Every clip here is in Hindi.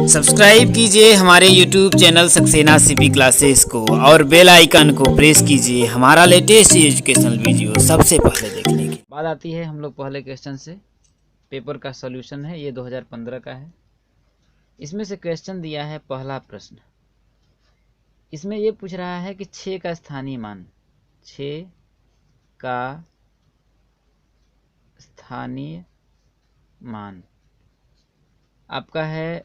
सब्सक्राइब कीजिए हमारे YouTube channel Saxena CP classes को और बेल आइकन को प्रेस कीजिए हमारा लेटेस्ट एजुकेशनल वीडियो सबसे पहले देखने की। बात आती है हम लोग पहले क्वेश्चन से। पेपर का सॉल्यूशन है, ये 2015 का है। इसमें से क्वेश्चन दिया है पहला प्रश्न। इसमें ये पूछ रहा है कि 6 का स्थानीय मान, 6 का स्थानीय मान आपका है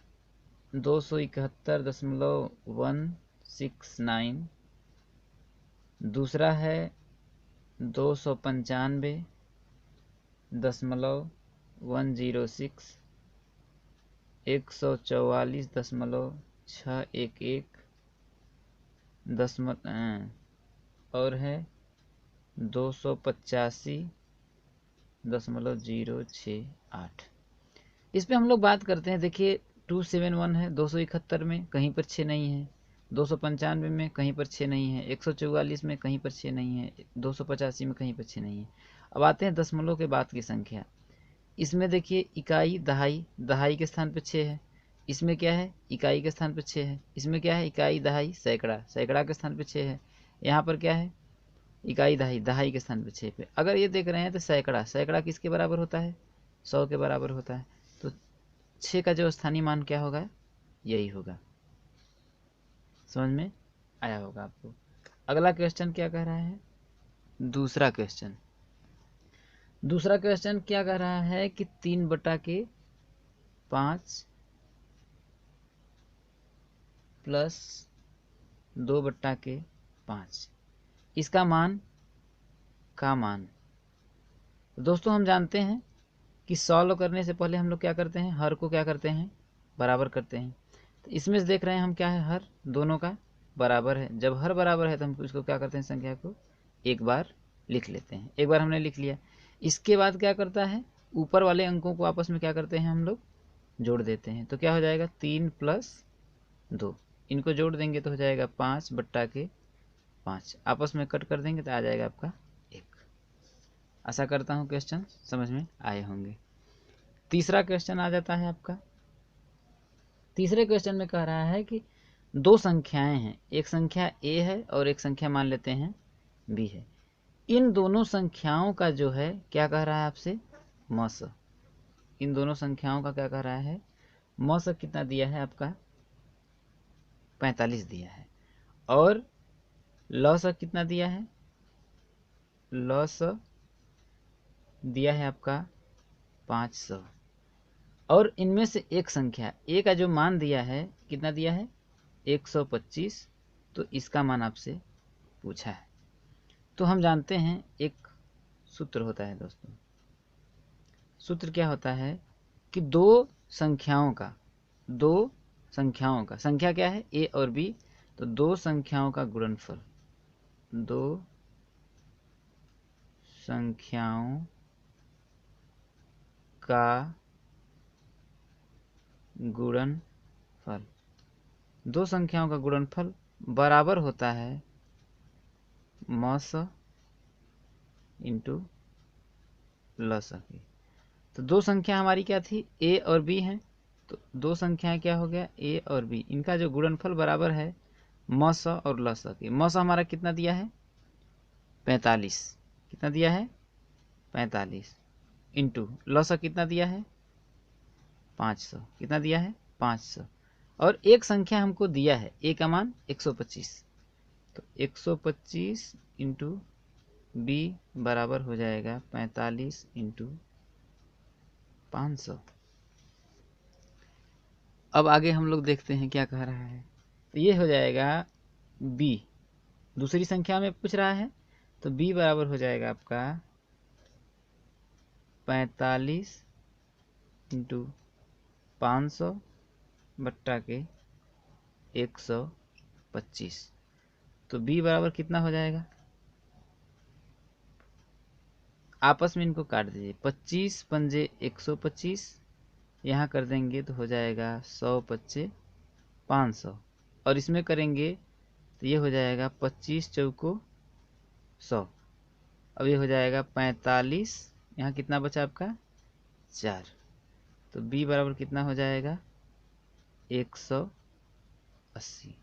271.169। दूसरा है 295.106, 144.611 और है 285.068। इस पे हम लोग बात करते हैं। देखिए 271 है, 271 में कहीं पर 6 नहीं है, 295 में कहीं पर 6 नहीं है, 144 में कहीं पर 6 नहीं है, 285 में कहीं पर 6 नहीं है। अब आते हैं दशमलव के बाद की संख्या। इसमें देखिए इकाई दहाई, दहाई के स्थान पर 6 है। इसमें क्या है, इकाई के स्थान पर 6 है। इसमें क्या है, इकाई दहाई सैकड़ा, सैकड़ा के स्थान पर 6 है। यहाँ पर क्या है, इकाई दहाई, दहाई के स्थान पर 6 पे। अगर ये देख रहे हैं तो सैकड़ा, सैकड़ा किसके बराबर होता है, 100 के बराबर होता है। तो 6 का जो स्थानीय मान क्या होगा, यही होगा। समझ में आया होगा आपको। अगला क्वेश्चन क्या कह रहा है, दूसरा क्वेश्चन। दूसरा क्वेश्चन क्या कह रहा है कि 3/5 प्लस 2/5 इसका मान का मान। दोस्तों हम जानते हैं कि सॉल्व करने से पहले हम लोग क्या करते हैं, हर को क्या करते हैं, बराबर करते हैं। तो इसमें से देख रहे हैं हम क्या है, हर दोनों का बराबर है। जब हर बराबर है तो हम इसको क्या करते हैं, संख्या को एक बार लिख लेते हैं। एक बार हमने लिख लिया, इसके बाद क्या करता है, ऊपर वाले अंकों को आपस में क्या करते हैं, हम लोग जोड़ देते हैं। तो क्या हो जाएगा, 3 + 2, इनको जोड़ देंगे तो हो जाएगा 5/5। आपस में कट कर देंगे तो आ जाएगा आपका 1। आशा करता हूँ क्वेश्चन समझ में आए होंगे। तीसरा क्वेश्चन आ जाता है आपका। तीसरे क्वेश्चन में कह रहा है कि दो संख्याएं हैं, एक संख्या a है और एक संख्या मान लेते हैं b है। इन दोनों संख्याओं का जो है क्या कह रहा है आपसे, मस। इन दोनों संख्याओं का क्या कह रहा है, मस कितना दिया है आपका, 45 दिया है। और लस कितना दिया है, लस दिया है आपका 500। और इनमें से एक संख्या a का जो मान दिया है कितना दिया है, 125। तो इसका मान आपसे पूछा है। तो हम जानते हैं एक सूत्र होता है दोस्तों। सूत्र क्या होता है कि दो संख्याओं का, संख्या क्या है a और b, तो दो संख्याओं का गुणनफल, दो संख्याओं का गुणनफल, दो संख्याओं का गुणनफल बराबर होता है मस इंटू लस की। तो दो संख्या हमारी क्या थी, a और b हैं। तो दो संख्याएं क्या हो गया, a और b, इनका जो गुणनफल बराबर है मस और लस की। मस हमारा कितना दिया है, 45। कितना दिया है, 45 इंटू लस कितना दिया है, 500। कितना दिया है, 500। और एक संख्या हमको दिया है a का मान 125। तो 125 इंटू b बराबर हो जाएगा 45 इंटू 500। अब आगे हम लोग देखते हैं क्या कह रहा है। तो ये हो जाएगा b, दूसरी संख्या में पूछ रहा है। तो b बराबर हो जाएगा आपका 45 इंटू 500 बट्टा के 125। तो b बराबर कितना हो जाएगा, आपस में इनको काट दीजिए, 25 पंजे 125, यहाँ कर देंगे तो हो जाएगा 100 पच्चे 500। और इसमें करेंगे तो ये हो जाएगा 25 चौको 100। अब ये हो जाएगा 45, यहाँ कितना बचा आपका 4। तो b बराबर कितना हो जाएगा 180।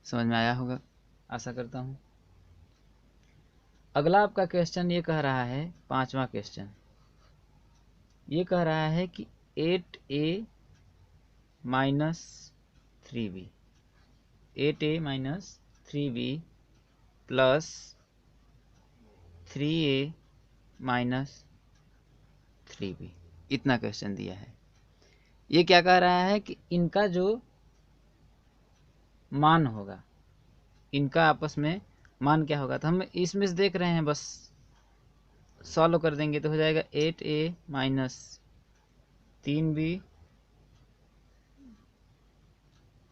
समझ में आया होगा, आशा करता हूँ। अगला आपका क्वेश्चन ये कह रहा है, 5वां क्वेश्चन ये कह रहा है कि 8a minus 3b, 8a minus 3b plus 3a minus 3b, इतना क्वेश्चन दिया है। ये क्या कह रहा है कि इनका जो मान होगा, इनका आपस में मान क्या होगा, तो हम इसमें से देख रहे हैं, बस सॉल्व कर देंगे तो हो जाएगा 8a minus 3b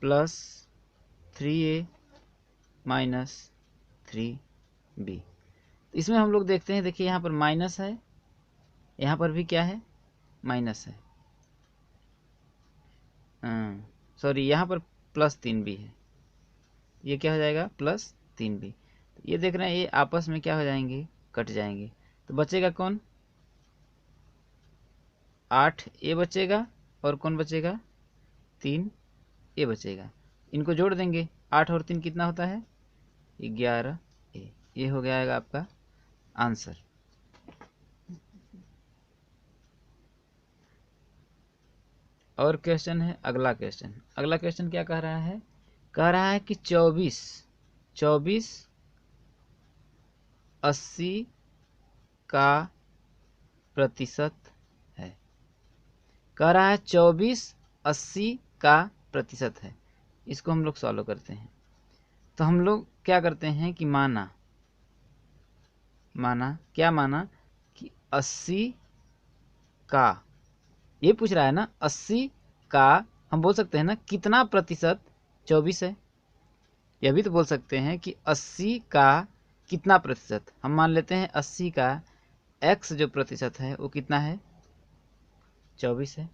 plus 3a minus 3b। इसमें हम लोग देखते हैं, देखिए यहाँ पर माइनस है, यहाँ पर भी क्या है, माइनस है, सॉरी यहाँ पर प्लस 3b है, ये क्या हो जाएगा, प्लस 3b। ये देख रहे हैं, ये आपस में क्या हो जाएंगे, कट जाएंगे, तो बचेगा कौन, 8a बचेगा, और कौन बचेगा, 3a बचेगा। इनको जोड़ देंगे, 8 और 3 कितना होता है, 11a। ये हो गया आपका आंसर। और क्वेश्चन है, अगला क्वेश्चन, अगला क्वेश्चन क्या कह रहा है, कह रहा है कि 24 80 का प्रतिशत है। कह रहा है 24 80 का प्रतिशत है। इसको हम लोग सॉल्व करते हैं, तो हम लोग क्या करते हैं कि माना क्या माना कि 80 का, ये पूछ रहा है ना, 80 का हम बोल सकते हैं ना कितना प्रतिशत 24 है, यह भी तो बोल सकते हैं कि 80 का कितना प्रतिशत। हम मान लेते हैं 80 का x जो प्रतिशत है वो कितना है, 24 है,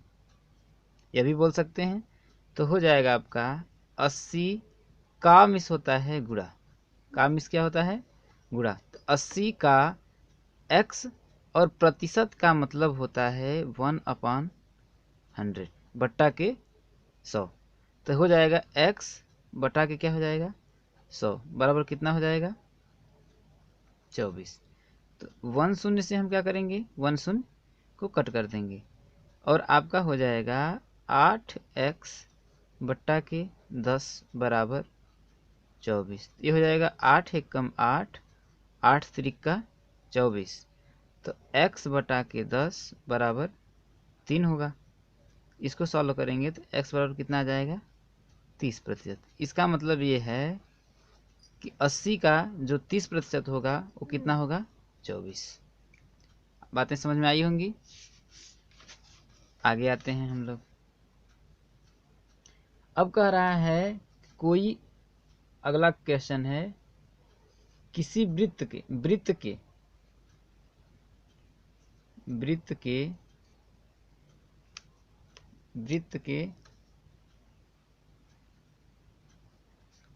यह भी बोल सकते हैं। तो हो जाएगा आपका 80 का मिस होता है गुणा, का मिस क्या होता है, गुणा। तो 80 का x और प्रतिशत का मतलब होता है 1/100 बट्टा के 100। तो हो जाएगा x बटा के क्या हो जाएगा, 100 बराबर कितना हो जाएगा, 24। तो 1 शून्य से हम क्या करेंगे, 1 शून्य को कट कर देंगे, और आपका हो जाएगा 8x बट्टा के 10 बराबर 24। ये हो जाएगा 8 एक कम 8, 8 त्रिका 24, तो x बटा के 10 बराबर 3 होगा। इसको सॉल्व करेंगे तो x बराबर कितना आ जाएगा, 30%। इसका मतलब ये है कि 80 का जो 30% होगा वो कितना होगा, 24। बातें समझ में आई होंगी। आगे आते हैं हम लोग। अब कह रहा है कोई, अगला क्वेश्चन है, किसी वृत्त के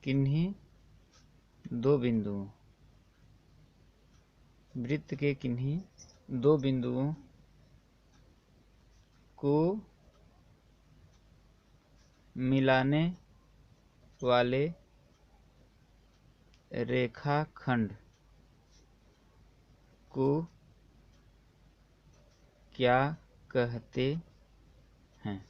किन्हीं दो बिंदुओं को मिलाने वाले रेखाखंड को क्या कहते हैं।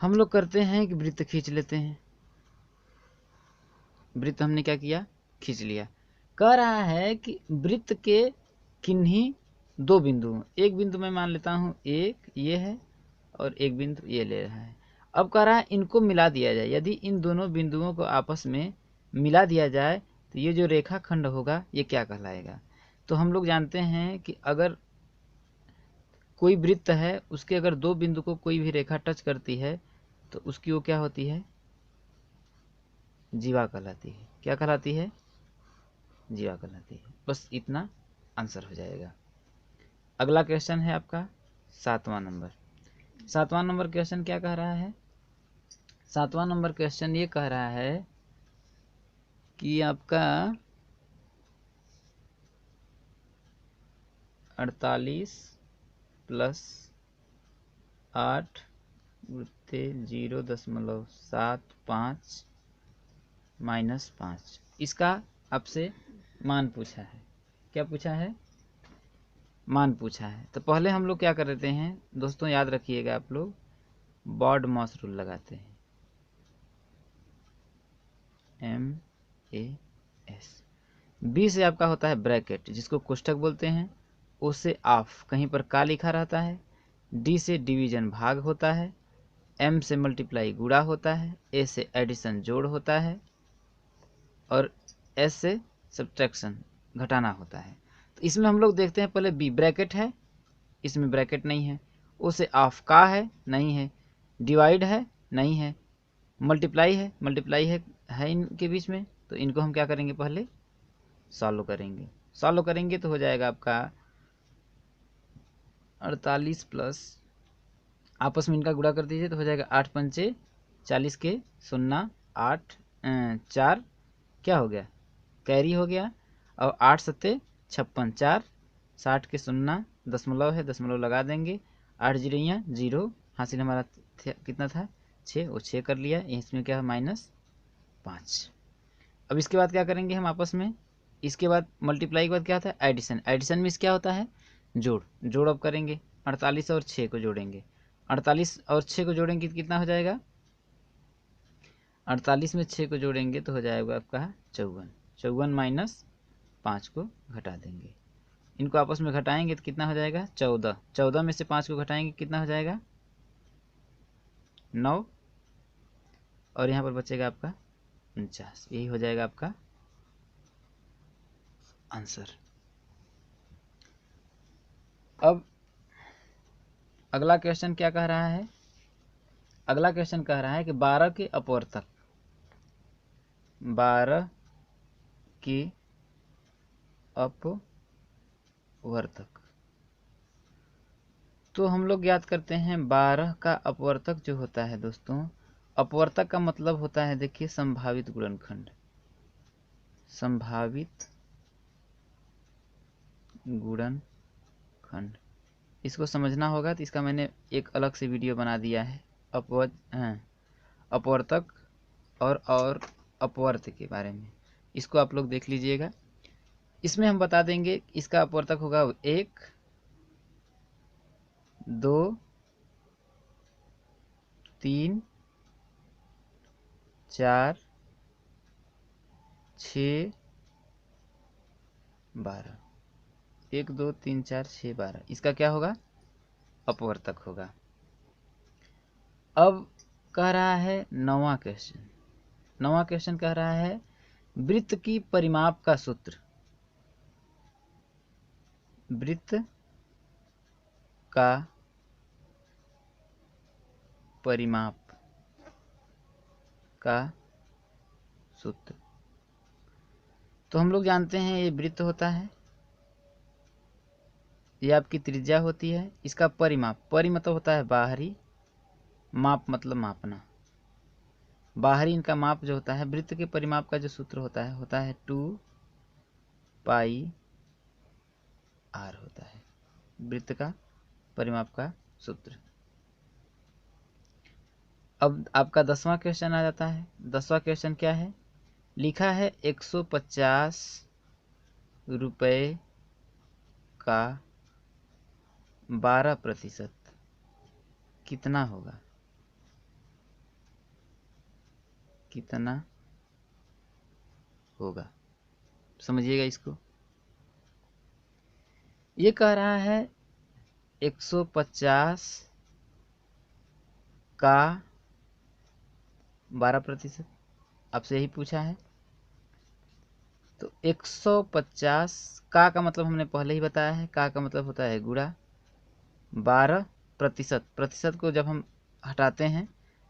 हम लोग करते हैं कि वृत्त खींच लेते हैं। वृत्त हमने क्या किया, खींच लिया। कह रहा है कि वृत्त के किन्हीं दो बिंदु, एक बिंदु मैं मान लेता हूं एक ये है और एक बिंदु ये ले रहा है। अब कह रहा है इनको मिला दिया जाए, यदि इन दोनों बिंदुओं को आपस में मिला दिया जाए तो ये जो रेखाखंड होगा ये क्या कहलाएगा। तो हम लोग जानते हैं कि अगर कोई वृत्त है, उसके अगर दो बिंदु को कोई भी रेखा टच करती है तो उसकी वो क्या होती है, जीवा कहलाती है। क्या कहलाती है, जीवा कहलाती है। बस इतना आंसर हो जाएगा। अगला क्वेश्चन है आपका 7वां नंबर। 7वां नंबर क्वेश्चन क्या कह रहा है, 7वां नंबर क्वेश्चन ये कह रहा है कि आपका 48 प्लस 8 गुणित 0.75 माइनस 5। इसका आपसे मान पूछा है। क्या पूछा है? मान पूछा है। तो पहले हम लोग क्या कर देते हैं दोस्तों, याद रखिएगा आप लोग, बॉड मॉस रूल लगाते हैं। MAS। बी से आपका होता है ब्रैकेट, जिसको कोष्ठक बोलते हैं। ओ से ऑफ, कहीं पर का लिखा रहता है। डी से डिवीजन, भाग होता है। एम से मल्टीप्लाई, गुणा होता है। ए से एडिशन, जोड़ होता है। और एस से सब्ट्रैक्शन, घटाना होता है। तो इसमें हम लोग देखते हैं पहले बी, ब्रैकेट है, इसमें ब्रैकेट नहीं है। ओ से ऑफ, का है, नहीं है। डिवाइड है, नहीं है। मल्टीप्लाई है, मल्टीप्लाई है इनके बीच में। तो इनको हम क्या करेंगे, पहले सॉल्व करेंगे। सॉल्व करेंगे तो हो जाएगा आपका 48 प्लस, आपस में इनका गुणा कर दीजिए तो हो जाएगा 8 पंचे 40 के 0 8 4 क्या हो गया, कैरी हो गया। और 8 सत्ते 56, 4 60 के 0 दशमलव है, दशमलव लगा देंगे। 8 जीरो 0, हासिल हमारा कितना था 6, वो 6 कर लिया। इसमें क्या है -5। अब इसके बाद क्या करेंगे हम आपस में, इसके बाद मल्टीप्लाई के बाद क्या होता है एडिशन। एडिशन में क्या होता है जोड़। जोड़ अब करेंगे, 48 और 6 को जोड़ेंगे। 48 और 6 को जोड़ेंगे तो कितना हो जाएगा, 48 में 6 को जोड़ेंगे तो हो जाएगा आपका 54। 54 माइनस 5 को घटा देंगे। इनको आपस में घटाएंगे तो कितना हो जाएगा 14। 14 में से 5 को घटाएंगे कितना हो जाएगा 9। और यहाँ पर बचेगा आपका 49। यही हो जाएगा आपका आंसर। अब अगला क्वेश्चन क्या कह रहा है, अगला क्वेश्चन कह रहा है कि 12 के अपवर्तक, 12 के अपवर्तक। तो हम लोग याद करते हैं 12 का अपवर्तक जो होता है दोस्तों, अपवर्तक का मतलब होता है, देखिए संभावित गुणनखंड। संभावित गुणनखंड, इसको समझना होगा। तो इसका मैंने एक अलग से वीडियो बना दिया है, अपवर्तक और अपवर्त के बारे में। इसको आप लोग देख लीजिएगा। इसमें हम बता देंगे इसका अपवर्तक होगा 1 2 3 4 6 12। 1 2 3 4 6 12, इसका क्या होगा अपवर्तक होगा। अब कह रहा है 9वां क्वेश्चन। 9वां क्वेश्चन कह रहा है वृत्त की परिमाप का सूत्र। वृत्त का परिमाप का सूत्र। तो हम लोग जानते हैं ये वृत्त होता है, ये आपकी त्रिज्या होती है। इसका परिमाप, परि मतलब होता है बाहरी, माप मतलब मापना। बाहरी इनका माप जो होता है, वृत्त के परिमाप का जो सूत्र होता है 2 पाई r होता है वृत्त का परिमाप का सूत्र। अब आपका 10वां क्वेश्चन आ जाता है। 10वां क्वेश्चन क्या है, लिखा है 150 रुपये का 12% कितना होगा, कितना होगा, समझिएगा इसको। ये कह रहा है 150 का 12%, आपसे यही पूछा है। तो 150 का मतलब हमने पहले ही बताया है, का मतलब होता है गुणा 12%। प्रतिशत को जब हम हटाते हैं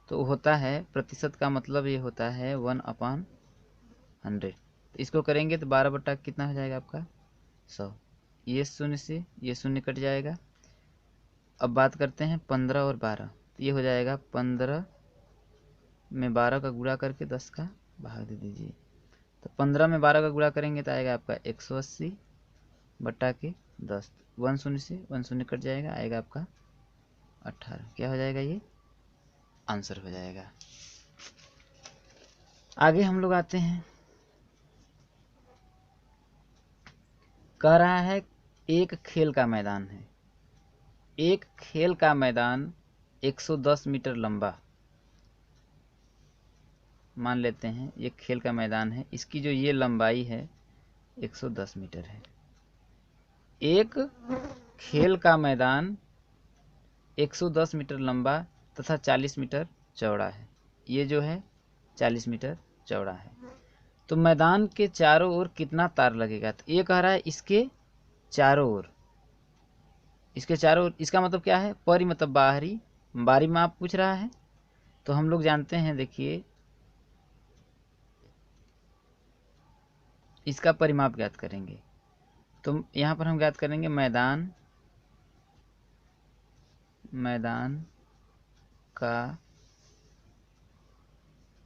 तो होता है, प्रतिशत का मतलब ये होता है 1/100। तो इसको करेंगे तो 12 बटा कितना हो जाएगा आपका 100। ये शून्य से ये शून्य कट जाएगा। अब बात करते हैं 15 और 12। तो ये हो जाएगा 15 में 12 का गुणा करके 10 का भाग दे दीजिए। तो 15 में 12 का गुणा करेंगे तो आएगा आपका 180 बटा के 10। 1 शून्य से 1 शून्य कट जाएगा, आएगा आपका 18। क्या हो जाएगा, ये आंसर हो जाएगा। आगे हम लोग आते हैं, कह रहा है एक खेल का मैदान है, एक खेल का मैदान 110 मीटर लंबा, मान लेते हैं ये खेल का मैदान है, इसकी जो ये लंबाई है 110 मीटर है। एक खेल का मैदान 110 मीटर लंबा तथा 40 मीटर चौड़ा है, ये जो है 40 मीटर चौड़ा है। तो मैदान के चारों ओर कितना तार लगेगा, तो ये कह रहा है इसके चारों ओर, इसके चारों ओर, इसका मतलब क्या है, परि मतलब बाहरी, बाहरी माप पूछ रहा है। तो हम लोग जानते हैं, देखिए इसका परिमाप ज्ञात करेंगे। तो यहाँ पर हम ज्ञात करेंगे मैदान, मैदान का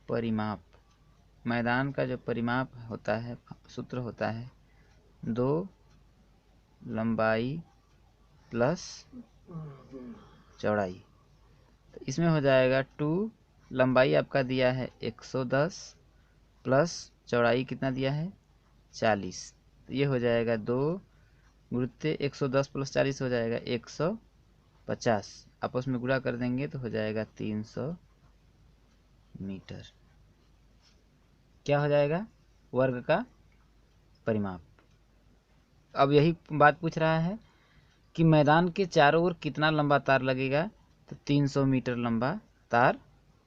परिमाप, मैदान का जो परिमाप होता है, सूत्र होता है 2 लंबाई प्लस चौड़ाई। तो इसमें हो जाएगा 2, लंबाई आपका दिया है 110 प्लस चौड़ाई कितना दिया है 40। तो ये हो जाएगा 2 गुणित 110 प्लस 40 हो जाएगा 150, आपस में गुणा कर देंगे तो हो जाएगा 300 मीटर। क्या हो जाएगा, वर्ग का परिमाप। अब यही बात पूछ रहा है कि मैदान के चारों ओर कितना लंबा तार लगेगा, तो 300 मीटर लंबा तार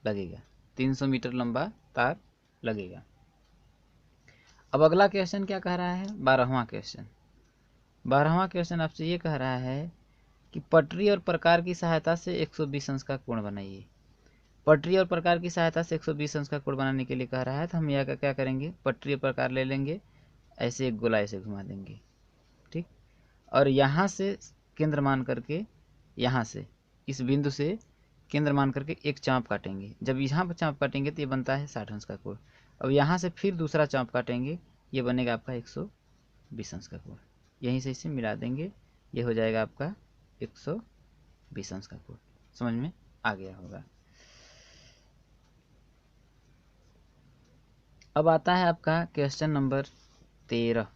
लगेगा, 300 मीटर लंबा तार लगेगा। अब अगला क्वेश्चन क्या कह रहा है, 12वां क्वेश्चन। 12वां क्वेश्चन आपसे ये कह रहा है कि पटरी और प्रकार की सहायता से 120 अंश का कोण बनाइए। पटरी और प्रकार की सहायता से 120 अंश का कोण बनाने के लिए कह रहा है। तो हम यह क्या करेंगे, पटरी और प्रकार ले लेंगे, ऐसे एक गोलाई से घुमा देंगे, ठीक। और यहाँ से केंद्र मान करके, यहाँ से इस बिंदु से केंद्र मान करके एक चाँप काटेंगे। जब यहाँ पर चाँप काटेंगे तो ये बनता है 60 अंश का कोण। अब यहाँ से फिर दूसरा चाँप काटेंगे, ये बनेगा आपका 120 अंश का कोण। यहीं से इसे मिला देंगे, ये हो जाएगा आपका 120 अंश का कोण। समझ में आ गया होगा। अब आता है आपका क्वेश्चन नंबर 13।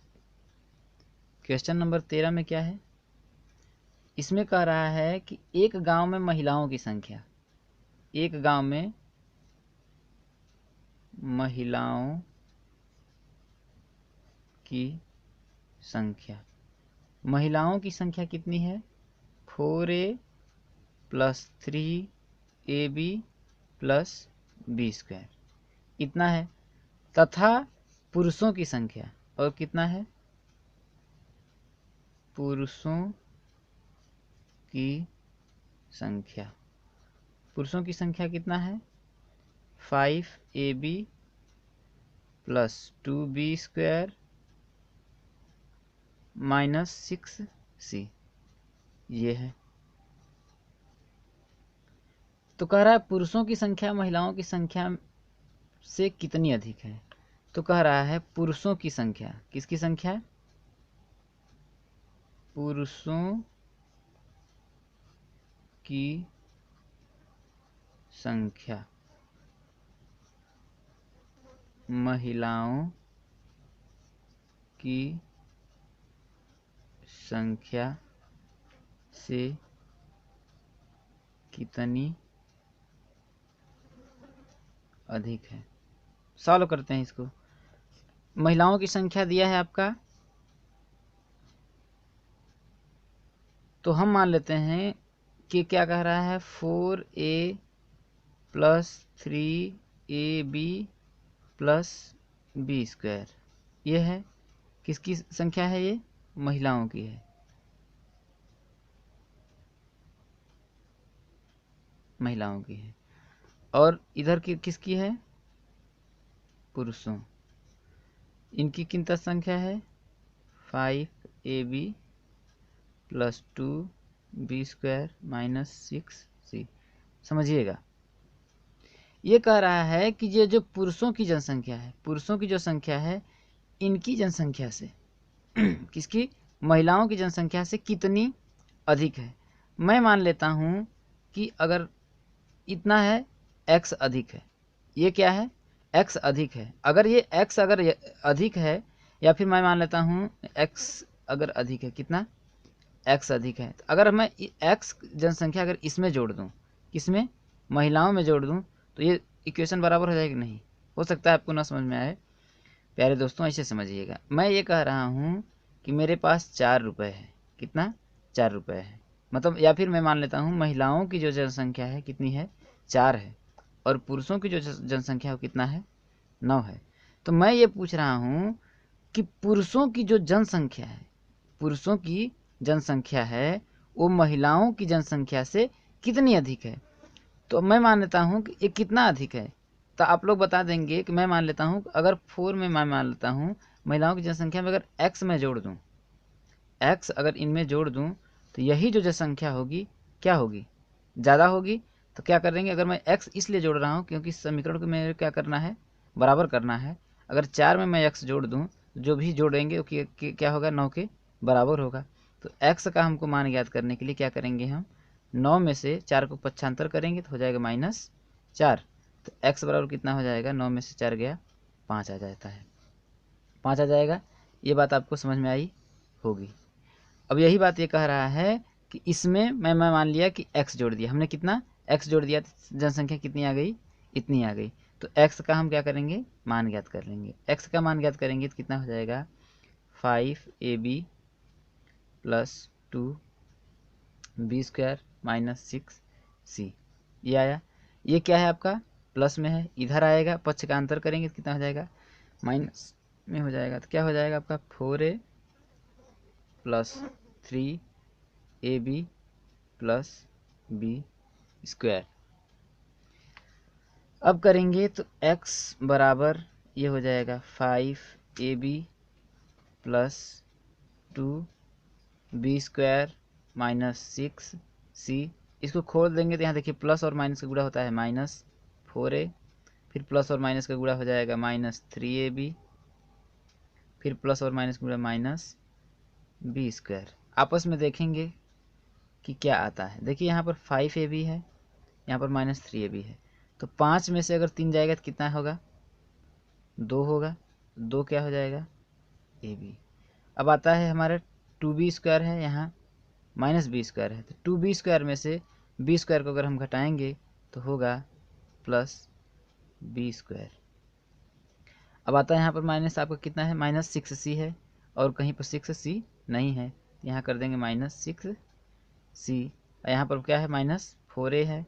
क्वेश्चन नंबर 13 में क्या है, इसमें कह रहा है कि एक गांव में महिलाओं की संख्या, एक गांव में महिलाओं की संख्या, महिलाओं की संख्या कितनी है, 4a + 3ab + b², इतना है। तथा पुरुषों की संख्या, और कितना है, पुरुषों की संख्या, पुरुषों की संख्या कितना है, 5ab + 2b² - 6c, ये है। तो कह रहा है पुरुषों की संख्या महिलाओं की संख्या से कितनी अधिक है। तो कह रहा है पुरुषों की संख्या, किसकी संख्या, पुरुषों की संख्या महिलाओं की संख्या से कितनी अधिक है। सॉल्व करते हैं इसको। महिलाओं की संख्या दिया है आपका, तो हम मान लेते हैं कि क्या कह रहा है, 4a + 3ab + b², ये है किसकी संख्या है, ये महिलाओं की है, महिलाओं की है। और इधर की किसकी है, पुरुषों, इनकी कितना संख्या है, 5ab + 2b² - 6c। समझिएगा, ये कह रहा है कि ये जो पुरुषों की जनसंख्या है, पुरुषों की जो संख्या है, इनकी जनसंख्या से किसकी, महिलाओं की जनसंख्या से कितनी अधिक है। मैं मान लेता हूँ कि अगर इतना है, x अधिक है, ये क्या है, x अधिक है। अगर ये x अगर अधिक है, या फिर मैं मान लेता हूँ x अगर अधिक है, कितना, x अधिक है, तो अगर मैं x जनसंख्या अगर इसमें जोड़ दूँ, किसमें, महिलाओं में जोड़ दूँ, तो ये इक्वेशन बराबर हो जाएगी नहीं। हो सकता है आपको ना समझ में आए, प्यारे दोस्तों ऐसे समझिएगा। मैं ये कह रहा हूँ कि मेरे पास 4 रुपये है, कितना, 4 रुपये है, मतलब, या फिर मैं मान लेता हूँ महिलाओं की जो जनसंख्या है कितनी है, 4 है, और पुरुषों की जो जनसंख्या है वो कितना है, 9 है। तो मैं ये पूछ रहा हूँ कि पुरुषों की जो जनसंख्या है, पुरुषों की जनसंख्या है वो महिलाओं की जनसंख्या से कितनी अधिक है। तो मैं मान लेता हूँ कि ये कितना अधिक है, तो आप लोग बता देंगे कि मैं मान लेता हूँ अगर 4 में मैं मान लेता हूँ महिलाओं की जनसंख्या में अगर x में जोड़ दूँ, x अगर इनमें जोड़ दूँ, तो यही जो जनसंख्या होगी क्या होगी, ज़्यादा होगी। तो क्या करेंगे, अगर मैं x इसलिए जोड़ रहा हूँ क्योंकि समीकरण को मेरे क्या करना है, बराबर करना है। अगर 4 में मैं x जोड़ दूँ, जो भी जोड़ेंगे वो क्या होगा, 9 के बराबर होगा। तो x का हमको मान ज्ञात करने के लिए क्या करेंगे, हम 9 में से 4 को पक्षांतर करेंगे तो हो जाएगा -4। तो x बराबर कितना हो जाएगा, 9 में से 4 गया 5 आ जाता है, 5 आ जाएगा। ये बात आपको समझ में आई होगी। अब यही बात ये कह रहा है कि इसमें मैं मान लिया कि x जोड़ दिया हमने, कितना, x जोड़ दिया, तो जनसंख्या कितनी आ गई, इतनी आ गई। तो x का हम क्या करेंगे, मान ज्ञात कर लेंगे। x का मान ज्ञात करेंगे तो कितना हो जाएगा, 5ab + 2b² - 6c। ये आया, ये क्या है आपका, प्लस में है, इधर आएगा, पक्ष का अंतर करेंगे तो कितना हो जाएगा, माइनस में हो जाएगा। तो क्या हो जाएगा आपका, 4a + 3ab + b²। अब करेंगे तो x बराबर ये हो जाएगा 5ab + 2b² - 6c। इसको खोल देंगे तो यहाँ देखिए प्लस और माइनस का गुणा होता है -4a, फिर प्लस और माइनस का गुणा हो जाएगा -3ab, फिर प्लस और माइनस का गुणा -b²। आपस में देखेंगे कि क्या आता है। देखिए यहाँ पर 5ab है, यहाँ पर -3ab है, तो 5 में से अगर 3 जाएगा तो कितना होगा, 2 होगा, 2 क्या हो जाएगा, ab। अब आता है हमारा 2b² है, यहाँ -b² है, तो 2b² में से b² को अगर हम घटाएंगे तो होगा +b²। अब आता है यहाँ पर माइनस, आपका कितना है, -6c है, और कहीं पर 6c नहीं है, यहाँ कर देंगे -6c। यहाँ पर क्या है, -4a है,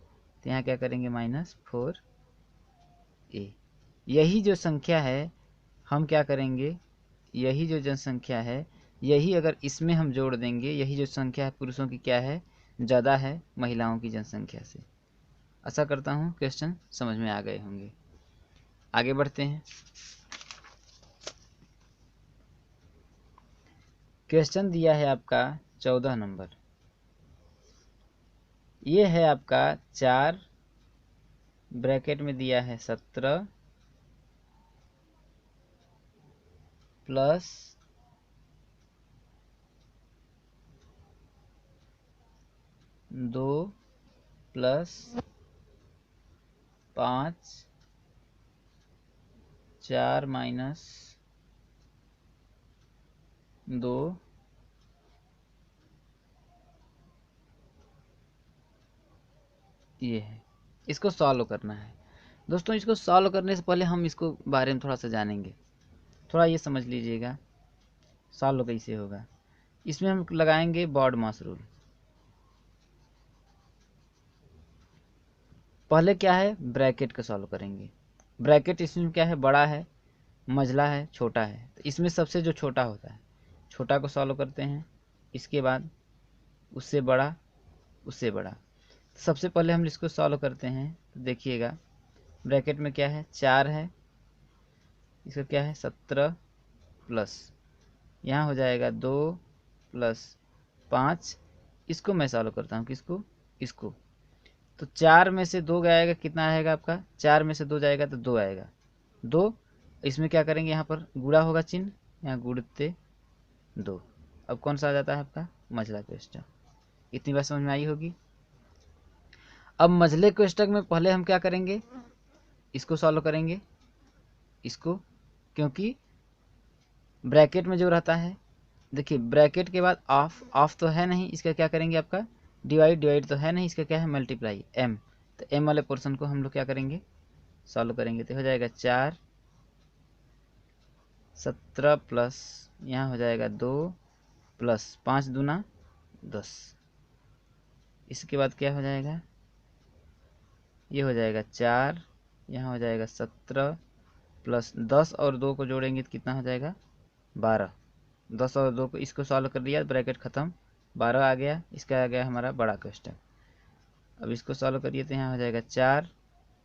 तो यहाँ क्या करेंगे, -4a। यही जो संख्या है हम क्या करेंगे, यही जो जनसंख्या है, यही अगर इसमें हम जोड़ देंगे, यही जो संख्या है पुरुषों की क्या है, ज़्यादा है महिलाओं की जनसंख्या से। आशा करता हूँ क्वेश्चन समझ में आ गए होंगे। आगे बढ़ते हैं। क्वेश्चन दिया है आपका 14 नंबर। ये है आपका 4 ब्रैकेट में दिया है 17 + 2 + 5 4 - 2 ये है। इसको सॉल्व करना है दोस्तों। इसको सॉल्व करने से पहले हम इसको बारे में थोड़ा सा जानेंगे, थोड़ा ये समझ लीजिएगा सॉल्व कैसे होगा। इसमें हम लगाएंगे बॉड मास रूल। पहले क्या है, ब्रैकेट का सॉल्व करेंगे। ब्रैकेट इसमें क्या है, बड़ा है, मझला है, छोटा है, तो इसमें सबसे जो छोटा होता है छोटा को सॉल्व करते हैं, इसके बाद उससे बड़ा, उससे बड़ा। सबसे पहले हम इसको सॉल्व करते हैं, तो देखिएगा ब्रैकेट में क्या है, 4 है, इसका क्या है 17 प्लस यहाँ हो जाएगा 2 + 5। इसको मैं सॉल्व करता हूँ, किसको, इसको। तो 4 में से 2 जाएगा, कितना आएगा आपका, 4 में से 2 जाएगा तो 2 आएगा, 2। इसमें क्या करेंगे, यहाँ पर गुणा होगा चिन्ह, यहाँ गुणते 2। अब कौन सा आ जाता है आपका मझला कोष्टक। इतनी बात समझ में आई होगी। अब मझले कोष्टक में पहले हम क्या करेंगे, इसको सॉल्व करेंगे इसको, क्योंकि ब्रैकेट में जो रहता है, देखिए ब्रैकेट के बाद ऑफ तो है नहीं, इसका क्या करेंगे आपका डिवाइड तो है नहीं, इसका क्या है मल्टीप्लाई m। तो m वाले पोर्शन को हम लोग क्या करेंगे सॉल्व करेंगे, तो हो जाएगा 4 17 प्लस यहाँ हो जाएगा 2 प्लस 5 दूना 10। इसके बाद क्या हो जाएगा, ये हो जाएगा 4, यहाँ हो जाएगा 17 प्लस 10 और 2 को जोड़ेंगे तो कितना हो जाएगा 12। 10 और 2 को इसको सॉल्व कर दिया, ब्रैकेट ख़त्म, 12 आ गया, इसका आ गया हमारा बड़ा कोष्टक। अब इसको सॉल्व करिए तो यहाँ हो जाएगा 4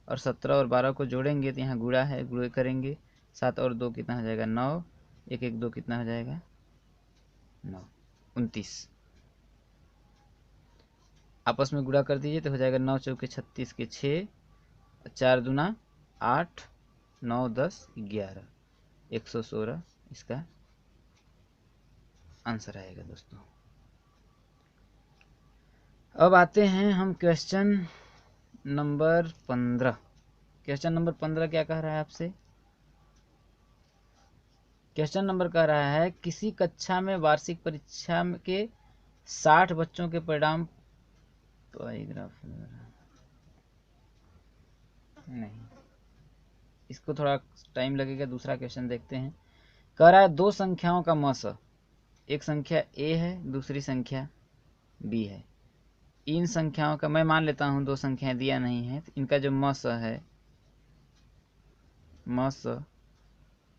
और 17 और 12 को जोड़ेंगे तो यहाँ गुणा है, गुणे करेंगे, 7 और 2 कितना हो जाएगा 9, 1 1 2 कितना हो जाएगा 9, 29। आपस में गुणा कर दीजिए तो हो जाएगा 9 चौके 36 के 6, 4 दूना 8, 9 10 11, 116 इसका आंसर आएगा दोस्तों। अब आते हैं हम क्वेश्चन नंबर 15। क्वेश्चन नंबर 15 क्या कह रहा है आपसे, क्वेश्चन नंबर कह रहा है किसी कक्षा में वार्षिक परीक्षा के 60 बच्चों के परिणाम, नहीं इसको थोड़ा टाइम लगेगा, दूसरा क्वेश्चन देखते हैं। कह रहा है दो संख्याओं का मस, एक संख्या a है दूसरी संख्या b है। इन संख्याओं का मैं मान लेता हूं दो संख्याएं दिया नहीं है, तो इनका जो मस है, मस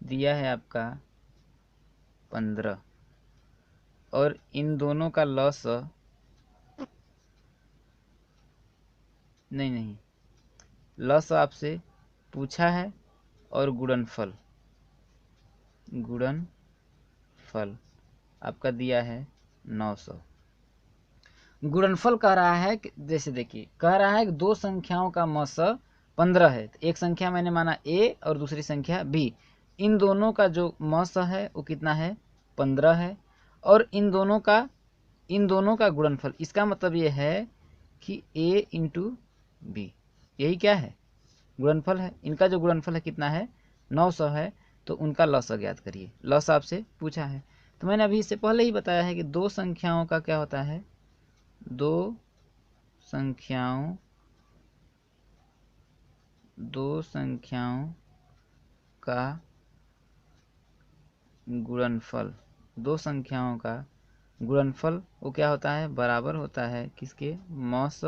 दिया है आपका 15 और इन दोनों का लस नहीं लस आपसे पूछा है और गुणनफल आपका दिया है 900। गुणनफल कह रहा है कि जैसे देखिए कह रहा है कि दो संख्याओं का मस 15 है, तो एक संख्या मैंने माना a और दूसरी संख्या b, इन दोनों का जो मस है वो कितना है 15 है, और इन दोनों का गुणनफल, इसका मतलब ये है कि a इंटू बी, यही क्या है गुणनफल है। इनका जो गुणनफल है कितना है 900 है, तो उनका लस ज्ञात करिए। लस आपसे पूछा है, तो मैंने अभी इससे पहले ही बताया है कि दो संख्याओं का क्या होता है, दो संख्याओं का गुणनफल, दो संख्याओं का गुणनफल वो क्या होता है बराबर होता है किसके, मस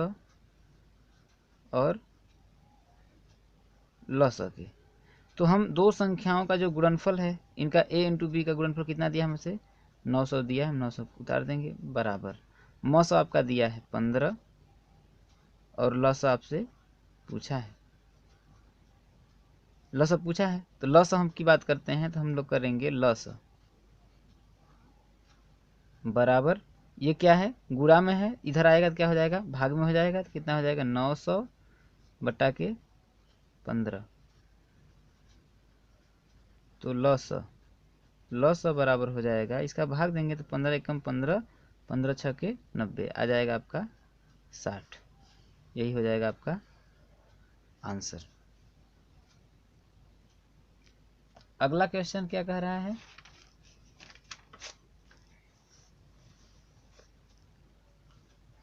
और लस के। तो हम दो संख्याओं का जो गुणनफल है, इनका a इंटू बी का गुणनफल कितना दिया हमसे 900 दिया है, हम 900 उतार देंगे बराबर, मस आपका दिया है 15 और लस आपसे पूछा है, लस पूछा है, तो लस हम की बात करते हैं तो हम लोग करेंगे लस बराबर, ये क्या है गुणा में है, इधर आएगा तो क्या हो जाएगा भाग में हो जाएगा, तो कितना हो जाएगा 900 बटा के 15, तो लस बराबर हो जाएगा, इसका भाग देंगे तो 15 एकम 15, 15 छके 90 आ जाएगा आपका 60। यही हो जाएगा आपका आंसर। अगला क्वेश्चन क्या कह रहा है,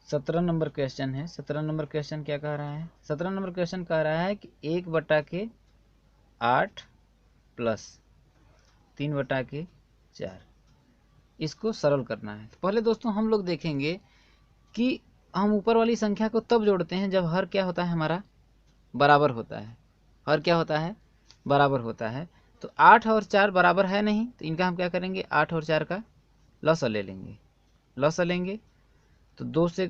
सत्रह नंबर क्वेश्चन है। 17 नंबर क्वेश्चन क्या कह रहा है, 17 नंबर क्वेश्चन कह रहा है कि 1 बटा के 8 प्लस 3 बटा के 4, इसको सरल करना है। तो पहले दोस्तों हम लोग देखेंगे कि हम ऊपर वाली संख्या को तब जोड़ते हैं जब हर क्या होता है हमारा बराबर होता है, हर क्या होता है बराबर होता है। तो 8 और 4 बराबर है नहीं, तो इनका हम क्या करेंगे 8 और 4 का लसा ले लेंगे, लसा लेंगे तो 2 से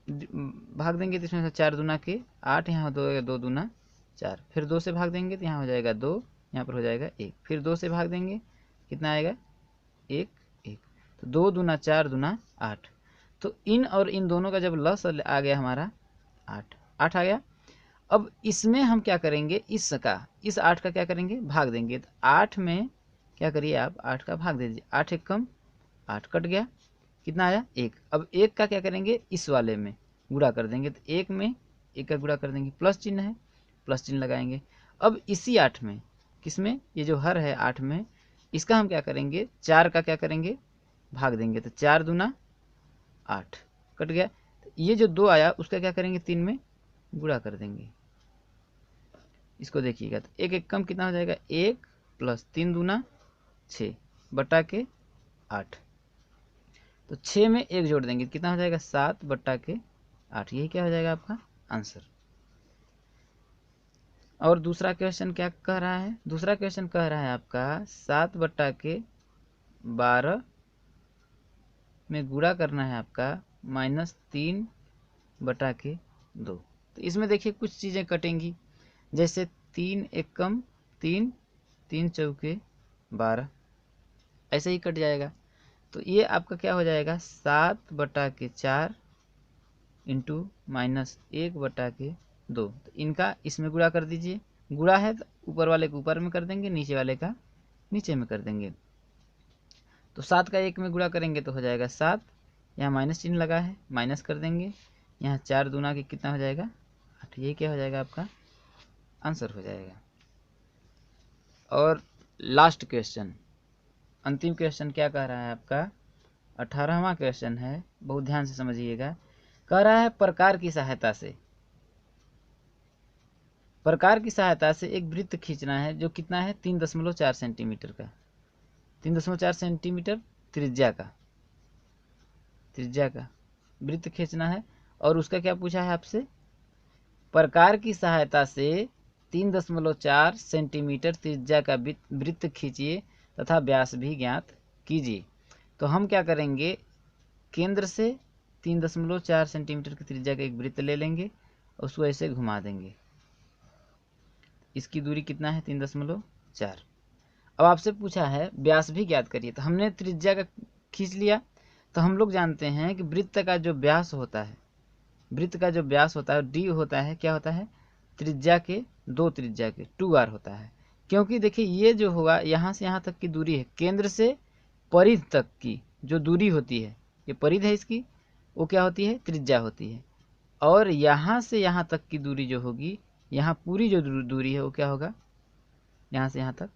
भाग देंगे तो इसमें से 4 दूना के 8, यहाँ 2 दूना 4, फिर 2 से भाग देंगे तो यहाँ हो जाएगा 2, यहाँ पर हो जाएगा 1, फिर 2 से भाग देंगे कितना आएगा 1 1, तो 2 दूना 4 दूना 8। तो इन और इन दोनों का जब लस आ गया हमारा 8 आ गया। अब इसमें हम क्या करेंगे, इस 8 का क्या करेंगे भाग देंगे, तो 8 में क्या करिए आप 8 का भाग दे दीजिए, 8 एकम 8 कट गया, कितना आया 1। अब 1 का क्या करेंगे, इस वाले में गुणा कर देंगे, तो 1 में 1 का गुणा कर देंगे, प्लस चिन्ह है, प्लस चिन्ह लगाएंगे। अब इसी 8 में, किसमें, ये जो हर है 8 में, इसका हम क्या करेंगे, 4 का क्या करेंगे, भाग देंगे, तो 4 दूना 8 कट गया। तो ये जो 2 आया उसका क्या करेंगे, 3 में गुणा कर देंगे। इसको देखिएगा, तो 1 1 कम कितना हो जाएगा, 1 प्लस 3 दूना 6 बटा के 8, तो 6 में 1 जोड़ देंगे, कितना हो जाएगा, 7 बटा के 8। यही क्या हो जाएगा आपका आंसर। और दूसरा क्वेश्चन क्या कह रहा है, दूसरा क्वेश्चन कह रहा है आपका 7 बटा के 12 में गुणा करना है आपका -3 बटा के 2। तो इसमें देखिए कुछ चीज़ें कटेंगी, जैसे 3 एकम 3, 3 चौके 12, ऐसे ही कट जाएगा। तो ये आपका क्या हो जाएगा, 7 बटा के 4 इंटू -1 बटा के 2। तो इनका इसमें गुणा कर दीजिए, गुणा है तो ऊपर वाले को ऊपर में कर देंगे, नीचे वाले का नीचे में कर देंगे। तो 7 का 1 में गुणा करेंगे तो हो जाएगा 7, यहाँ माइनस चिन्ह लगा है, माइनस कर देंगे, यहाँ 4 दूना के कितना हो जाएगा 8। ये क्या हो जाएगा आपका आंसर हो जाएगा। और लास्ट क्वेश्चन, अंतिम क्वेश्चन क्या कह रहा है आपका, 18वां क्वेश्चन है, बहुत ध्यान से समझिएगा। कह रहा है प्रकार की सहायता से, प्रकार की सहायता से एक वृत्त खींचना है जो कितना है, 3.4 सेंटीमीटर का, 3.4 सेंटीमीटर त्रिज्या का, त्रिज्या का वृत्त खींचना है। और उसका क्या पूछा है आपसे, प्रकार की सहायता से 3.4 सेंटीमीटर त्रिज्या का वृत्त खींचिए तथा व्यास भी ज्ञात कीजिए। तो हम क्या करेंगे, केंद्र से 3.4 सेंटीमीटर की त्रिज्या का एक वृत्त ले लेंगे, उसको ऐसे घुमा देंगे, इसकी दूरी कितना है 3.4। अब आपसे पूछा है व्यास भी ज्ञात करिए, तो हमने त्रिज्या का खींच लिया। तो हम लोग जानते हैं कि वृत्त का जो व्यास होता है, वृत्त का जो व्यास होता है डी होता है, क्या होता है, त्रिज्या के 2 त्रिज्या के 2r होता है। क्योंकि देखिए ये जो होगा यहाँ से यहाँ तक की दूरी है, केंद्र से परिध तक की जो दूरी होती है, ये परिध है इसकी, वो क्या होती है, त्रिज्या होती है। और यहाँ से यहाँ तक की दूरी जो होगी, यहाँ पूरी जो दूरी है वो क्या होगा, यहाँ से यहाँ तक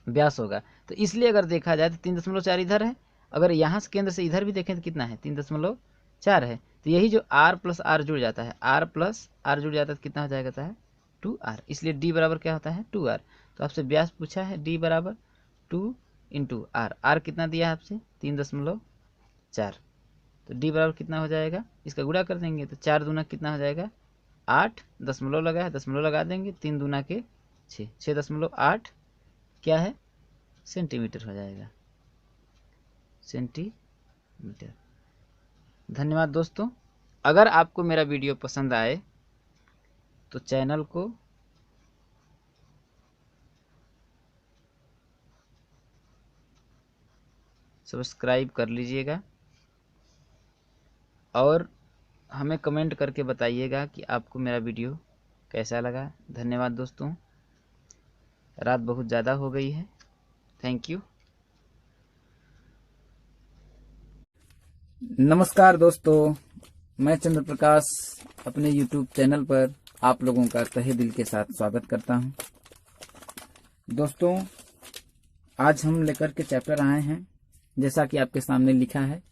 व्यास होगा। तो इसलिए अगर देखा जाए तो 3.4 इधर है, अगर यहाँ से केंद्र से इधर भी देखें तो कितना है, 3.4 है। तो यही जो r प्लस आर जुड़ जाता है, r प्लस आर जुड़ जाता है तो कितना हो जाएगा है 2r। इसलिए d बराबर क्या होता है 2r। तो आपसे व्यास पूछा है d बराबर 2 इंटू आर, आर कितना दिया है आपसे 3.4, तो d बराबर कितना हो जाएगा, इसका गुणा कर देंगे तो 4 दूना कितना हो जाएगा 8, दशमलव लगा है, दशमलव लगा देंगे, 3 दूना के 6, 6.8 क्या है सेंटीमीटर हो जाएगा, सेंटीमीटर। धन्यवाद दोस्तों। अगर आपको मेरा वीडियो पसंद आए तो चैनल को सब्सक्राइब कर लीजिएगा और हमें कमेंट करके बताइएगा कि आपको मेरा वीडियो कैसा लगा। धन्यवाद दोस्तों, रात बहुत ज़्यादा हो गई है। Thank you. नमस्कार दोस्तों, मैं चंद्र प्रकाश अपने YouTube चैनल पर आप लोगों का तहे दिल के साथ स्वागत करता हूं। दोस्तों, आज हम लेकर के चैप्टर आए हैं, जैसा कि आपके सामने लिखा है,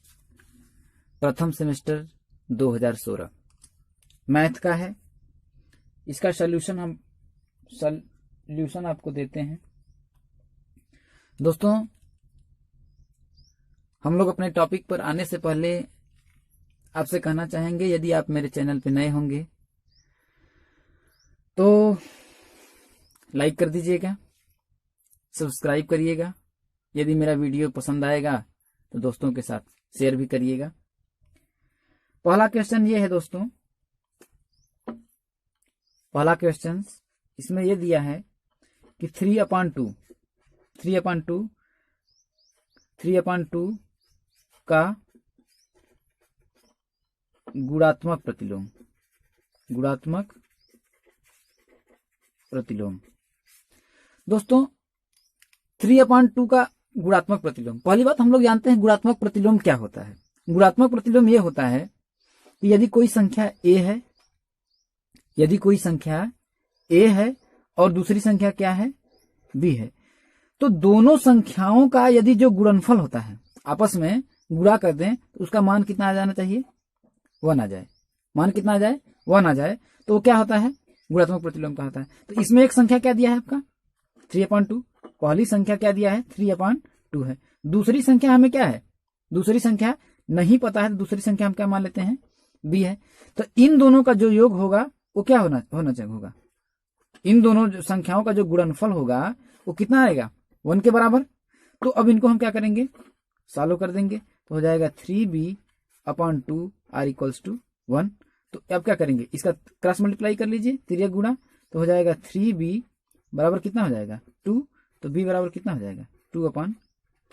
प्रथम सेमेस्टर 2016 मैथ का है। इसका सॉल्यूशन आपको देते हैं। दोस्तों, हम लोग अपने टॉपिक पर आने से पहले आपसे कहना चाहेंगे, यदि आप मेरे चैनल पर नए होंगे तो लाइक कर दीजिएगा, सब्सक्राइब करिएगा। यदि मेरा वीडियो पसंद आएगा तो दोस्तों के साथ शेयर भी करिएगा। पहला क्वेश्चन ये है दोस्तों, पहला क्वेश्चन इसमें ये दिया है कि 3/2 का गुणात्मक प्रतिलोम, गुणात्मक प्रतिलोम। दोस्तों, 3/2 का गुणात्मक प्रतिलोम। पहली बात हम लोग जानते हैं गुणात्मक प्रतिलोम क्या होता है। गुणात्मक प्रतिलोम ये होता है कि यदि कोई संख्या a है, यदि कोई संख्या a है और दूसरी संख्या क्या है, b है, तो दोनों संख्याओं का यदि जो गुणनफल होता है आपस में गुणा कर दें तो उसका मान कितना आ जाना चाहिए, 1 आ जाए। मान कितना आ जाए, 1 आ जाए, तो वो क्या होता है, गुणात्मक प्रतिलोम का होता है। तो इसमें एक संख्या क्या दिया है आपका 3/2, पहली संख्या क्या दिया है 3/2 है। दूसरी संख्या हमें क्या है, दूसरी संख्या नहीं पता है, तो दूसरी संख्या हम क्या मान लेते हैं, b है। तो इन दोनों का जो योग होगा वो क्या होना चाहिए होगा, इन दोनों संख्याओं का जो गुणनफल होगा वो कितना आएगा, 1 के बराबर। तो अब इनको हम क्या करेंगे, सॉल्व कर देंगे, तो हो जाएगा 3b/2 r = 1। तो अब क्या करेंगे, इसका क्रॉस मल्टीप्लाई कर लीजिए, तिर्यक गुणा, तो हो जाएगा 3b बराबर कितना हो जाएगा 2, तो b बराबर कितना हो जाएगा 2/3।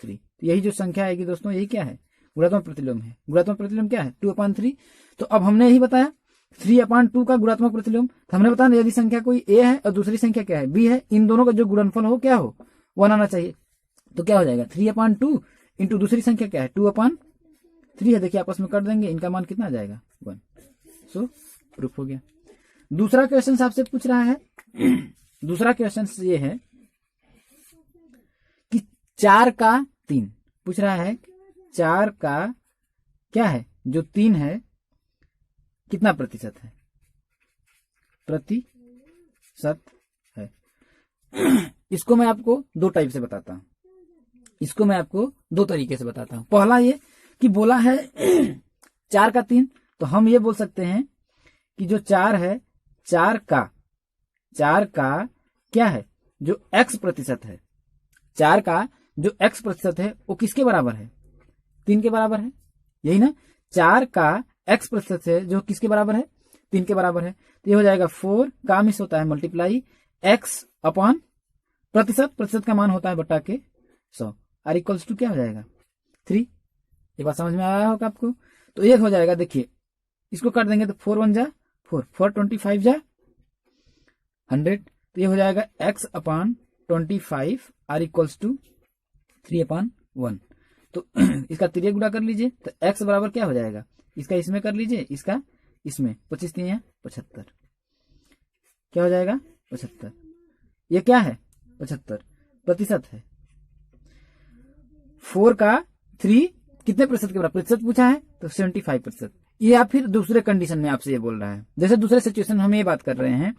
तो यही जो संख्या आएगी दोस्तों, यही क्या है, गुणात्मक प्रतिलोम है। गुणात्मक प्रतिलोम क्या है 2/3। तो अब हमने यही बताया 3/2 का गुणात्मक प्रतिलोम। तो हमने बताया यदि संख्या कोई a है और दूसरी संख्या क्या है b है, इन दोनों का जो गुणनफल हो क्या हो, 1 आना चाहिए। तो क्या हो जाएगा 3/2 इंटू दूसरी संख्या क्या है 2/3 है। देखिए आपस में कर देंगे, इनका मान कितना आ जाएगा 1। सो प्रूफ हो गया। दूसरा क्वेश्चन आपसे पूछ रहा है, दूसरा क्वेश्चन ये है कि 4 का 3 पूछ रहा है, 4 का क्या है जो 3 है कितना प्रतिशत है, प्रतिशत है। इसको मैं आपको दो टाइप से बताता हूं, इसको मैं आपको दो तरीके से बताता हूं। पहला ये कि बोला है 4 का 3, तो हम ये बोल सकते हैं कि जो 4 है, 4 का क्या है जो x प्रतिशत है, 4 का जो x प्रतिशत है वो किसके बराबर है, 3 के बराबर है, यही ना। 4 का x प्रतिशत है जो किसके बराबर है, 3 के बराबर है। तो ये हो जाएगा 4 का मिस होता है मल्टीप्लाई x अपॉन प्रतिशत, प्रतिशत का मान होता है बटा के 100, r = क्या हो जाएगा 3। ये बात समझ में आया होगा आपको। तो ये हो जाएगा, देखिए इसको कर देंगे तो 4 1 जा 4, 4 25 जा 100। तो ये हो जाएगा x/25 r = 3/1। तो इसका तिर्यक गुणा कर लीजिए, तो x बराबर क्या हो जाएगा, इसका इसमें कर लीजिए, इसका इसमें, 25 3 75, क्या हो जाएगा 75। ये क्या है 75 प्रतिशत है। 4 का 3 कितने प्रतिशत के बराबर, प्रतिशत पूछा है तो 75%। ये आप फिर दूसरे कंडीशन में आपसे ये बोल रहा है, जैसे दूसरे सिचुएशन में हम ये बात कर रहे हैं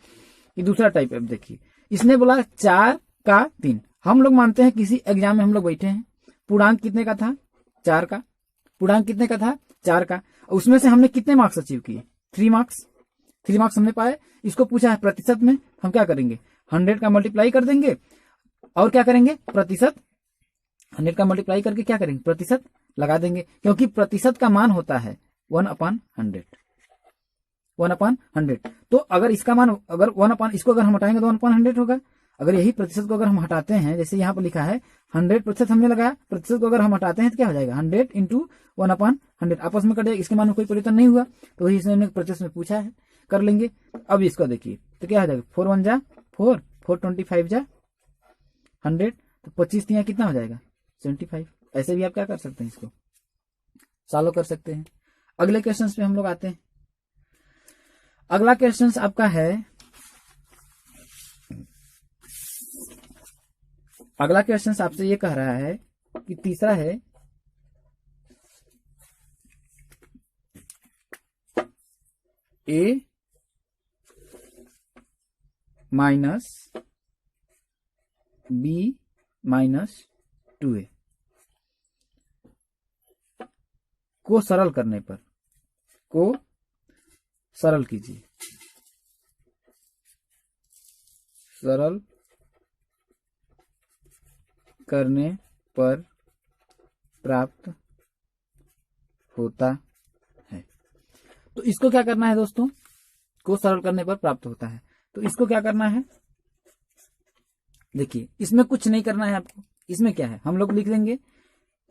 कि दूसरा टाइप। अब देखिए इसने बोला 4 का 3, हम लोग मानते हैं किसी एग्जाम में हम लोग बैठे हैं, पूर्णांक कितने का था 4 का, पूर्णांक कितने का था 4 का, उसमें से हमने कितने मार्क्स अचीव किए 3 मार्क्स, 3 मार्क्स हमने पाए। इसको पूछा है प्रतिशत में, हम क्या करेंगे 100 का मल्टीप्लाई कर देंगे और क्या करेंगे प्रतिशत, 100 का मल्टीप्लाई करके क्या करेंगे प्रतिशत लगा देंगे, क्योंकि प्रतिशत का मान होता है 1/100, 1/100। तो अगर इसका मान, अगर 1/, इसको अगर हम हटाएंगे तो 1/100 होगा। अगर यही प्रतिशत को अगर हम हटाते हैं, जैसे यहाँ पर लिखा है 100% हमने लगाया, प्रतिशत को अगर हम हटाते हैं तो क्या हो जाएगा 100 × 1/100, आपस में कट जाएगा, इसके मान में कोई परिवर्तन नहीं हुआ। तो वही इसने प्रतिशत में पूछा है, कर लेंगे। अब इसको देखिए तो क्या हो जाएगा 4 1 जा 4, 4 25 जा 100, तो 25 3 कितना हो जाएगा 75। ऐसे भी आप क्या कर सकते हैं, इसको सॉल्व कर सकते हैं। अगले क्वेश्चन पे हम लोग आते हैं। अगला क्वेश्चन आपका है, अगला क्वेश्चन आपसे ये कह रहा है कि तीसरा है a - b - 2a को सरल करने पर, को सरल कीजिए, सरल करने पर प्राप्त होता है। तो इसको क्या करना है दोस्तों, को सरल करने पर प्राप्त होता है। तो इसको क्या करना है, देखिए इसमें कुछ नहीं करना है आपको। इसमें क्या है, हम लोग लिख लेंगे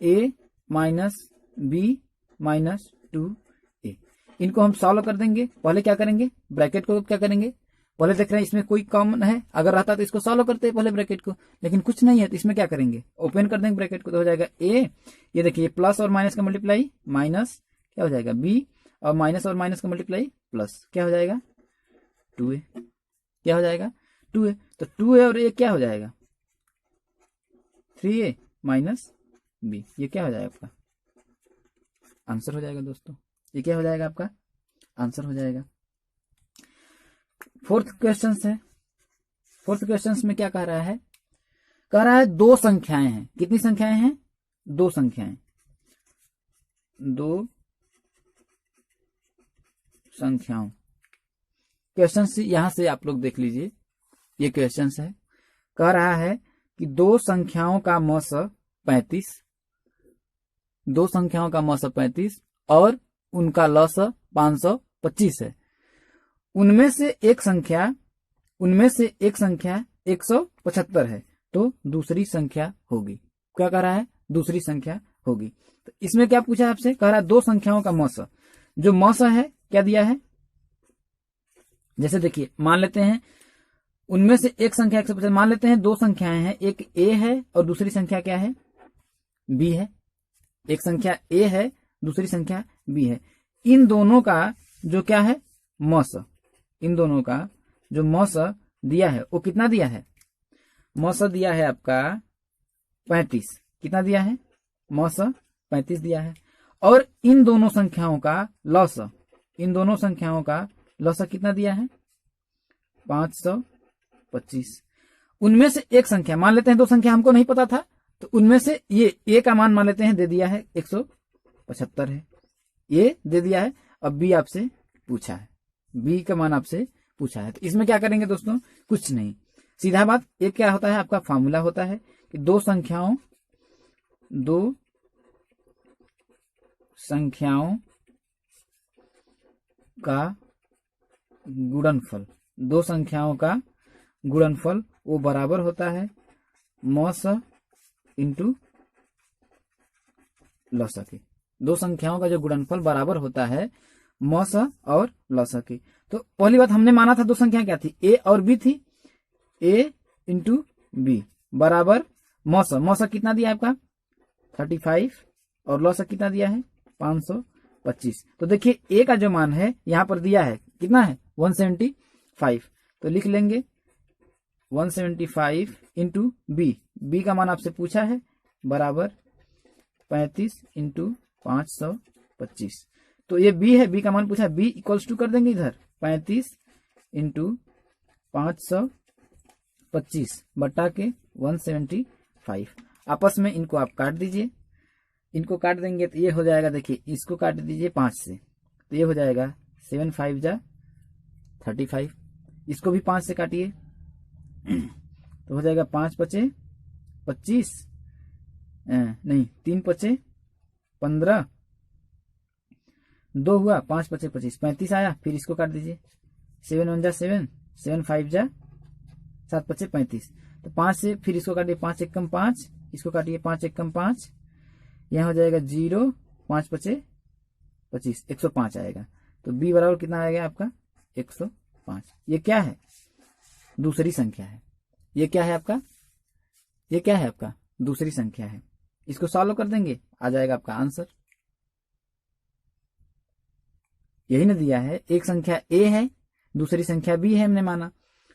a - b - 2a। इनको हम सॉल्व कर देंगे। पहले क्या करेंगे, ब्रैकेट को क्या करेंगे पहले देख रहे हैं इसमें कोई कॉमन है, अगर रहता तो इसको सॉल्व करते हैं पहले ब्रैकेट को, लेकिन कुछ नहीं है तो इसमें क्या करेंगे, ओपन कर देंगे ब्रैकेट को, तो हो जाएगा ए, ये देखिए प्लस और माइनस का मल्टीप्लाई माइनस क्या हो जाएगा बी, और माइनस का मल्टीप्लाई प्लस क्या हो जाएगा 2a, क्या हो जाएगा 2a, तो 2a और a क्या हो जाएगा 3a माइनस b, ये क्या हो जाएगा आपका आंसर हो जाएगा दोस्तों, ये क्या हो जाएगा आपका आंसर हो जाएगा। फोर्थ क्वेश्चन है, फोर्थ क्वेश्चन में क्या कह रहा है, कह रहा है दो संख्याएं हैं, कितनी संख्याएं हैं, दो संख्याएं, दो संख्याओं, क्वेश्चन यहां से आप लोग देख लीजिए, ये क्वेश्चन है, कह रहा है कि दो संख्याओं का मौस 35, दो संख्याओं का मौस 35 और उनका लस 525 है, उनमें से एक संख्या 175 है, तो दूसरी संख्या होगी, क्या कह रहा है दूसरी संख्या होगी। तो इसमें क्या पूछा है आपसे, कह रहा है दो संख्याओं का मौस, जो मौस है क्या दिया है, जैसे देखिए मान लेते हैं उनमें से एक संख्या 150, मान लेते हैं दो संख्याएं हैं, एक a है और दूसरी संख्या क्या है b है, एक संख्या a है दूसरी संख्या b है, इन दोनों का जो क्या है मौस, इन दोनों का जो मौस दिया है वो कितना दिया है, मौस दिया है आपका 35, कितना दिया है मौस 35 दिया है, और इन दोनों संख्याओं का लॉस, इन दोनों संख्याओं का लॉस कितना दिया है 525, उनमें से एक संख्या मान लेते हैं, दो संख्या हमको नहीं पता था तो उनमें से ये ए का मान मान लेते हैं, दे दिया है 175 है, ये दे दिया है, अब बी आपसे पूछा है, बी का मान आपसे पूछा है, तो इसमें क्या करेंगे दोस्तों, कुछ नहीं, सीधा बात, एक क्या होता है आपका फार्मूला होता है कि दो संख्याओं का गुणनफल, दो संख्याओं का गुणनफल वो बराबर होता है मौस इंटू लॉस के, दो संख्याओं का जो गुणनफल बराबर होता है मौस और लॉस के। तो पहली बात हमने माना था दो संख्या क्या थी, ए और बी थी, ए इंटू बी बराबर मौस, मौस कितना दिया आपका 35 और लॉस कितना दिया है 525, तो देखिए ए का जो मान है यहां पर दिया है कितना है 175, तो लिख लेंगे 175 इंटू बी, बी का मान आपसे पूछा है बराबर 35 इंटू 525, तो ये बी है, बी का मान पूछा है, बी इक्वल्स टू कर देंगे इधर 35 इंटू 525 बटा के 175, आपस में इनको आप काट दीजिए, इनको काट देंगे तो ये हो जाएगा, देखिए इसको काट दीजिए 5 से, तो ये हो जाएगा 7 5 जा 35, इसको भी 5 से काटिए तो हो जाएगा 5 पचे 25, नहीं 3 पचे 15, 2 हुआ, 5 पचे 25, 35 आया, फिर इसको काट दीजिए 7 1 जा 7, 7 5 जा 7 पचे 35, तो 5 से फिर इसको काटिए 5 1 कम 5, इसको काटिए 5 1 कम 5, यहाँ हो जाएगा 0, 5 पचे 25, 105 आएगा, तो बी बराबर कितना आएगा आपका 105, ये क्या है दूसरी संख्या है, ये क्या है आपका, ये क्या है आपका दूसरी संख्या है, इसको सॉल्व कर देंगे आ जाएगा आपका आंसर, यही ना दिया है, एक संख्या ए है दूसरी संख्या बी है हमने माना,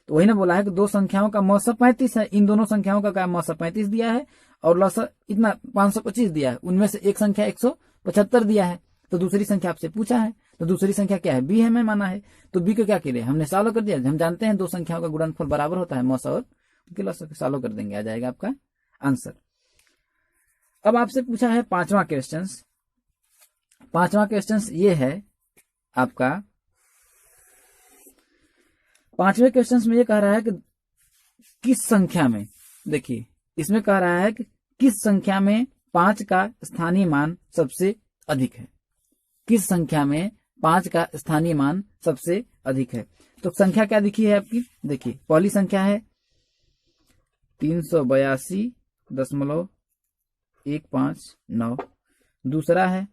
तो वही ना बोला है कि दो संख्याओं का मौसा 35 है, इन दोनों संख्याओं का मौसा 35 दिया है और लौसा इतना 525 दिया है, उनमें से एक संख्या 175 दिया है, तो दूसरी संख्या आपसे पूछा है, तो दूसरी संख्या क्या है बी है, मैं माना है, तो बी को क्या किए हमने सॉल्व कर दिया, हम जानते हैं दो संख्याओं का गुणनफल बराबर होता है मौसा और लौसा, सॉल्व कर देंगे आ जाएगा आपका आंसर। अब आपसे पूछा है पांचवा क्वेश्चन, पांचवा क्वेश्चन ये है आपका, पांचवें क्वेश्चन में ये कह रहा है कि किस संख्या में, देखिए इसमें कह रहा है कि किस संख्या में 5 का स्थानीय मान सबसे अधिक है, किस संख्या में 5 का स्थानीय मान सबसे अधिक है, तो संख्या क्या दिखी है आपकी, देखिए पहली संख्या है 382.159, दूसरा है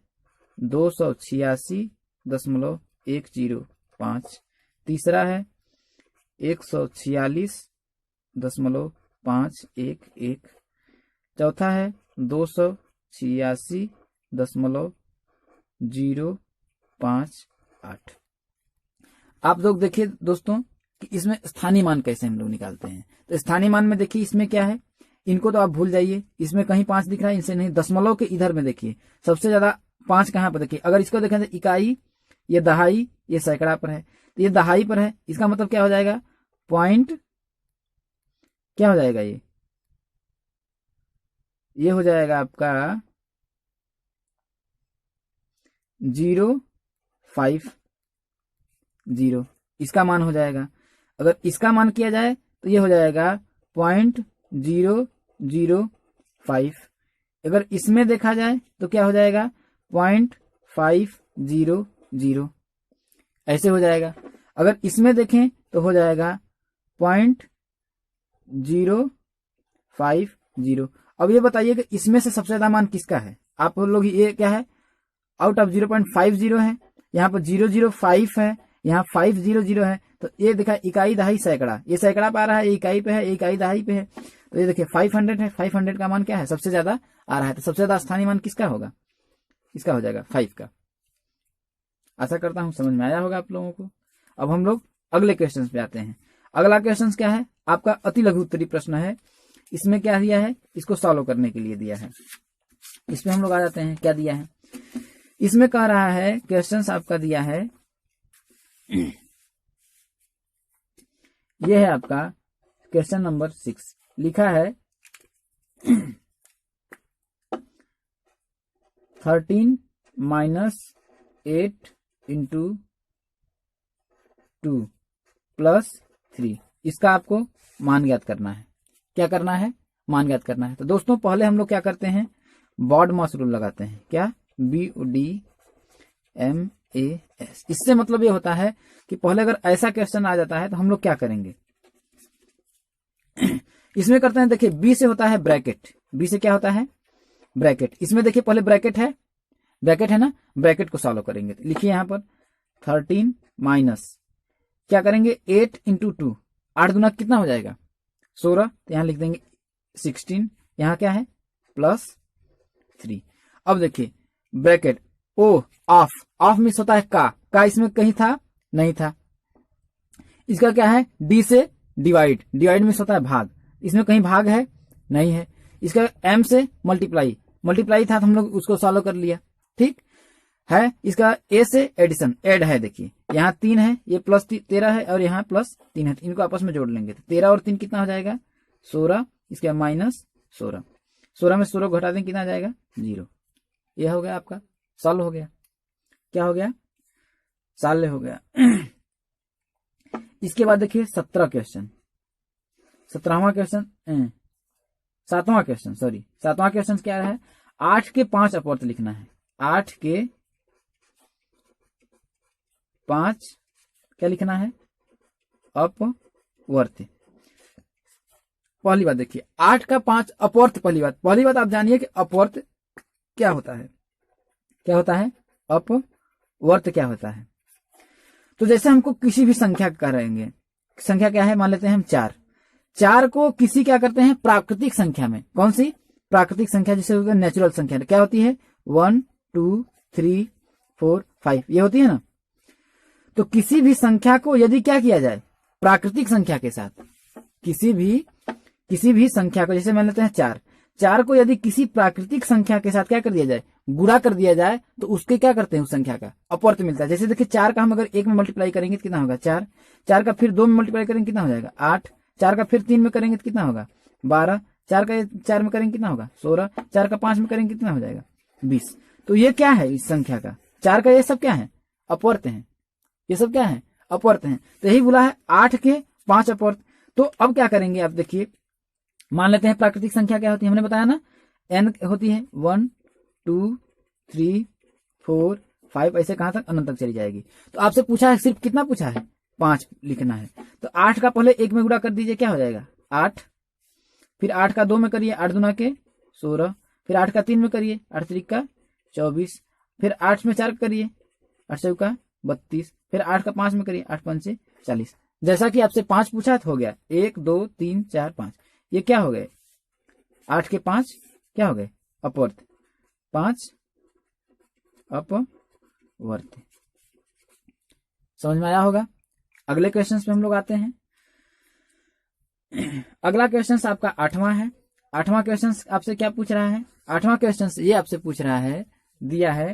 286.105, तीसरा है 146.511। चौथा है 286.058। आप लोग देखिए दोस्तों कि इसमें स्थानीय मान कैसे हम लोग निकालते हैं। तो स्थानीय मान में देखिए इसमें क्या है, इनको तो आप भूल जाइए, इसमें कहीं 5 दिख रहा है, इनसे नहीं। दशमलव के इधर में देखिए सबसे ज्यादा 5 कहाँ पर, देखिए अगर इसको देखें तो इकाई, ये दहाई, ये सैकड़ा पर है, तो ये दहाई पर है। इसका मतलब क्या हो जाएगा, पॉइंट क्या हो जाएगा, ये हो जाएगा आपका 050। इसका मान हो जाएगा। अगर इसका मान किया जाए तो ये हो जाएगा 0.005। अगर इसमें देखा जाए तो क्या हो जाएगा 0.500। ऐसे हो जाएगा। अगर इसमें देखें तो हो जाएगा 0.050। अब ये बताइए कि इसमें से सबसे ज्यादा मान किसका है। आप लोग ये क्या है, आउट ऑफ 0.50 है, यहाँ पर 005 है, यहाँ 500 है। तो ये देखा इकाई दहाई सैकड़ा, ये सैकड़ा पे आ रहा है, ये इकाई पे है, ये इकाई दहाई पे है। तो ये देखिए 500 है, 500 का मान क्या है, सबसे ज्यादा आ रहा है। तो सबसे ज्यादा स्थानीय मान किसका होगा, इसका हो जाएगा 5 का। आशा करता हूं समझ में आया होगा आप लोगों को। अब हम लोग अगले क्वेश्चन पे आते हैं। अगला क्वेश्चन क्या है, आपका अति लघु उत्तरीय प्रश्न है। इसमें क्या दिया है, इसको सॉल्व करने के लिए दिया है। इसमें हम लोग आ जाते हैं, क्या दिया है इसमें, कह रहा है क्वेश्चन आपका दिया है, यह है आपका क्वेश्चन नंबर 6। लिखा है 13 - 8 × 2 + 3। इसका आपको मान ज्ञात करना है। क्या करना है, मान ज्ञात करना है। तो दोस्तों पहले हम लोग क्या करते हैं, BODMAS रूल लगाते हैं। क्या, BODMAS। इससे मतलब ये होता है कि पहले अगर ऐसा क्वेश्चन आ जाता है तो हम लोग क्या करेंगे, इसमें करते हैं, देखिए बी से होता है ब्रैकेट, बी से क्या होता है ब्रैकेट। इसमें देखिए पहले ब्रैकेट है ना, ब्रैकेट को सॉल्व करेंगे। तो लिखिए यहाँ पर 13 माइनस क्या करेंगे 8 × 2, 8 दूना कितना हो जाएगा 16। तो यहाँ लिख देंगे 16, यहाँ क्या है +3। अब देखिए ब्रैकेट ओ ऑफ मिस होता है का इसमें कहीं था नहीं था। इसका क्या है, डी से डिवाइड मिस होता है भाग, इसमें कहीं भाग है नहीं है। इसका एम से मल्टीप्लाई था तो हम लोग उसको सॉल्व कर लिया, ठीक है। इसका ए से एडिशन ऐड है, देखिए यहाँ 3 है, ये +13 है और यहाँ +3 है, तो इनको आपस में जोड़ लेंगे। तो 13 और 3 कितना हो जाएगा 16, इसके -16, 16 में 16 को घटा दें कितना आ जाएगा 0। यह हो गया आपका सॉल्व हो गया। क्या हो गया, सॉल्व हो गया। इसके बाद देखिए 17वां क्वेश्चन, 7वां क्वेश्चन क्या है, 8 के 5 अपवर्त लिखना है। 8 के 5 क्या लिखना है, अपवर्त। पहली बात देखिए 8 का 5 अपवर्त। पहली बात आप जानिए कि अपवर्त क्या होता है, अपवर्त क्या होता है। तो जैसे हमको किसी भी संख्या करेंगे, संख्या क्या है, मान लेते हैं हम 4 को किसी क्या करते हैं प्राकृतिक संख्या में, कौन सी प्राकृतिक संख्या, जैसे नेचुरल संख्या क्या होती है 1 2 3 4 5 ये होती है ना। तो किसी भी संख्या को यदि क्या किया जाए प्राकृतिक संख्या के साथ, किसी भी संख्या को, जैसे मान लेते हैं 4 को यदि किसी प्राकृतिक संख्या के साथ क्या कर दिया जाए, गुणा कर दिया जाए, तो उसके क्या करते हैं उस संख्या का अपवर्त मिलता है। जैसे देखिए 4 का हम अगर 1 में मल्टीप्लाई करेंगे तो कितना होगा 4 का फिर 2 में मल्टीप्लाई करेंगे कितना हो जाएगा 8, 4 का फिर 3 में करेंगे तो कितना होगा 12, 4 का 4 में करेंगे कितना होगा 16, 4 का 5 में करेंगे कितना हो जाएगा 20। तो ये क्या है इस संख्या का 4 का, ये सब क्या है अपवर्त है, ये सब क्या है अपवर्त है। तो यही बोला है 8 के 5 अपवर्त। तो अब क्या करेंगे आप देखिए, मान लेते हैं प्राकृतिक संख्या क्या होती है, हमने बताया ना n होती है 1 2 3 4 5 ऐसे कहां तक अनंत तक चली जाएगी। तो आपसे पूछा है, सिर्फ कितना पूछा है 5 लिखना है। तो 8 का पहले 1 में गुणा कर दीजिए, क्या हो जाएगा 8, फिर 8 का 2 में करिए 8 दूना के 16, फिर 8 का 3 में करिए 8 3 का 24, फिर 8 में 4 करिए 8 चौका 32, फिर 8 का 5 में करिए 8 5 40। जैसा कि आपसे 5 पूछा हो गया 1 2 3 4 5, ये क्या हो गए 8 के 5 क्या हो गए अपवर्थ, 5 अपवर्थ। समझ में आया होगा। अगले क्वेश्चन पे हम लोग आते हैं। अगला क्वेश्चन आपका 8वां है। 8वां क्वेश्चन आपसे क्या पूछ रहा है, 8वां क्वेश्चन ये आपसे पूछ रहा है, दिया है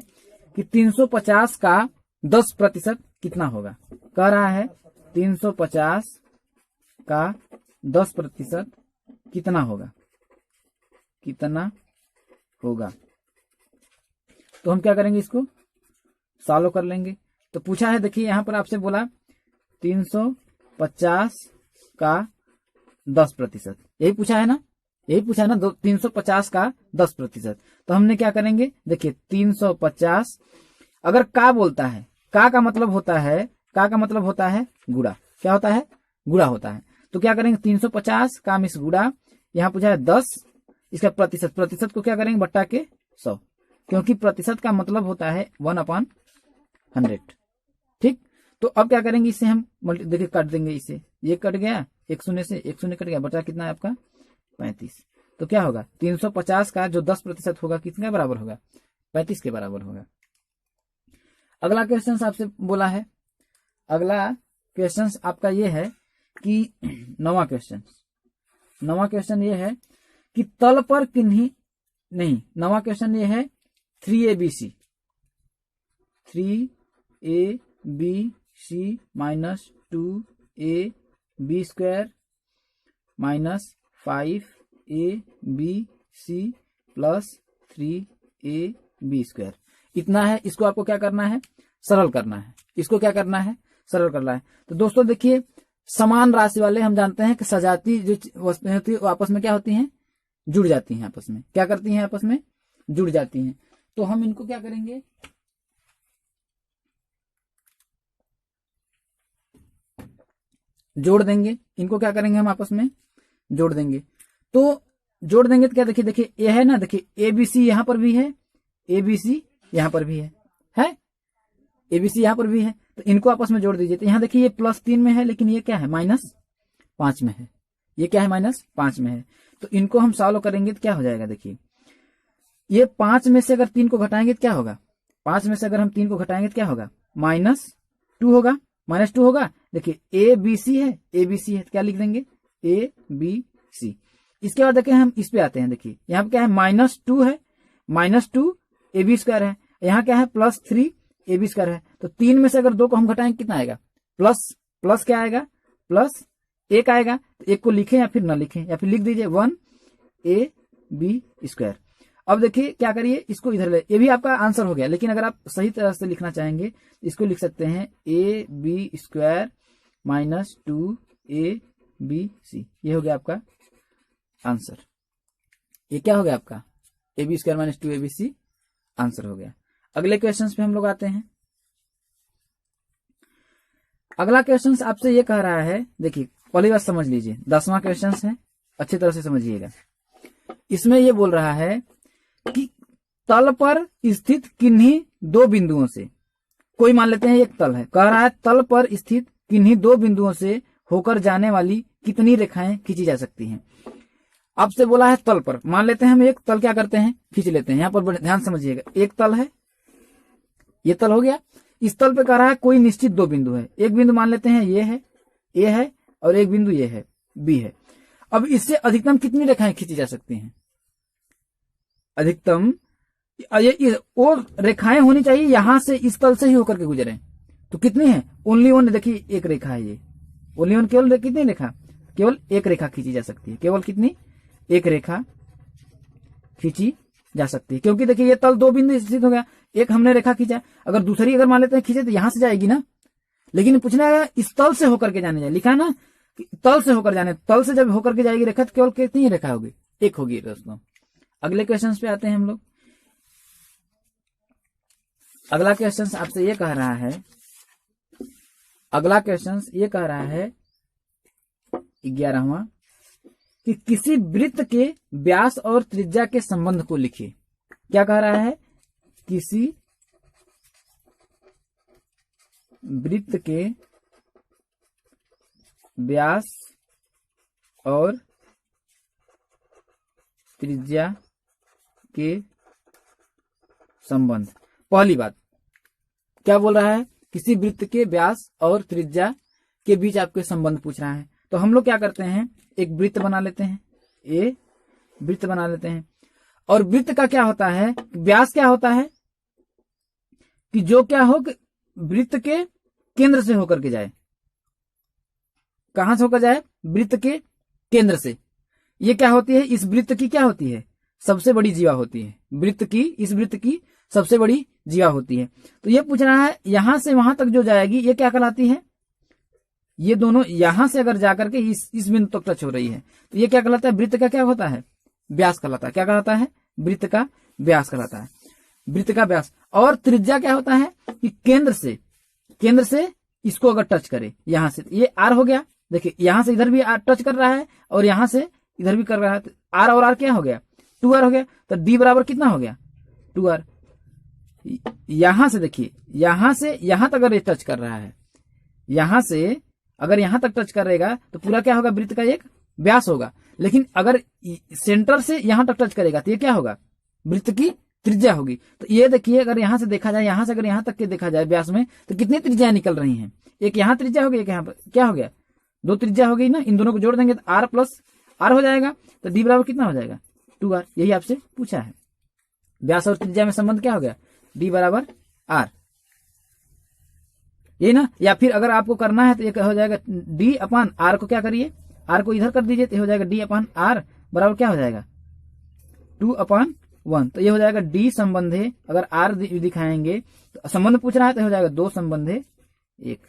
कि 350 का 10% कितना होगा। कह रहा है 350 का 10% कितना होगा, कितना होगा। तो हम क्या करेंगे, इसको सॉल्व कर लेंगे। तो पूछा है, देखिए यहां पर आपसे बोला 350 का 10%, यही पूछा है ना, यही पूछा है ना 350 का 10%। तो हमने क्या करेंगे, देखिए 350 अगर का बोलता है, का मतलब होता है, का मतलब होता है गुणा, क्या होता है गुणा होता है। तो क्या करेंगे 350 का मिस गुणा, यहां पूछा है 10, इसका प्रतिशत, प्रतिशत को क्या करेंगे बट्टा के 100, क्योंकि प्रतिशत का मतलब होता है 1/100। ठीक, तो अब क्या करेंगे, इसे हम देखिए काट देंगे, इसे ये कट गया, 1 शून्य से 1 शून्य कट गया, बचा कितना है आपका 35। तो क्या होगा 350 का जो 10% होगा कितने बराबर होगा, 35 के बराबर होगा। अगला क्वेश्चन आपसे बोला है, अगला क्वेश्चन आपका ये है कि 9वां क्वेश्चन ये है कि तल पर किन्हीं, नहीं 9वां क्वेश्चन ये है 3ABC minus 2AB square minus 5ABC plus 3AB square, इतना है। इसको आपको क्या करना है, सरल करना है। इसको क्या करना है, सरल करना है। तो दोस्तों देखिए, समान राशि वाले हम जानते हैं कि सजाती जो वस्तुएं होती है वो आपस में क्या होती हैं, जुड़ जाती हैं, आपस में क्या करती हैं, आपस में जुड़ जाती हैं। तो हम इनको क्या करेंगे, जोड़ देंगे। इनको क्या करेंगे, हम आपस में जोड़ देंगे। तो जोड़ देंगे तो क्या, देखिए ये है ना, देखिए ABC यहां पर भी है, ABC यहां पर भी है ABC यहां पर भी है, तो इनको आपस में जोड़ दीजिए। तो यहां देखिए ये +3 में है, लेकिन ये क्या है -5 में है, ये क्या है -5 में है। तो इनको हम सॉल्व करेंगे तो क्या हो जाएगा, देखिए ये 5 में से अगर 3 को घटाएंगे तो क्या होगा, 5 में से अगर हम 3 को घटाएंगे तो क्या होगा, -2 होगा, -2 होगा। देखिए ABC है, ABC है, तो क्या लिख देंगे ABC। इसके बाद देखिए हम इस पे आते हैं, देखिए यहाँ पे क्या है -2 है, -2 AB स्क्वायर है, यहाँ क्या है +3 AB स्क्वायर है। तो 3 में से अगर 2 को हम घटाएंगे कितना आएगा, प्लस क्या आएगा, +1 आएगा। तो 1 को लिखें या फिर ना लिखें, या फिर लिख दीजिए 1AB स्क्वायर। अब देखिए क्या करिए, इसको इधर ले, ये भी आपका आंसर हो गया। लेकिन अगर आप सही तरह से लिखना चाहेंगे इसको लिख सकते हैं AB स्क्वायर माइनस 2ABC, ये हो गया आपका आंसर। ये क्या हो गया आपका AB square minus 2ABC answer हो गया। अगले क्वेश्चन पे हम लोग आते हैं। अगला क्वेश्चन आपसे ये कह रहा है, देखिए पहली बात समझ लीजिए, 10वां क्वेश्चन है, अच्छी तरह से समझिएगा। इसमें ये बोल रहा है कि तल पर स्थित किन्हीं 2 बिंदुओं से, कोई मान लेते हैं एक तल है, कह रहा है तल पर स्थित किन्हीं 2 बिंदुओं से होकर जाने वाली कितनी रेखाएं खींची जा सकती हैं। आपसे बोला है तल पर, मान लेते हैं हम एक तल क्या करते हैं, खींच लेते हैं। यहां पर ध्यान समझिएगा, एक तल है, ये तल हो गया। इस तल पे कह रहा है कोई निश्चित 2 बिंदु है, एक बिंदु मान लेते हैं ये है A है, और एक बिंदु ये है B है। अब इससे अधिकतम कितनी रेखाएं खींची जा सकती हैं, अधिकतम ये वो रेखाएं होनी चाहिए यहां से इस तल से ही होकर के गुजरे। तो कितनी है, ओनली वन, देखिए एक रेखा है ये, ओनली वन, केवल कितनी रेखा, केवल एक रेखा खींची जा सकती है, केवल कितनी, एक रेखा खींची जा सकती है। क्योंकि देखिए ये तल 2 बिंदु स्थित हो गया, एक हमने रेखा खींचा, अगर दूसरी अगर मान लेते हैं खींचे तो यहां से जाएगी ना, लेकिन पूछना है इस तल से होकर के जाने जाए, लिखा ना तल से होकर जाने, तल से जब होकर के जाएगी रेखा तो केवल कितनी रेखा होगी, एक होगी दोस्तों। अगले क्वेश्चन पे आते हैं हम लोग। अगला क्वेश्चन आपसे ये कह रहा है, अगला क्वेश्चन ये कह रहा है 11वां कि किसी वृत्त के व्यास और त्रिज्या के संबंध को लिखिए। क्या कह रहा है, किसी वृत्त के व्यास और त्रिज्या के संबंध। पहली बात क्या बोल रहा है, किसी वृत्त के व्यास और त्रिज्या के बीच आपके संबंध पूछ रहा है। तो हम लोग क्या करते हैं, एक वृत्त बना लेते हैं, ये वृत्त बना लेते हैं। और वृत्त का क्या होता है, व्यास क्या होता है कि जो क्या हो, वृत्त के केंद्र से होकर के जाए। कहां से होकर जाए, वृत्त के केंद्र से। ये क्या होती है, इस वृत्त की क्या होती है, सबसे बड़ी जीवा होती है। वृत्त की, इस वृत्त की सबसे बड़ी जीवा होती है। तो ये पूछ रहा है यहां से वहां तक जो जाएगी ये क्या कहलाती है, ये दोनों यहां से अगर जाकर के इस बिंदु तक टच हो रही है तो ये क्या कहलाता है, वृत्त का क्या होता है, व्यास कहलाता है। क्या कहलाता है, वृत्त का व्यास कहलाता है, वृत्त का व्यास। और त्रिज्या क्या होता है कि केंद्र से इसको अगर टच करे, यहां से, ये आर हो गया। देखिए यहां से इधर भी टच कर रहा है और यहां से इधर भी कर रहा है, तो आर और आर क्या हो गया, 2r हो गया। तो डी बराबर कितना हो गया, 2r। यहां से देखिए, यहां से यहां तक अगर ये टच कर रहा है, यहां से अगर यहां तक टच करेगा तो पूरा क्या होगा, वृत्त का एक व्यास होगा। लेकिन अगर सेंटर से यहां तक टच करेगा तो ये क्या होगा, वृत्त की त्रिज्या होगी। तो ये देखिए अगर यहां से देखा जाए, यहां से अगर यहां तक के देखा जाए व्यास में, तो कितनी त्रिज्या निकल रही हैं, एक यहां त्रिज्या हो गई, एक यहां पर क्या हो गया, 2 त्रिज्या हो गई ना। इन दोनों को जोड़ देंगे तो आर प्लस आर हो जाएगा। तो डी बराबर कितना हो जाएगा, 2r। यही आपसे पूछा है, व्यास और त्रिज्या में संबंध क्या हो गया, डी बराबर आर, यही ना। या फिर अगर आपको करना है तो ये हो जाएगा डी अपान आर को क्या करिए, आर को इधर कर दीजिए तो हो जाएगा डी अपान आर बराबर क्या हो जाएगा, 2/1। तो ये हो जाएगा डी संबंधे, अगर आर दिखाएंगे तो संबंध पूछ रहा है तो हो जाएगा 2 संबंधे 1।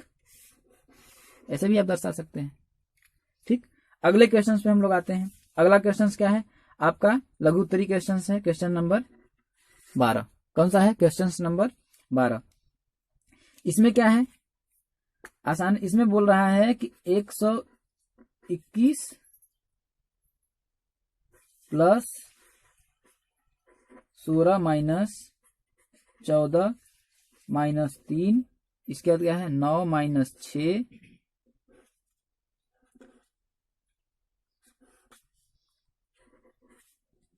ऐसे भी आप दर्शा सकते हैं। ठीक, अगले क्वेश्चन पे हम लोग आते हैं। अगला क्वेश्चन क्या है आपका, लघु उत्तरी क्वेश्चन है, क्वेश्चन नंबर 12। कौन सा है, क्वेश्चन नंबर 12। इसमें क्या है आसान, इसमें बोल रहा है कि 121 प्लस 16 माइनस 14 माइनस 3, इसके बाद क्या है 9 माइनस 6,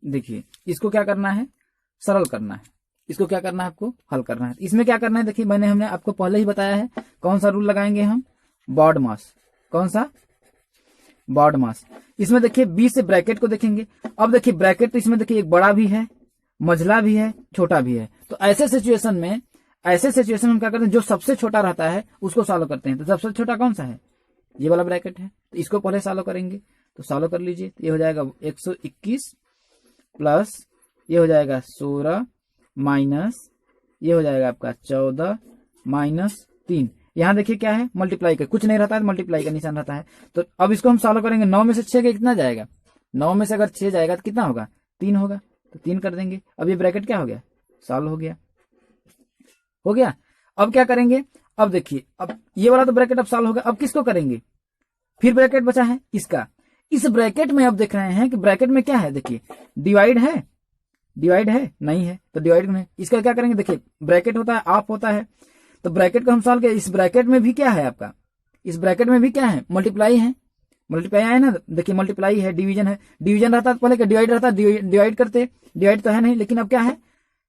देखिए इसको क्या करना है, सरल करना है। इसको क्या करना है, आपको हल करना है। इसमें क्या करना है, देखिए हमने आपको पहले ही बताया है, कौन सा रूल लगाएंगे हम, बॉड मास। कौन सा, बॉड मास। इसमें देखिए 20 से ब्रैकेट को देखेंगे। अब देखिए ब्रैकेट तो इसमें देखिए एक बड़ा भी है, मझला भी है, छोटा भी है। तो ऐसे सिचुएशन में हम क्या करते हैं, जो सबसे छोटा रहता है उसको सॉल्व करते हैं। तो सबसे छोटा कौन सा है, ये वाला ब्रैकेट है, तो इसको पहले सॉल्व करेंगे। तो सॉल्व कर लीजिए, तो ये हो जाएगा 121 प्लस ये हो जाएगा 16 माइनस ये हो जाएगा आपका 14 माइनस 3। यहां देखिए क्या है, मल्टीप्लाई का कुछ नहीं रहता है, मल्टीप्लाई का निशान रहता है। तो अब इसको हम सॉल्व करेंगे। 9 में से 6 का कितना जाएगा, 9 में से अगर 6 जाएगा तो कितना होगा, 3 होगा। तो 3 कर देंगे। अब ये ब्रैकेट क्या हो गया, सॉल्व हो गया। अब क्या करेंगे, अब देखिए अब ये वाला तो ब्रैकेट अब सॉल्व होगा। अब किसको करेंगे, फिर ब्रैकेट बचा है इसका। इस ब्रैकेट में अब देख रहे हैं कि ब्रैकेट में क्या है, देखिए डिवाइड है नहीं है, तो डिवाइड में इसका क्या करेंगे, देखिए ब्रैकेट होता है, ऑफ होता है, तो ब्रैकेट को हम सॉल्व किया। इस ब्रैकेट में भी क्या है आपका, इस ब्रैकेट में भी क्या है, मल्टीप्लाई है, मल्टीप्लाई है ना। देखिए मल्टीप्लाई है, डिवीजन है, डिवीजन रहता है पहले क्या डिवाइड रहता है, डिवाइड करते, डिवाइड तो है नहीं, लेकिन अब क्या है,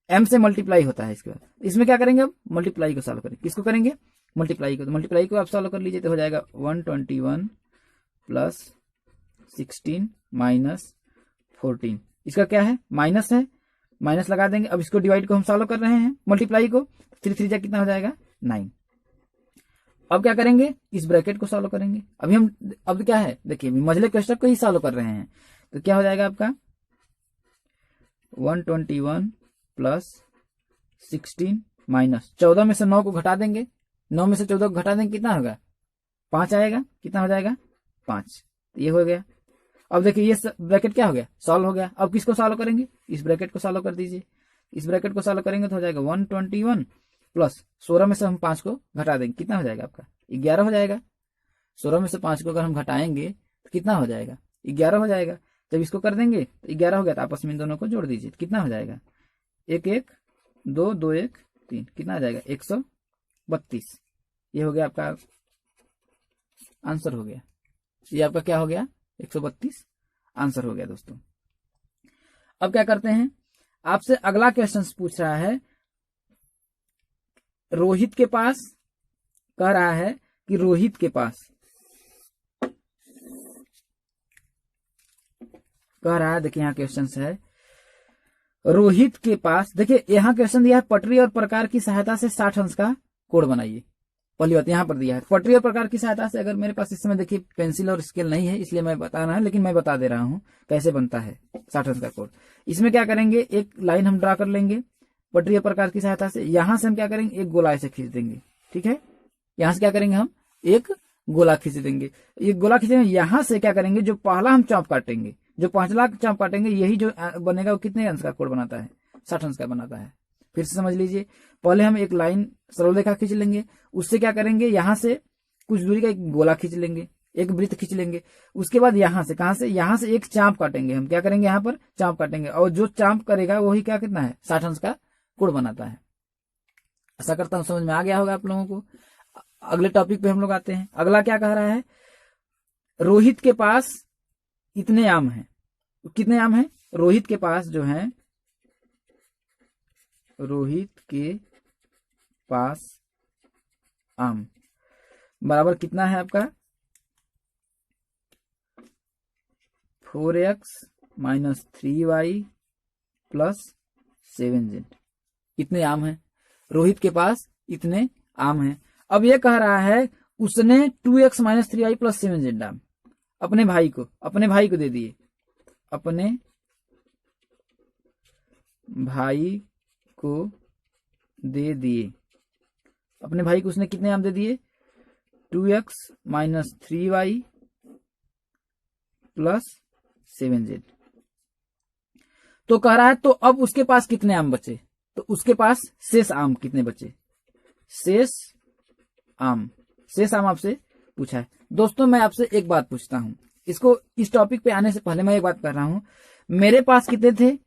m से मल्टीप्लाई होता है। इसके बाद इसमें क्या करेंगे, अब मल्टीप्लाई को सॉल्व करेंगे। किसको करेंगे, मल्टीप्लाई को। तो मल्टीप्लाई को आप सॉल्व कर लीजिए, तो हो जाएगा 121 प्लस 16 माइनस 14। इसका क्या है, माइनस है, माइनस लगा देंगे। अब इसको डिवाइड को हम सॉल्व कर रहे हैं, मल्टीप्लाई को, 3 3 कितना हो जाएगा 9। अब क्या करेंगे, इस ब्रैकेट को सॉल्व करेंगे। अभी हम अब क्या है, देखिए मझले क्वेश्चन को ही सॉल्व कर रहे हैं। तो क्या हो जाएगा आपका 121 प्लस 16 माइनस 14 में से 9 को घटा देंगे, 9 में से 14 को घटा देंगे, कितना होगा 5 आएगा। कितना हो जाएगा 5। तो ये हो गया। अब देखिए ये ब्रैकेट क्या हो गया, सॉल्व हो गया। अब किसको सॉल्व करेंगे, इस ब्रैकेट को सॉल्व कर दीजिए। इस ब्रैकेट को सॉल्व करेंगे तो हो जाएगा 121 प्लस 16 में से हम 5 को घटा देंगे, कितना हो जाएगा आपका 11 हो जाएगा। 16 में से 5 को अगर हम घटाएंगे तो कितना हो जाएगा 11 हो जाएगा। जब इसको कर देंगे तो 11 हो गया, तो आपस में इन दोनों को जोड़ दीजिए, कितना हो जाएगा 1 1 2 2 1 3, कितना आ जाएगा 132। ये हो गया आपका आंसर हो गया। ये आपका क्या हो गया, 132 आंसर हो गया दोस्तों। अब क्या करते हैं, आपसे अगला क्वेश्चन पूछ रहा है, रोहित के पास, कह रहा है कि रोहित के पास, कह रहा है, देखिए यहाँ क्वेश्चन है, रोहित के पास, देखिए यहाँ क्वेश्चन दिया है पटरी और प्रकार की सहायता से 60 अंश का कोण बनाइए। पहली बात यहाँ पर दिया है पटरी और प्रकार की सहायता से, अगर मेरे पास इस समय देखिए पेंसिल और स्केल नहीं है इसलिए मैं बता रहा है, लेकिन मैं बता दे रहा हूं कैसे बनता है 60 अंश का कोण। इसमें क्या करेंगे, एक लाइन हम ड्रा कर लेंगे पटरी और प्रकार की सहायता से, यहां से हम क्या करेंगे, एक गोला ऐसे खींच देंगे, ठीक है, यहां से क्या करेंगे, हम एक गोला खींच देंगे, ये गोला खींचेंगे, यहां से क्या करेंगे, जो पहला हम चौप काटेंगे, जो पांचला चौप काटेंगे, यही जो बनेगा वो कितने अंश का कोण बनाता है, 60 अंश का बनाता है। फिर से समझ लीजिए, पहले हम एक लाइन सरल रेखा खींच लेंगे, उससे क्या करेंगे, यहां से कुछ दूरी का एक गोला खींच लेंगे, एक वृत्त खींच लेंगे, उसके बाद यहां से, कहां से, यहां से एक चाप काटेंगे, हम क्या करेंगे, यहाँ पर चाप काटेंगे, और जो चाप करेगा वही क्या कितना है, 60 अंश का कोण बनाता है। ऐसा करता हूं, समझ में आ गया होगा आप लोगों को। अगले टॉपिक पे हम लोग आते हैं। अगला क्या कह रहा है, रोहित के पास इतने आम हैं, कितने आम हैं, रोहित के पास जो है, रोहित के पास आम बराबर कितना है आपका, 4x minus 3y plus 7z। इतने आम हैं, रोहित के पास इतने आम हैं। अब ये कह रहा है उसने 2x minus 3y plus 7z आम अपने भाई को दे दिए, अपने भाई को दे दिए, अपने भाई को उसने कितने आम दे दिए, 2x minus 3y plus 7z। तो कह रहा है तो अब उसके पास कितने आम बचे, तो उसके पास शेष आम कितने बचे, शेष आम आपसे पूछा है। दोस्तों मैं आपसे एक बात पूछता हूं, इसको इस टॉपिक पे आने से पहले मैं एक बात कर रहा हूं, मेरे पास कितने थे,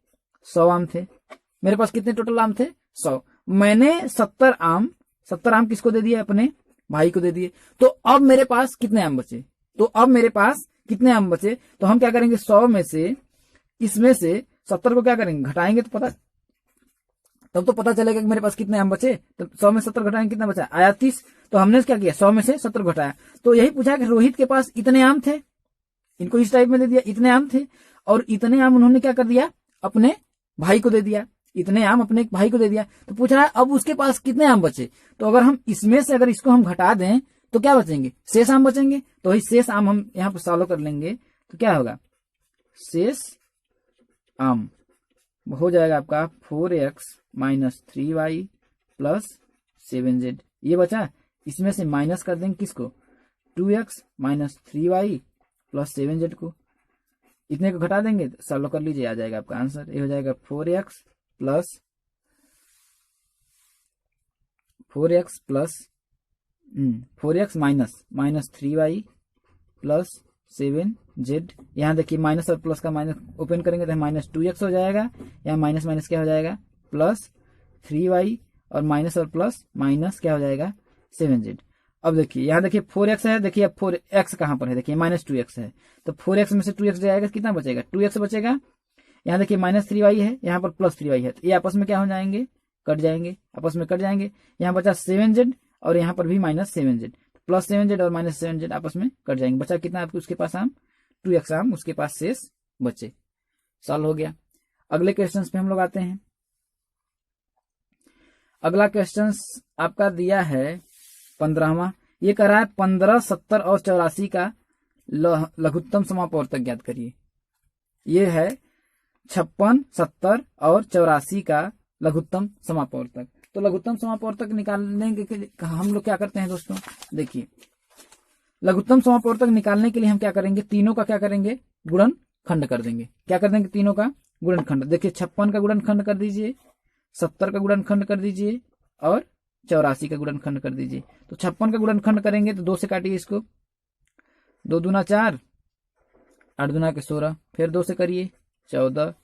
100 आम थे, मेरे पास कितने टोटल आम थे, 100, मैंने 70 आम किसको दे दिए, अपने भाई को दे दिए, तो अब मेरे पास कितने आम बचे, तो हम क्या करेंगे, 100 में से, इसमें से 70 को क्या करेंगे, घटाएंगे, तब तो पता चलेगा कि मेरे पास कितने आम बचे। तो 100 में 70 घटाएंगे, कितना बचा, आया 30। तो हमने क्या किया, 100 में से 70 घटाया, तो यही पूछा कि रोहित के पास इतने आम थे, इनको इस टाइप में दे दिया, इतने आम थे, और इतने आम उन्होंने क्या कर दिया, अपने भाई को दे दिया, इतने आम अपने भाई को दे दिया। तो पूछ रहा है अब उसके पास कितने आम बचे, तो अगर हम इसमें से अगर इसको हम घटा दें तो क्या बचेंगे, शेष आम बचेंगे। तो वही शेष आम हम यहाँ पर सॉल्व कर लेंगे, तो क्या होगा, शेष आम हो जाएगा आपका 4x minus 3y plus 7z। ये बचा, इसमें से माइनस कर देंगे किसको, 2x minus 3y plus 7z को, इतने को घटा देंगे, सॉल्व कर लीजिए, आ जाएगा आपका आंसर। ये हो जाएगा 4x minus 3y plus 7z। यहाँ देखिए माइनस और प्लस का माइनस ओपन करेंगे तो माइनस 2x हो जाएगा, यहाँ माइनस माइनस क्या हो जाएगा, प्लस 3y, और माइनस और प्लस माइनस क्या हो जाएगा, 7z। अब देखिए यहाँ देखिए 4x है, देखिए अब 4x कहाँ पर है, देखिए माइनस 2x है, तो 4x में से 2x जाएगा, कितना बचेगा, 2x बचेगा। यहाँ देखिए माइनस 3y है, यहाँ पर प्लस 3y है, तो ये आपस में क्या हो जाएंगे, कट जाएंगे, आपस में कट जाएंगे। यहाँ बचा 7z और यहाँ पर भी माइनस 7z, प्लस 7z और माइनस 7z आपस में कट जाएंगे। बचा कितना आपके उसके पास आम, 2x आम उसके पास शेष बचे। सॉल्व हो गया। अगले क्वेश्चन पे हम लोग आते हैं। अगला क्वेश्चन आपका दिया है 15वां, ये कह रहा है 15, 70 और 84 का लघुत्तम समापवर्तक ज्ञात करिए। ये है 56, 70 और 84 का लघुत्तम समापवर्तक। तो लघुत्तम समापवर्तक निकालने के हम लोग क्या करते हैं दोस्तों, देखिए लघुत्तम समापवर्तक निकालने के लिए हम क्या करेंगे, तीनों का क्या करेंगे, गुणनखंड कर देंगे। क्या कर देंगे, तीनों का गुणनखंड। देखिए 56 का गुणनखंड कर दीजिए, 70 का गुणनखंड कर दीजिए और 84 का गुणनखंड कर दीजिए। तो 56 का गुणनखंड करेंगे तो 2 से काटिए इसको, 2 दूना 4, 8 दूना के 16, फिर 2 से करिए 14,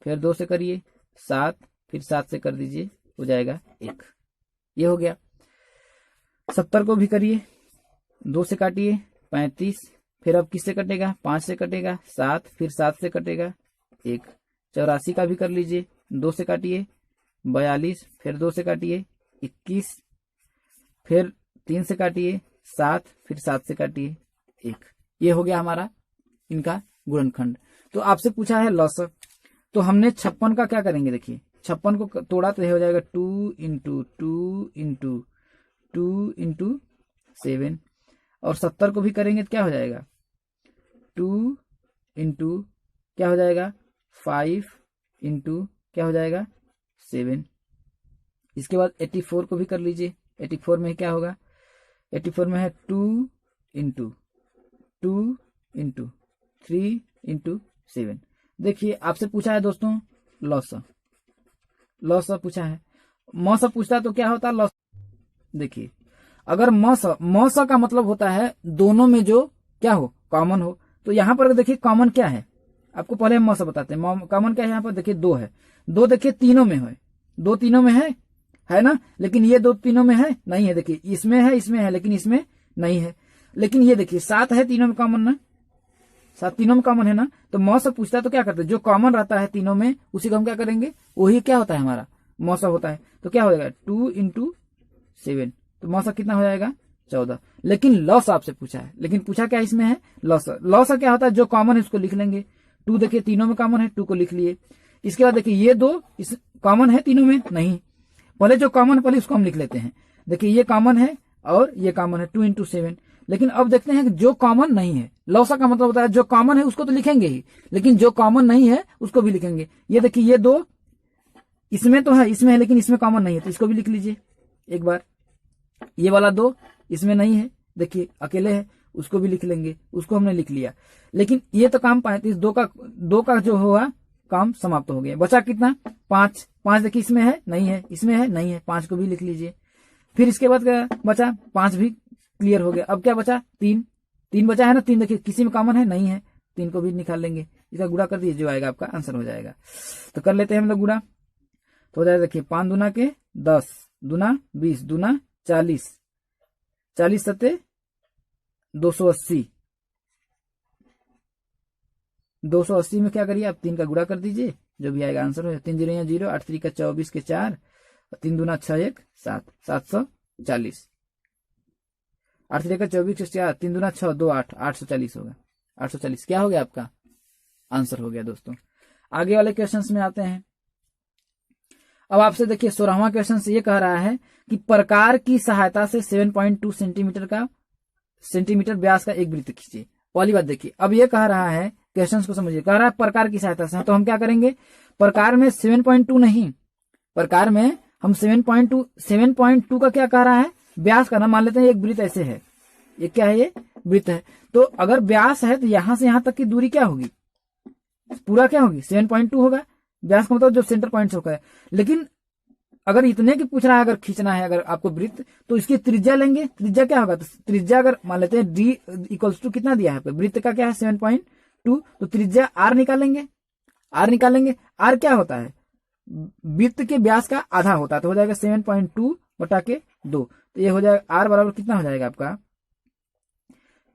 फिर 2 से करिए 7, फिर 7 से कर दीजिए, हो जाएगा 1। ये हो गया। 70 को भी करिए, 2 से काटिए 35, फिर अब किससे कटेगा, 5 से कटेगा, 7, फिर 7 से कटेगा 1, 84 का भी कर लीजिए, 2 से काटिए 42, फिर 2 से काटिए 21, फिर 3 से काटिए 7, फिर 7 से काटिए 1। ये हो गया हमारा इनका गुणनखंड। तो आपसे पूछा है लॉसक, तो हमने 56 का क्या करेंगे, देखिए 56 को तोड़ा तो ये हो जाएगा 2 इंटू 2 इंटू 2 इंटू 7, और 70 को भी करेंगे तो क्या हो जाएगा 2 इंटू क्या हो जाएगा 5 इंटू क्या हो जाएगा 7। इसके बाद 84 को भी कर लीजिए, 84 में क्या होगा, 84 में है 2 इंटू 2 इंटू 3 इंटू 7। देखिए आपसे पूछा है दोस्तों लॉस पूछा है, मौस पूछता तो क्या होता लॉस। देखिए अगर मौस का मतलब होता है दोनों में जो क्या हो कॉमन हो, तो यहां पर देखिए कॉमन क्या है, आपको पहले हम मौस बताते हैं। कॉमन क्या है यहाँ पर, देखिए 2 है, 2 देखिए तीनों में है, 2 तीनों में है ना, लेकिन ये 2 तीनों में है नहीं है, देखिए इसमें है लेकिन इसमें नहीं है। लेकिन ये देखिए 7 है तीनों में कॉमन ना, 7 तीनों में कॉमन है ना, तो मौसम पूछता है तो क्या करते हैं, जो कॉमन रहता है तीनों में उसी को हम क्या करेंगे, वही क्या होता है हमारा मौसम होता है। तो क्या हो जाएगा 2 इंटू 7, तो मौसम कितना हो जाएगा 14। लेकिन लॉस आपसे पूछा है, लेकिन पूछा क्या इसमें है लॉस क्या होता है, जो कॉमन है उसको लिख लेंगे। 2 देखिए तीनों में कॉमन है, 2 को लिख लिए। इसके बाद देखिए ये 2 कॉमन है तीनों में नहीं, पहले जो कॉमन पहले उसको हम लिख लेते हैं। देखिए ये कॉमन है और ये कॉमन है 2 इंटू 7। लेकिन अब देखते हैं कि जो कॉमन नहीं है, लौसा का मतलब होता है जो कॉमन है उसको तो लिखेंगे ही, लेकिन जो कॉमन नहीं है उसको भी लिखेंगे। ये देखिए ये 2 इसमें तो है, इसमें है लेकिन इसमें कॉमन नहीं है, तो इसको भी लिख लीजिए एक बार। ये वाला 2 इसमें नहीं है, देखिए अकेले है, उसको भी लिख लेंगे, उसको हमने लिख लिया। लेकिन ये तो काम पाए, इस 2 का जो हुआ काम समाप्त हो गया। बचा कितना 5 देखिए इसमें है नहीं है, इसमें है नहीं है, 5 को भी लिख लीजिए। फिर इसके बाद क्या बचा 5 भी क्लियर हो गया। अब क्या बचा 3 बचा है ना, 3 देखिए किसी में कॉमन है नहीं है, 3 को भी निकाल लेंगे। इसका गुणा कर दीजिए, जो आएगा आपका आंसर हो जाएगा। तो कर लेते हैं हम लोग गुणा, तो हो जाएगा देखिए 5 दूना के 10, दूना 20, दूना 40, 40 सत्ते 280, 280 में क्या करिए आप 3 का गुणा कर दीजिए, जो भी आएगा आंसर हो जाएगा। 3 0 0, 8 3 का 24 के 4, 3 दूना 6 1 7, 740, 8 3 का 24 के 4, 3 दूना 6 2 8, 840 होगा। 840 क्या हो गया आपका आंसर हो गया। दोस्तों आगे वाले क्वेश्चन में आते हैं। अब आपसे देखिए 16वां क्वेश्चन से ये कह रहा है कि प्रकार की सहायता से 7.2 सेंटीमीटर व्यास का एक वृत्त खींचिए। पहली बात देखिए, अब ये कह रहा है, क्वेश्चन को समझिए, कह रहा है प्रकार की सहायता से, तो हम क्या करेंगे, प्रकार में 7.2 नहीं, प्रकार में हम 7.2 का क्या कह रहा है व्यास का ना, मान लेते हैं एक वृत्त ऐसे है, ये क्या है, ये वृत्त है। तो अगर व्यास है तो यहां से यहां तक की दूरी क्या होगी, पूरा क्या होगी 7.2 होगा। व्यास का मतलब जो सेंटर पॉइंट से होगा है। लेकिन अगर इतने की पूछ रहा है, अगर खींचना है अगर आपको वृत्त, तो इसकी त्रिज्या लेंगे। त्रिज्या क्या होगा, तो त्रिज्या अगर मान लेते हैं डी इक्वल्स टू कितना दिया है, वृत्त का क्या है 7.2, तो त्रिज्या आर निकालेंगे। आर क्या होता है, वृत्त के व्यास का आधा होता है, तो हो जाएगा 7.2 बटा के 2, तो ये हो जाएगा आर बराबर कितना हो जाएगा आपका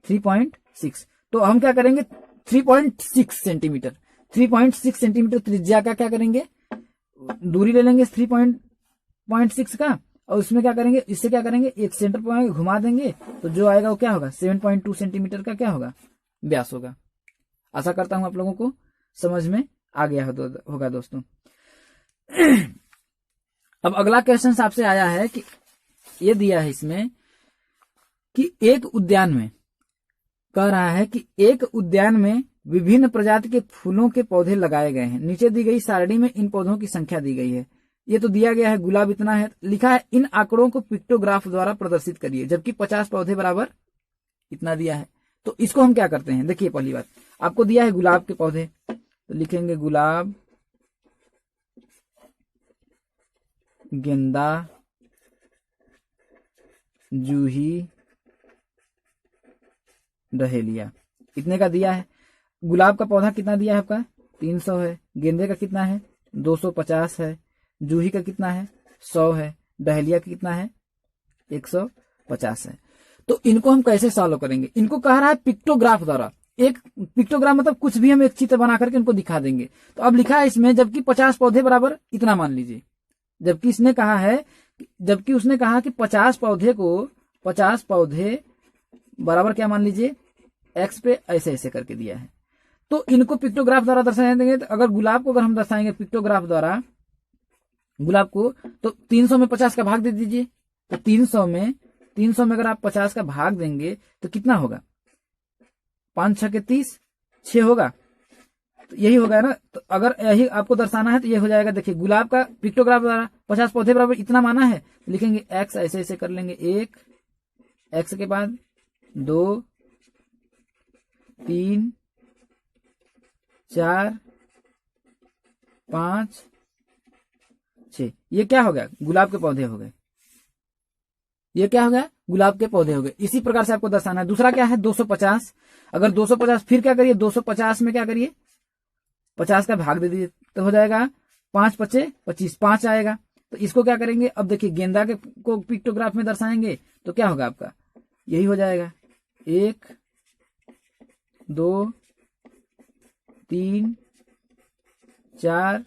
3.6। तो हम क्या करेंगे 3.6 सेंटीमीटर, 3.6 सेंटीमीटर त्रिज्या का क्या करेंगे, दूरी ले लेंगे 3.6 का, और उसमें क्या करेंगे, इससे क्या करेंगे एक सेंटर पॉइंट घुमा देंगे, तो जो आएगा वो क्या होगा 7.2 सेंटीमीटर का क्या होगा व्यास होगा। आशा करता हूं आप लोगों को समझ में आ गया होगा दोस्तों। अब अगला क्वेश्चन आपसे आया है कि ये दिया है इसमें कि एक उद्यान में, कह रहा है कि एक उद्यान में विभिन्न प्रजाति के फूलों के पौधे लगाए गए हैं। नीचे दी गई सारणी में इन पौधों की संख्या दी गई है। ये तो दिया गया है गुलाब इतना है, लिखा है इन आंकड़ों को पिक्टोग्राफ द्वारा प्रदर्शित करिए, जबकि 50 पौधे बराबर इतना दिया है। तो इसको हम क्या करते हैं, देखिए पहली बात आपको दिया है गुलाब के पौधे, तो लिखेंगे गुलाब, गेंदा, जूही, डहेलिया, इतने का दिया है। गुलाब का पौधा कितना दिया है आपका 300 है, गेंदे का कितना है 250 है, जूही का कितना है 100 है, डहेलिया का कितना है 150 है। तो इनको हम कैसे सॉल्व करेंगे? इनको कह रहा है पिक्टोग्राफ द्वारा। एक पिक्टोग्राफ मतलब कुछ भी हम एक चित्र बना करके इनको दिखा देंगे। तो अब लिखा है इसमें जबकि 50 पौधे बराबर इतना मान लीजिए, जबकि उसने कहा कि 50 पौधे बराबर क्या मान लीजिए, एक्स पे ऐसे ऐसे करके दिया है। तो इनको पिक्टोग्राफ द्वारा दर्शाए देंगे। तो अगर गुलाब को अगर हम दर्शाएंगे पिक्टोग्राफ द्वारा गुलाब को, तो 300 में 50 का भाग दे दीजिए। तो 300 में अगर आप 50 का भाग देंगे तो कितना होगा? 5 6 के 30, 6 होगा। तो यही होगा ना। तो अगर यही आपको दर्शाना है तो ये हो जाएगा। देखिए गुलाब का पिक्टोग्राफ द्वारा 50 पौधे बराबर इतना माना है, तो लिखेंगे एक्स, ऐसे ऐसे कर लेंगे। 1 एक्स के बाद 2 3 4 5 6। ये क्या हो गया? गुलाब के पौधे हो गए। ये क्या हो गया? गुलाब के पौधे हो गए। इसी प्रकार से आपको दर्शाना है। दूसरा क्या है? 250। अगर 250 फिर क्या करिए? 250 में क्या करिए? 50 का भाग दे दीजिए तो हो जाएगा 5 5 25, 5 आएगा। तो इसको क्या करेंगे? अब देखिए गेंदा के को पिक्टोग्राफ में दर्शाएंगे तो क्या होगा आपका? यही हो जाएगा 1 2 3 4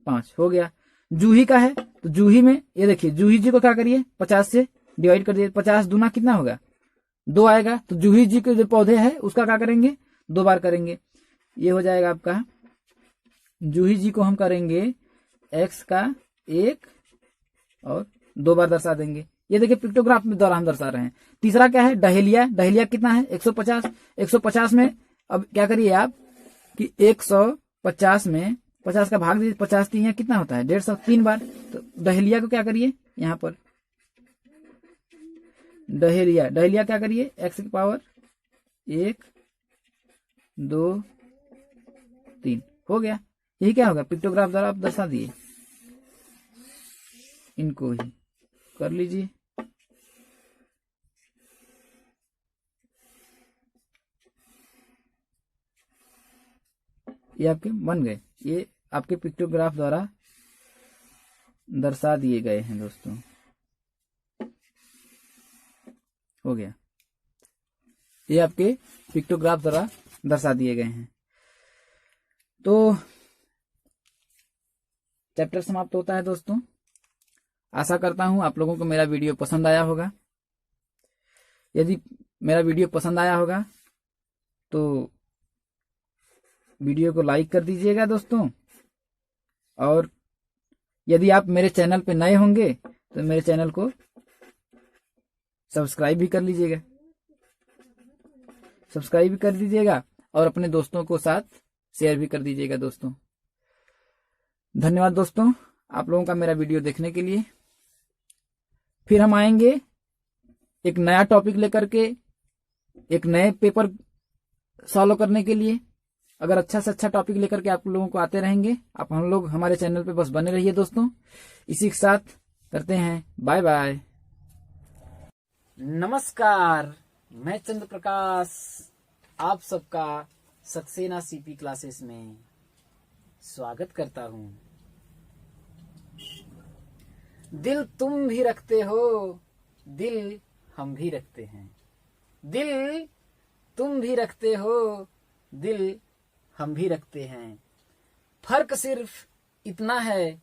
5 हो गया। जूही का है तो जूही में ये देखिए, जूही जी को क्या करिए? 50 से डिवाइड कर दिए। 50 दूना कितना होगा? 2 आएगा। तो जूही जी के जो पौधे है उसका क्या करेंगे? 2 बार करेंगे। ये हो जाएगा आपका, जूही जी को हम करेंगे एक्स का 1 और 2 बार दर्शा देंगे। ये देखिए पिक्टोग्राफ में द्वारा हम दर्शा रहे हैं। तीसरा क्या है? डहेलिया। डहेलिया कितना है? 150। 150 में अब क्या करिए आप कि 150 में 50 का भाग दीजिए। 50 3 कितना होता है? 150, 3 बार। तो डहेलिया को क्या करिए? यहाँ पर डहेलिया क्या करिए? एक्स की पावर 1 2 3 हो गया। यही क्या होगा? पिक्टोग्राफ द्वारा आप दर्शा दिए। इनको ही कर लीजिए। ये आपके बन गए। ये आपके पिक्टोग्राफ द्वारा दर्शा दिए गए हैं दोस्तों। हो गया। ये आपके पिक्टोग्राफ द्वारा दर्शा दिए गए हैं। तो चैप्टर समाप्त होता है दोस्तों। आशा करता हूं आप लोगों को मेरा वीडियो पसंद आया होगा। यदि मेरा वीडियो पसंद आया होगा तो वीडियो को लाइक कर दीजिएगा दोस्तों। और यदि आप मेरे चैनल पे नए होंगे तो मेरे चैनल को सब्सक्राइब भी कर लीजिएगा। और अपने दोस्तों को साथ शेयर भी कर दीजिएगा दोस्तों। धन्यवाद दोस्तों आप लोगों का मेरा वीडियो देखने के लिए। फिर हम आएंगे एक नया टॉपिक लेकर के, एक नए पेपर सॉल्व करने के लिए। अगर अच्छा से अच्छा टॉपिक लेकर के आप लोगों को आते रहेंगे। आप हम लोग हमारे चैनल पे बस बने रहिए दोस्तों। इसी के साथ करते हैं बाय बाय। नमस्कार, मैं चंद्र प्रकाश आप सबका सक्सेना सीपी क्लासेस में स्वागत करता हूं। दिल तुम भी रखते हो, दिल हम भी रखते हैं। दिल तुम भी रखते हो, दिल हम भी रखते हैं। फर्क सिर्फ इतना है,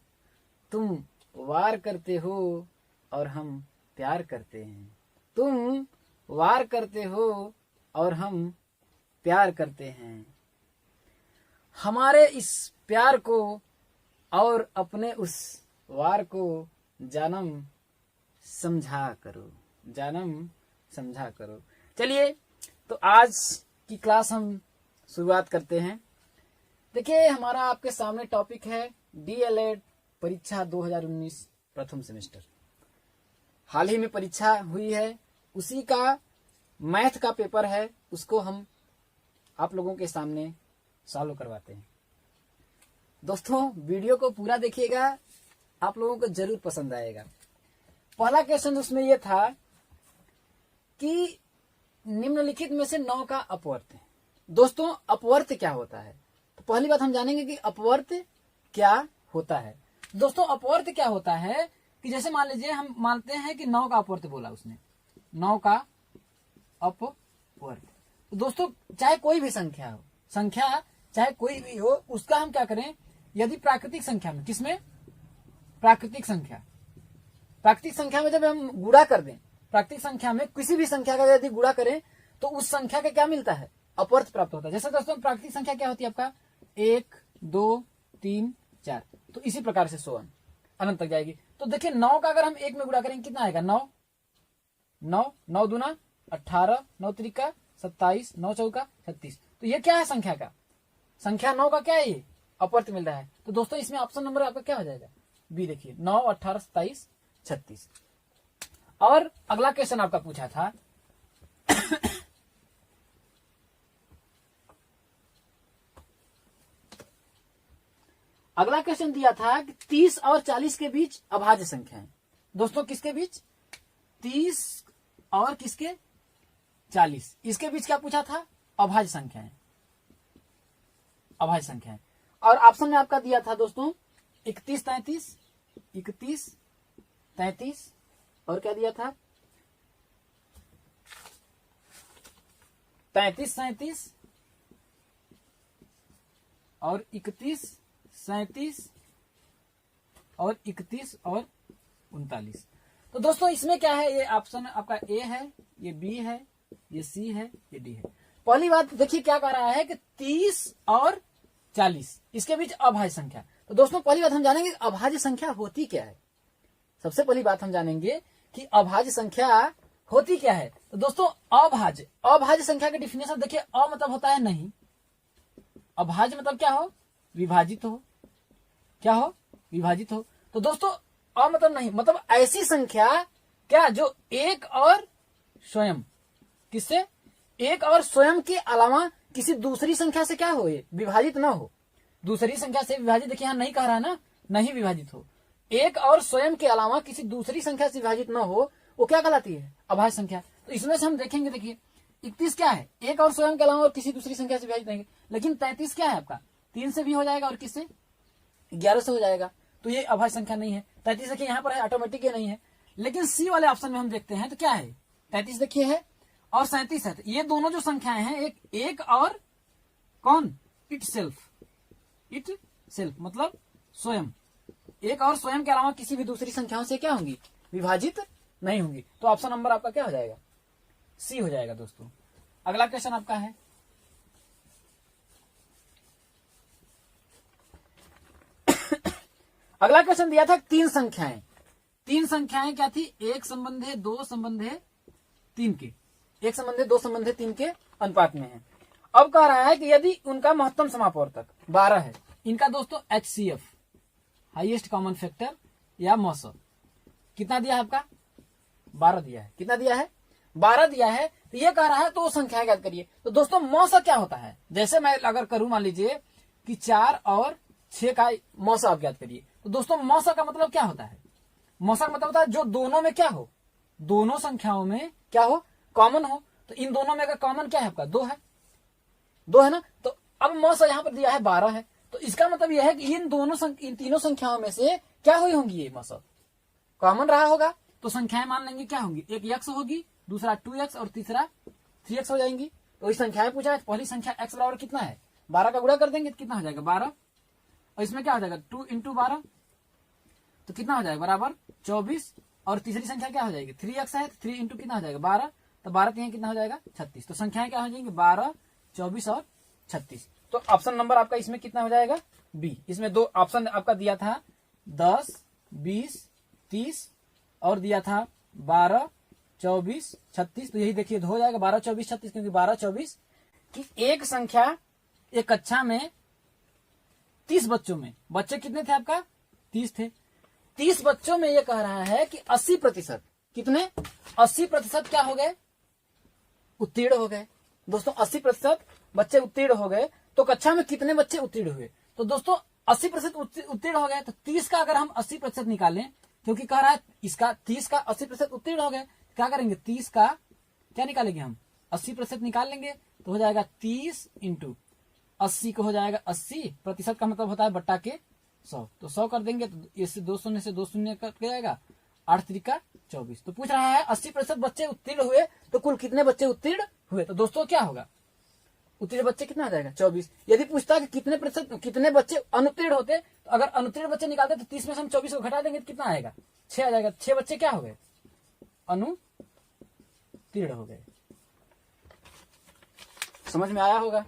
तुम वार करते हो और हम प्यार करते हैं। तुम वार करते हो और हम प्यार करते हैं। हमारे इस प्यार को और अपने उस वार को जानम समझा करो। चलिए तो आज की क्लास हम शुरुआत करते हैं। देखिए हमारा आपके सामने टॉपिक है डीएलएड परीक्षा 2019 प्रथम सेमेस्टर। हाल ही में परीक्षा हुई है, उसी का मैथ का पेपर है, उसको हम आप लोगों के सामने सॉल्व करवाते हैं। दोस्तों वीडियो को पूरा देखिएगा, आप लोगों को जरूर पसंद आएगा। पहला क्वेश्चन उसमें यह था कि निम्नलिखित में से 9 का अपवर्त है। दोस्तों अपवर्त क्या होता है? तो पहली बात हम जानेंगे कि अपवर्त क्या होता है। दोस्तों अपवर्त क्या होता है कि जैसे मान लीजिए हम मानते हैं कि 9 का अपवर्त बोला उसने, 9 का अपवर्त। तो दोस्तों चाहे कोई भी संख्या हो, संख्या चाहे कोई भी हो, उसका हम क्या करें, यदि प्राकृतिक संख्या में, किसमें, प्राकृतिक संख्या, प्राकृतिक संख्या में जब हम गुणा कर दें, प्राकृतिक संख्या में किसी भी संख्या का यदि गुणा करें तो उस संख्या का क्या मिलता है, अपवर्त प्राप्त होता है। जैसे दोस्तों प्राकृतिक संख्या क्या होती है आपका, 1 2 3 4, तो इसी प्रकार से सोअन अनंत तक जाएगी। तो देखिए 9 का अगर हम 1 में गुणा करेंगे कितना आएगा, 9 9 9 दूना 18, 9 त्रिका 27, 9 चौका 36। तो ये क्या है संख्या का, संख्या 9 का क्या है, ये अपवर्त मिल रहा है। तो दोस्तों इसमें ऑप्शन नंबर आपका क्या हो जाएगा, बी। देखिए 9 18 27 36। और अगला क्वेश्चन आपका पूछा था अगला क्वेश्चन दिया था कि 30 और 40 के बीच अभाज्य संख्या है। दोस्तों किसके बीच, 30 और किसके, 40, इसके बीच क्या पूछा था, अभाज्य संख्या है, अभाज्य संख्या है। और ऑप्शन में आपका दिया था दोस्तों 31 33, 31 33, और क्या दिया था 33 37, और 31 37, और 31 और 39। तो दोस्तों इसमें क्या है, ये ऑप्शन आपका ए है, ये बी है, ये सी है, ये डी है। पहली बात देखिए क्या कह रहा है कि 30 और 40 इसके बीच अभाज्य संख्या। तो दोस्तों पहली बात हम जानेंगे अभाज्य संख्या होती क्या है। सबसे पहली बात हम जानेंगे कि अभाज्य संख्या होती क्या है। तो दोस्तों अभाज्य, अभाज्य संख्या का डिफिनेशन देखिए, अ मतलब होता है नहीं, अभाज्य मतलब क्या हो, विभाजित हो, क्या हो, विभाजित हो। तो दोस्तों अ मतलब नहीं, मतलब ऐसी संख्या क्या जो एक और स्वयं, किससे, एक और स्वयं के अलावा किसी दूसरी संख्या से क्या हो, ये विभाजित ना हो, दूसरी संख्या से विभाजित, देखिए यहां नहीं कह रहा ना, नहीं विभाजित हो, एक और स्वयं के अलावा किसी दूसरी संख्या से विभाजित न हो, वो क्या कहलाती है, अभाज्य संख्या। तो इसमें से हम देखेंगे, देखिए 31 क्या है, एक और स्वयं के अलावा और किसी दूसरी संख्या से विभाजित नहीं, लेकिन 33 क्या है आपका, 3 से भी हो जाएगा और किससे, 11 से हो जाएगा, तो ये अभाज्य संख्या नहीं है। 33 देखिए यहाँ पर है, ऑटोमेटिक ये नहीं है। लेकिन सी वाले ऑप्शन में हम देखते हैं तो क्या है, 33 देखिए है और 37 है, तो ये दोनों जो संख्याएं हैं, एक और कौन, इट सेल्फ मतलब स्वयं, एक और स्वयं के अलावा किसी भी दूसरी संख्याओं से क्या होंगी, विभाजित नहीं होंगी। तो ऑप्शन नंबर आपका क्या हो जाएगा, सी हो जाएगा। दोस्तों अगला क्वेश्चन आपका है अगला क्वेश्चन दिया था तीन संख्याएं, तीन संख्याएं क्या थी, एक संबंध है, दो संबंध है, तीन के, एक संबंध है, दो संबंध है, तीन के अनुपात में है। अब कह रहा है कि यदि उनका महत्तम समापवर्तक 12 है, इनका दोस्तों HCF हाईएस्ट कॉमन फैक्टर या मौसम कितना दिया है आपका, 12 दिया है, कितना दिया है, 12 दिया है। तो ये कह रहा है तो संख्या याद करिए। तो दोस्तों मौसम क्या होता है, जैसे मैं अगर करूं मान लीजिए कि 4 और 6 का मौसम आप याद करिए। तो दोस्तों मौसम का मतलब क्या होता है, मौसम का मतलब होता है जो दोनों में क्या हो, दोनों संख्याओं में क्या हो, कॉमन हो। तो इन दोनों में अगर कॉमन क्या है आपका, 2 है, 2 है ना। तो अब मौसम यहां पर दिया है 12 है, तो इसका मतलब यह है कि इन तीनों संख्याओं में से क्या हुई होंगी, ये मौसम कॉमन रहा होगा। तो संख्याएं मान लेंगे क्या होंगी, एक x होगी, दूसरा 2x और तीसरा 3x हो जाएंगी। तो इस संख्याएं पूछा है, पहली संख्या x बराबर कितना है, 12 का गुणा कर देंगे तो कितना हो जाएगा 12, और इसमें क्या हो जाएगा 2 × 12, तो कितना हो जाएगा बराबर 24। और तीसरी संख्या क्या हो जाएगी 3x है, 3 × कितना हो जाएगा 12, तो 12 3 कितना हो जाएगा 36। तो संख्याएं क्या हो जाएंगी 12, 24 और 36। तो ऑप्शन नंबर आपका इसमें कितना हो जाएगा, बी। इसमें दो ऑप्शन आपका दिया था 10, 20, 30 और दिया था 12, 24, 36। तो यही देखिए हो जाएगा 12, 24, 36, क्योंकि 12, 24 की एक संख्या एक कक्षा में 30 बच्चों में, बच्चे कितने थे आपका 30 थे, 30 बच्चों में ये कह रहा है कि 80%, कितने 80% क्या हो गए, उत्तीर्ण हो गए। दोस्तों 80% बच्चे उत्तीर्ण हो गए, तो कक्षा में कितने बच्चे उत्तीर्ण हुए, तो दोस्तों 80% उत्तीर्ण हो गए। तो 30 का अगर हम 80% निकालें, क्योंकि कह रहा है इसका 30 का 80% उत्तीर्ण हो गए, क्या करेंगे 30 का क्या निकालेंगे हम 80% निकाल लेंगे, तो हो जाएगा 30 × 80 को हो जाएगा 80% का मतलब होता है बट्टा के 100, तो 100 कर देंगे तो इससे 2 शून्य से 2 शून्य कट जाएगा 8 त्रिका 24। तो पूछ रहा है 80% बच्चे उत्तीर्ण हुए तो कुल कितने बच्चे उत्तीर्ण हुए। तो दोस्तों क्या होगा, उत्तीर्ण बच्चे कितना आ जाएगा 24। यदि पूछता है कि कितने बच्चे अनुत्तीर्ण होते, तो अगर अनुत्तीर्ण बच्चे निकालते तो 30 में से हम 24 को घटा देंगे तो कितना आएगा 6 आ जाएगा। 6 बच्चे क्या हो गए, अनुत्तीर्ण हो गए। समझ में आया होगा।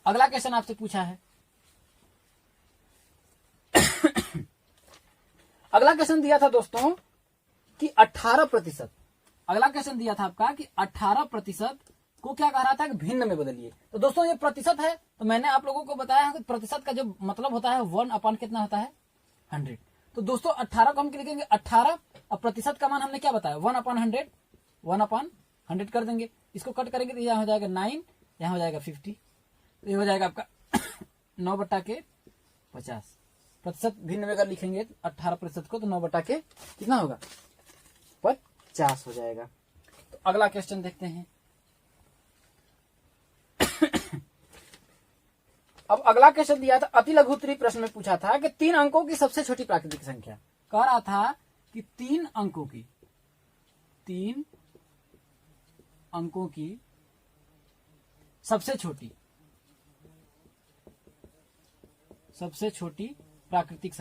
अगला क्वेश्चन आपसे पूछा है, अगला क्वेश्चन दिया था दोस्तों कि 18%। अगला क्वेश्चन दिया था आपका कि 18% को क्या कह रहा था कि भिन्न में बदलिए। तो दोस्तों ये प्रतिशत है, तो मैंने आप लोगों को बताया है कि प्रतिशत का जो मतलब होता है 1 कितना होता है 100। तो दोस्तों 18 को हम लिखेंगे 18 और प्रतिशत का मान हमने क्या बताया 1/100, 1/100 कर देंगे। इसको कट करेंगे तो यहाँ हो जाएगा 9, यहाँ हो जाएगा 50, तो ये हो जाएगा आपका 9/50। प्रतिशत भिन्न में अगर लिखेंगे 18% को तो 9/ कितना होगा 50 हो जाएगा। तो अगला क्वेश्चन देखते हैं। अब अगला क्वेश्चन दिया था अति लघु उत्तरीय प्रश्न में पूछा था कि 3 अंकों की सबसे छोटी प्राकृतिक संख्या। कह रहा था कि 3 अंकों की सबसे छोटी प्राकृतिक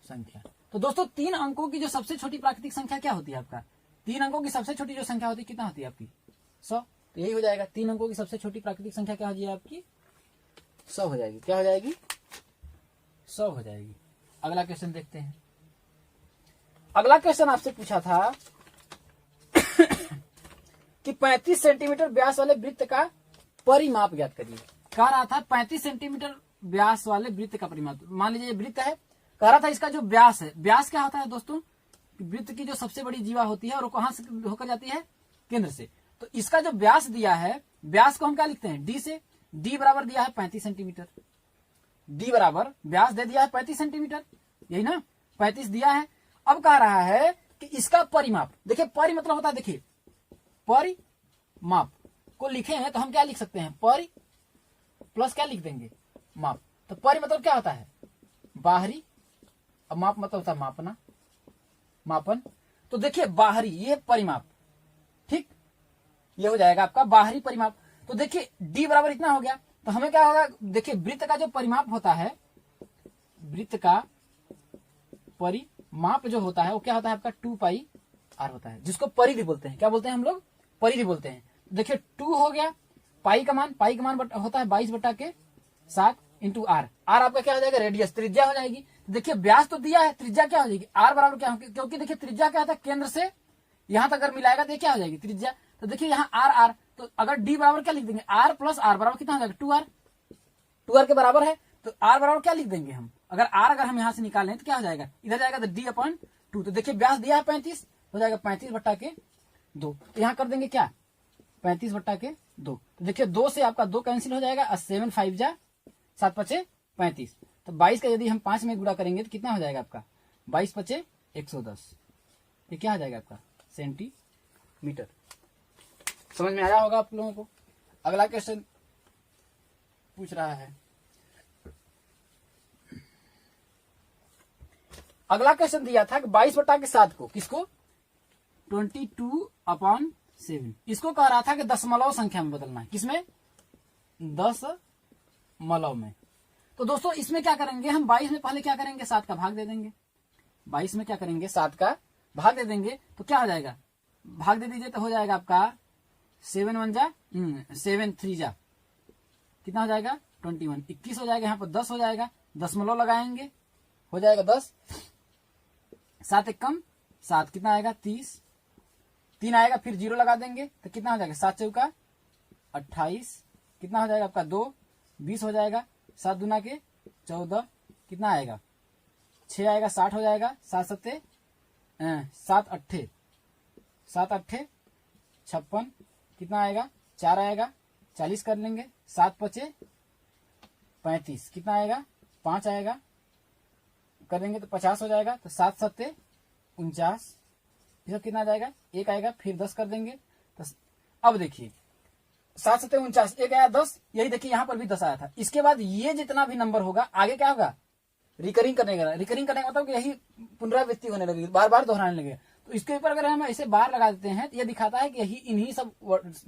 संख्या। तो दोस्तों 3 अंकों की जो सबसे छोटी प्राकृतिक संख्या क्या होती है आपका, 3 अंकों की सबसे छोटी जो संख्या होती है कितना होती है आपकी 100। तो यही हो जाएगा 3 अंकों की सबसे छोटी प्राकृतिक संख्या क्या हो जाएगी आपकी 100 हो जाएगी। क्या हो जाएगी 100 हो जाएगी। अगला क्वेश्चन देखते हैं। अगला क्वेश्चन आपसे पूछा था कि 35 सेंटीमीटर व्यास वाले वृत्त का परिमाप ज्ञात करिए। कह रहा था 35 सेंटीमीटर व्यास वाले वृत्त का परिमाप। मान लीजिए ये वृत्त है, कह रहा था इसका जो व्यास है, व्यास क्या होता है दोस्तों, वृत्त की जो सबसे बड़ी जीवा होती है और वो कहां से होकर जाती है केंद्र से। तो इसका जो व्यास दिया है, व्यास को हम क्या लिखते हैं डी से। डी बराबर दिया है 35 सेंटीमीटर, डी बराबर व्यास दे दिया है 35 सेंटीमीटर, यही ना 35 दिया है। अब कह रहा है कि इसका परिमाप, देखिए परि मतलब होता है, देखिए परिमाप को लिखे हैं तो हम क्या लिख सकते हैं परि प्लस क्या लिख देंगे माप। तो परि मतलब क्या होता है बाहरी, अब माप मतलब होता है मापना, मापन। तो देखिए बाहरी ये परिमाप, ठीक, ये हो जाएगा आपका बाहरी परिमाप। तो देखिए डी बराबर इतना हो गया, तो हमें क्या होगा, देखिए वृत्त का जो परिमाप होता है, वृत्त का परिमाप जो होता है वो क्या होता है आपका 2πr होता है, जिसको परिधि बोलते हैं। क्या बोलते हैं हम लोग, परिधि बोलते हैं। देखिए 2 हो गया, पाई का मान होता है 22/7 इंटू आर। आर आपका क्या हो जाएगा रेडियस, त्रिज्या हो जाएगी। देखिए व्यास तो दिया है, त्रिज्या क्या हो जाएगी आर बराबर क्या होगी, क्योंकि देखिए त्रिज्या क्या था केंद्र से यहां तक अगर मिलाएगा तो क्या हो जाएगी त्रिज्या। तो देखिए यहाँ आर, तो अगर डी बराबर क्या लिख देंगे आर प्लस आर बराबर कितना हो जाएगा 2r के बराबर है। तो आर बराबर क्या लिख देंगे हम, अगर हम यहाँ से निकालें तो क्या हो जाएगा, इधर जाएगा तो d/2। तो देखिए व्यास दिया है 35, हो जाएगा 35/2। तो यहाँ कर देंगे क्या 35/2। तो देखिए 2 से आपका 2 कैंसिल हो जाएगा, 7 5 जा 7 5 35। तो 22 का यदि हम 5 में गुणा करेंगे तो कितना हो जाएगा आपका 22 5 110। ये क्या हो जाएगा आपका सेंटीमीटर। समझ में आया होगा आप लोगों को। अगला क्वेश्चन पूछ रहा है, अगला क्वेश्चन दिया था कि 22/7 को किसको 22/7, इसको कह रहा था कि दशमलव संख्या में बदलना है। किसमें दशमलव में। तो दोस्तों इसमें क्या करेंगे हम 22 में पहले क्या करेंगे 7 का भाग दे देंगे। 22 में क्या करेंगे 7 का भाग दे देंगे, तो क्या हो जाएगा, भाग दे दीजिए तो हो जाएगा आपका 7 1 जा 7 3 जा कितना हो जाएगा 21, 21 हो जाएगा। यहाँ पर 10 हो जाएगा, दशमलव लगाएंगे हो जाएगा 10, 7 1 7 कितना आएगा 30, 3 आएगा, फिर 0 लगा देंगे तो कितना हो जाएगा 7 चौका 28, कितना हो जाएगा आपका 2 20 हो जाएगा, 7 दूना के 14 कितना आएगा 6 आएगा 60 हो जाएगा, 7 7 7 8 7 8 56 कितना आएगा 4 आएगा, 40 कर लेंगे, 7 5 35 कितना आएगा 5 आएगा, कर देंगे तो 50 हो जाएगा। तो 7 7 49 ये कितना आ जाएगा 1 आएगा, फिर 10 कर देंगे। तो अब देखिए 7 7 49 1 आया 10, यही देखिए यहाँ पर भी 10 आया था। इसके बाद ये जितना भी नंबर होगा आगे क्या होगा रिकरिंग करने का, रिकरिंग करने का मतलब कि यही पुनरावृत्ति होने लगेगी, बार बार दोहराने लगेगा। तो इसके ऊपर अगर हम ऐसे बार लगा देते हैं तो ये दिखाता है कि यही इन्हीं सब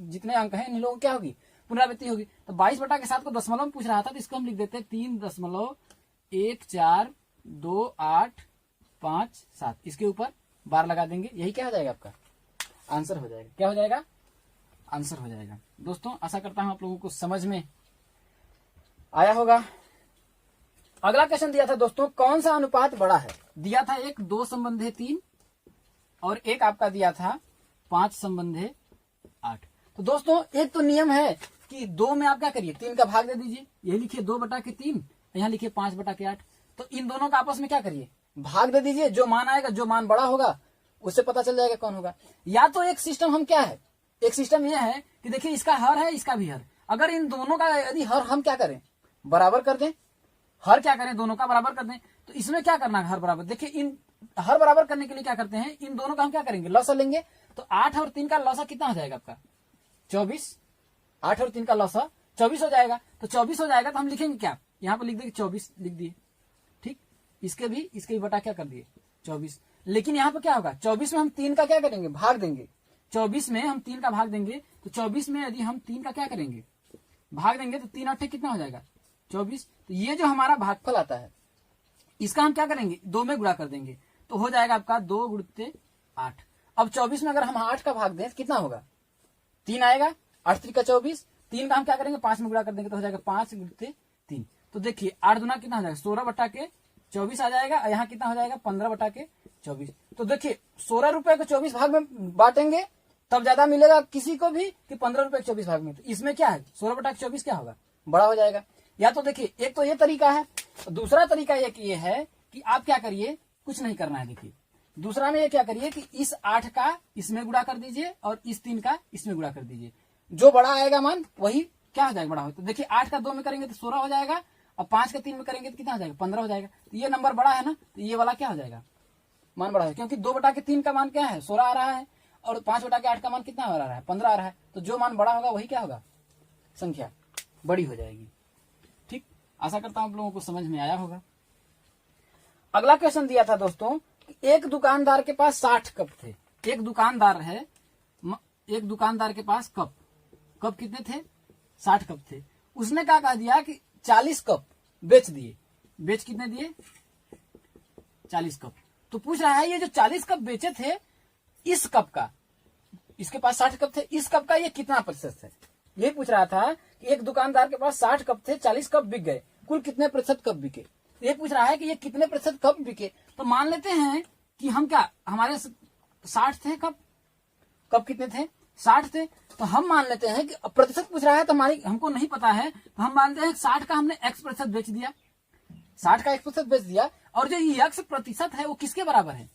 जितने अंक हैं इन लोगों की क्या होगी, पुनरावृत्ति होगी। तो 22/7 को दशमलव में पूछ रहा था, तो इसको हम लिख देते हैं 3.142857, इसके ऊपर बार लगा देंगे, यही क्या हो जाएगा आपका आंसर हो जाएगा। क्या हो जाएगा, आंसर हो जाएगा। दोस्तों आशा करता हूं आप लोगों को समझ में आया होगा। अगला क्वेश्चन दिया था दोस्तों, कौन सा अनुपात बड़ा है? दिया था एक 2/3 और एक आपका दिया था 5/8। तो दोस्तों एक तो नियम है कि 2 में आप क्या करिए, 3 का भाग दे दीजिए, ये लिखिए 2/3, यहाँ लिखिए 5/8। तो इन दोनों का आपस में क्या करिए, भाग दे दीजिए, जो मान आएगा, जो मान बड़ा होगा उससे पता चल जाएगा कौन होगा। या तो एक सिस्टम हम क्या है, एक सिस्टम यह है कि देखिए इसका हर है, इसका भी हर, अगर इन दोनों का यदि हर हम क्या करें, बराबर कर दें, हर क्या करें, दोनों का बराबर कर दें, तो इसमें क्या करना है, हर बराबर। देखिए इन हर बराबर करने के लिए क्या करते हैं, इन दोनों का हम क्या करेंगे, लसा लेंगे। तो 8 और 3 का लसा कितना हो जाएगा आपका 24, 8 और 3 का लसा 24 हो जाएगा। तो 24 हो जाएगा तो हम लिखेंगे क्या, यहाँ पर लिख देंगे 24 लिख दिए, ठीक। इसके भी बटा क्या कर दिए 24। लेकिन यहाँ पर क्या होगा, 24 में हम 3 का क्या करेंगे, भाग देंगे। 24 में हम 3 का भाग देंगे, तो 24 में यदि हम 3 का क्या करेंगे, भाग देंगे, तो 3 8 कितना हो जाएगा 24। तो ये जो हमारा भागफल आता है इसका हम क्या करेंगे, 2 में गुणा कर देंगे, तो हो जाएगा आपका 2 × 8। अब 24 में अगर हम 8 का भाग दें तो कितना होगा, 3 आएगा, 8 3 का 24, 3 का हम क्या करेंगे 5 में गुणा कर देंगे, तो हो जाएगा 5 × 3। तो देखिए 8 दूना कितना हो जाएगा 16/24 आ जाएगा, और यहाँ कितना हो जाएगा 15/24। तो देखिए 16 रुपए को 24 भाग में बांटेंगे तब ज्यादा मिलेगा किसी को भी कि 15 रुपए 24 भाग में। तो इसमें क्या है 16/24 क्या होगा, बड़ा हो जाएगा। या तो देखिए एक तो ये तरीका है, दूसरा तरीका ये है कि आप क्या करिए, कुछ नहीं करना है। देखिए दूसरा में ये क्या करिए कि इस 8 का इसमें गुणा कर दीजिए और इस 3 का इसमें गुणा कर दीजिए, जो बड़ा आएगा मान वही क्या हो जाएगा, बड़ा हो। तो देखिए 8 का 2 में करेंगे तो 16 हो जाएगा, और 5 का 3 में करेंगे तो कितना हो जाएगा 15 हो जाएगा। तो ये नंबर बड़ा है ना, तो ये वाला क्या हो जाएगा, मान बड़ा है, क्योंकि 2/3 का मान क्या है 16 आ रहा है, और 5/8 का मान कितना आ रहा है 15 आ रहा है। तो जो मान बड़ा होगा वही क्या होगा, संख्या बड़ी हो जाएगी। ठीक, आशा करता हूं आप लोगों को समझ में आया होगा। अगला क्वेश्चन दिया था दोस्तों, एक दुकानदार के पास 60 कप थे। एक दुकानदार है, एक दुकानदार के पास कप कितने थे 60 कप थे। उसने क्या कह दिया कि 40 कप बेच दिए। बेच कितने दिए 40 कप। तो पूछ रहा है ये जो 40 कप बेचे थे, इस कप का, इसके पास 60 कप थे, इस कप का ये कितना प्रतिशत है। ये पूछ रहा था कि एक दुकानदार के पास 60 कप थे, 40 कप बिक गए, कुल कितने प्रतिशत कप बिके। ये पूछ रहा है कि ये कितने प्रतिशत कप बिके। तो मान लेते हैं कि हम क्या, हमारे 60 थे कप कितने थे 60 थे। तो हम मान लेते हैं कि प्रतिशत पूछ रहा है तो हमारी हमको नहीं पता है, तो हम मानते हैं 60 का हमने x% बेच दिया, 60 का x% बेच दिया, और जो ये x% है वो किसके बराबर है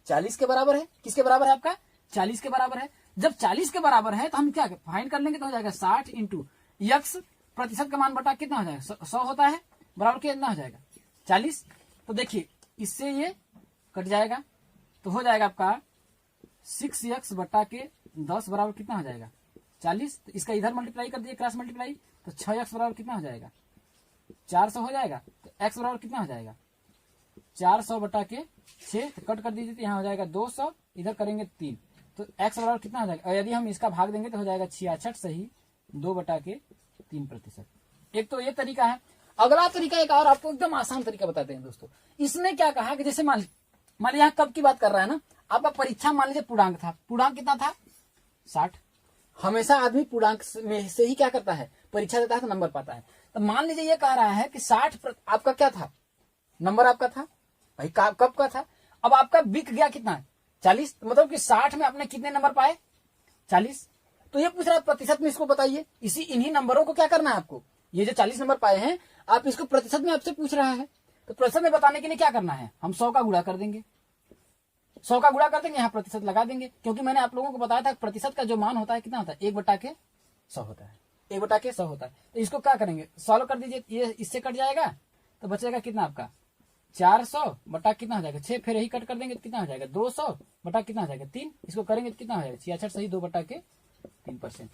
40 के बराबर है। किसके बराबर है आपका 40 के बराबर है। जब 40 के बराबर है तो हम क्या फाइंड कर लेंगे, तो हो जाएगा 60 × x% का मान बटा कितना हो जाएगा 100 होता है, बराबर कितना हो जाएगा 40। तो देखिए इससे ये कट जाएगा, तो हो जाएगा आपका 6x/10 बराबर कितना हो जाएगा 40। तो इसका इधर मल्टीप्लाई कर दिए, क्रॉस मल्टीप्लाई, तो 6x बराबर कितना हो जाएगा 400 हो जाएगा। तो x बराबर कितना हो जाएगा 400/6, तो कट कर दीजिए, तो यहाँ हो जाएगा 200, इधर करेंगे 3, तो x बराबर कितना हो जाएगा। और यदि हम इसका भाग देंगे तो हो जाएगा 66 सही 2/3%। एक तो ये तरीका है। अगला तरीका एक और आपको एकदम आसान तरीका बताते हैं दोस्तों। इसने क्या कहा कि जैसे मान लीजिए यहाँ कब की बात कर रहा है ना, आपका परीक्षा मान लीजिए पूर्णांक था, पूर्णांक कितना था 60। हमेशा आदमी पूर्णांक में से ही क्या करता है, परीक्षा देता है तो नंबर पाता है। तो मान लीजिए ये कह रहा है कि 60 आपका क्या था, नंबर आपका था भाई कब का था। अब आपका बिक गया कितना 40, मतलब कि 60 में आपने कितने नंबर पाए 40। तो ये पूछ रहा है प्रतिशत में, इसको बताइए। इन्हीं नंबरों को क्या करना है आपको, ये जो 40 नंबर पाए हैं आप इसको प्रतिशत में आपसे पूछ रहा है। तो प्रतिशत में बताने के लिए क्या करना है, हम 100 का गुणा कर देंगे, 100 का गुणा कर देंगे, यहाँ प्रतिशत लगा देंगे, क्योंकि मैंने आप लोगों को बताया था प्रतिशत का जो मान होता है कितना होता है 1/100 होता है, 1/100 होता है। तो इसको क्या करेंगे, सॉल्व कर दीजिए, ये इससे कट जाएगा, तो बचेगा कितना आपका 400 बटा कितना हो जाएगा 6, फिर यही कट कर देंगे तो कितना हो जाएगा 200 बटा कितना हो जाएगा 3, इसको करेंगे तो कितना हो जाएगा 66 सही 2/3%।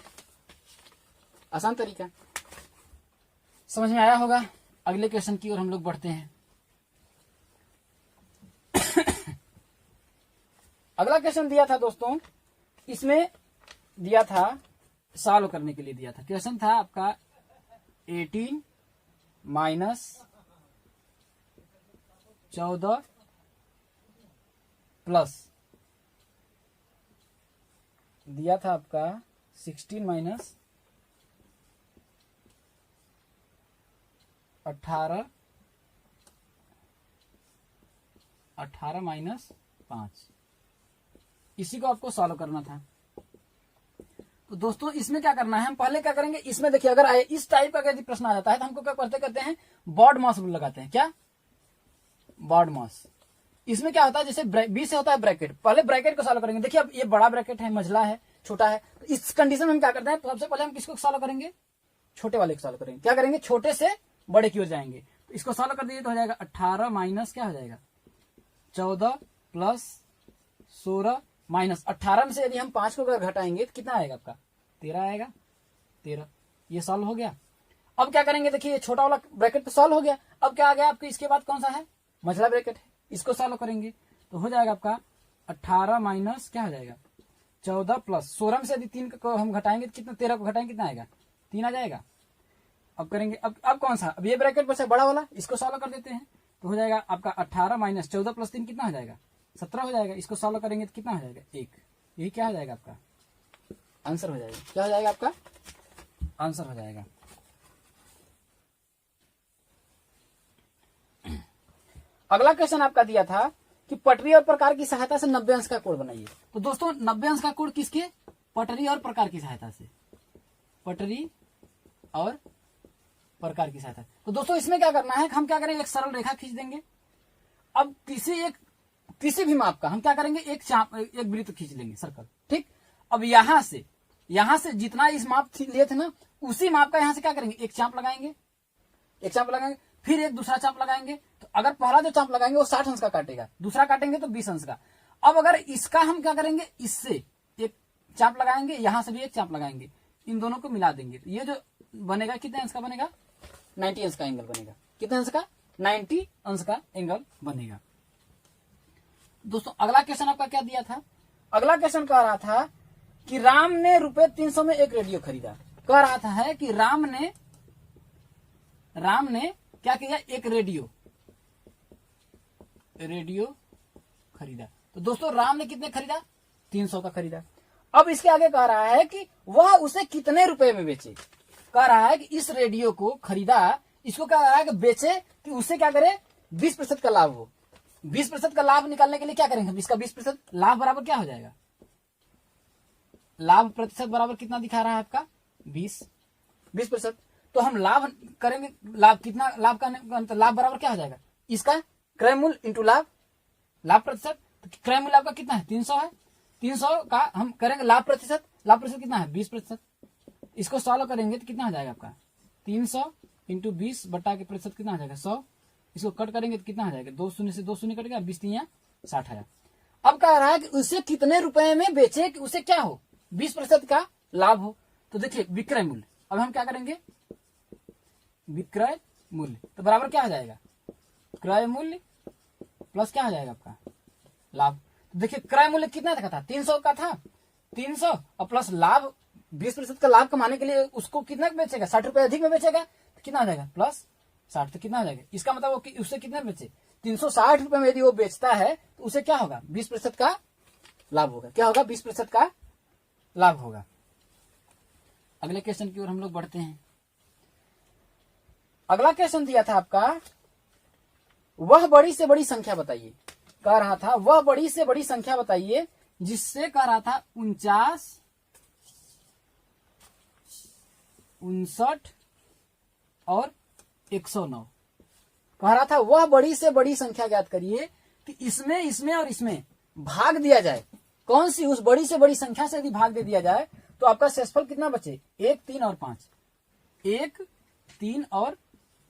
आसान तरीका, समझ में आया होगा। अगले क्वेश्चन की ओर हम लोग बढ़ते हैं। अगला क्वेश्चन दिया था दोस्तों, इसमें दिया था सॉल्व करने के लिए दिया था। क्वेश्चन था आपका 18 माइनस 14 प्लस दिया था आपका 16 माइनस 18 माइनस 5। इसी को आपको सॉल्व करना था। तो दोस्तों इसमें क्या करना है, हम पहले क्या करेंगे, इसमें देखिए अगर इस टाइप का यदि प्रश्न आ जाता है तो हमको क्या करते हैं, बॉड मास रूल लगाते हैं। क्या? बॉड मास। इसमें क्या होता है, जैसे बी से होता है ब्रैकेट, पहले ब्रैकेट को सॉल्व करेंगे। देखिए अब ये बड़ा ब्रैकेट है, मझला है, छोटा है, तो इस कंडीशन में हम क्या करते हैं, सबसे पहले हम किसको सॉल्व करेंगे, छोटे वाले को सॉल्व करेंगे। क्या करेंगे, छोटे से बड़े की ओर जाएंगे। तो इसको सॉल्व कर दीजिए तो हो जाएगा 18 माइनस क्या हो जाएगा 14 प्लस 16 माइनस 18 में से यदि हम 5 को अगर घटाएंगे तो कितना आएगा आपका 13 आएगा, 13। ये सॉल्व हो गया। अब क्या करेंगे, देखिए छोटा वाला ब्रैकेट तो सॉल्व हो गया। अब क्या आ गया आपके, इसके बाद कौन सा है, मझला ब्रैकेट है, इसको सॉल्व करेंगे तो हो जाएगा आपका 18 माइनस क्या हो जाएगा 14 प्लस 16 में से यदि 3 को हम घटाएंगे तो कितना, 13 को घटाएंगे कितना आएगा 3 आ जाएगा। अब करेंगे, अब कौन सा, अब ये ब्रैकेट बचा बड़ा वाला, इसको सॉल्व कर देते हैं तो हो जाएगा आपका 18 माइनस 14 प्लस 3 कितना हो जाएगा 17 हो जाएगा। इसको सॉल्व करेंगे तो कितना हो जाएगा 1। यही क्या हो जाएगा आपका आंसर हो जाएगा। क्या हो जाएगा आपका आंसर हो जाएगा। अगला क्वेश्चन आपका दिया था कि पटरी और प्रकार की सहायता से 90 अंश का कोण बनाइए। तो दोस्तों 90 अंश का कोण किसके, पटरी और प्रकार की सहायता से, पटरी और प्रकार की सहायता। तो दोस्तों इसमें क्या करना है, हम क्या करेंगे, एक सरल रेखा खींच देंगे। अब किसी भी माप का हम क्या करेंगे, एक वृत्त खींच लेंगे, सर्कल, ठीक। अब यहां से जितना इस माप लिए थे ना, उसी माप का यहां से क्या करेंगे, एक चाप लगाएंगे, फिर एक दूसरा चाप लगाएंगे। तो अगर पहला जो चाप लगाएंगे वो 60 अंश का काटेगा, दूसरा काटेंगे तो 20 अंश का। अब अगर इसका हम क्या करेंगे, इससे एक चाप लगाएंगे, यहां से भी एक चाप लगाएंगे, इन दोनों को मिला देंगे तो ये जो बनेगा कितने अंश का बनेगा, 90 अंश का एंगल बनेगा। कितने अंश का, 90 अंश का एंगल बनेगा। दोस्तों अगला क्वेश्चन आपका क्या दिया था, अगला क्वेश्चन कह रहा था कि राम ने रुपए 300 में एक रेडियो खरीदा। कह रहा था है कि राम ने क्या किया, एक रेडियो खरीदा। तो दोस्तों राम ने कितने खरीदा, 300 का खरीदा। अब इसके आगे कह रहा है कि वह उसे कितने रुपए में बेचे। कह रहा है कि इस रेडियो को खरीदा, इसको क्या कह रहा है कि बेचे कि उससे क्या करे 20% का लाभ हो। 20% का लाभ निकालने के लिए क्या करेंगे, इसका 20% लाभ बराबर क्या हो जाएगा, लाभ प्रतिशत बराबर कितना दिखा रहा है आपका 20%। तो हम लाभ करेंगे, लाभ कितना, लाभ का लाभ बराबर क्या हो जाएगा, इसका क्रय मूल्य इंटू लाभ प्रतिशत। तो क्रय मूल्य आपका कितना है 300 है, 300 का हम करेंगे लाभ प्रतिशत कितना है 20%। इसको सॉल्व करेंगे तो कितना हो जाएगा आपका 300 इंटू 20 बटा के प्रतिशत कितना हो जाएगा 100। इसको कट करेंगे तो कितना हो जाएगा, 2 शून्य से 2 शून्य कट गया, 20 3 60,000। अब कह रहा है कि उसे कितने रुपए में बेचे कि उसे क्या हो 20% का लाभ हो। तो देखिए विक्रय मूल्य, अब हम क्या करेंगे, विक्रय मूल्य तो बराबर क्या हो जाएगा, क्रय मूल्य प्लस क्या हो जाएगा आपका लाभ। तो देखिए क्रय मूल्य कितना का था 300 का था, 300 और प्लस लाभ 20% का लाभ कमाने के लिए उसको कितना बेचेगा, 60 रुपए अधिक में बेचेगा तो कितना हो जाएगा प्लस 60। तो कितना हो जाएगा, इसका मतलब वो उससे कितने बेचे 360 रुपए में यदि वो बेचता है तो उसे क्या होगा 20% का लाभ होगा। क्या होगा 20% का लाभ होगा। अगले क्वेश्चन की ओर हम लोग बढ़ते हैं। अगला क्वेश्चन दिया था आपका, वह बड़ी से बड़ी संख्या बताइए। कह रहा था वह बड़ी से बड़ी संख्या बताइए जिससे कह रहा था 49, 59 और 109। कह रहा था वह बड़ी से बड़ी संख्या ज्ञात करिए कि इसमें और इसमें भाग दिया जाए, कौन सी उस बड़ी से बड़ी संख्या से यदि भाग दे दिया जाए तो आपका शेषफल कितना बचे 1, 3 और 5, 1, 3 और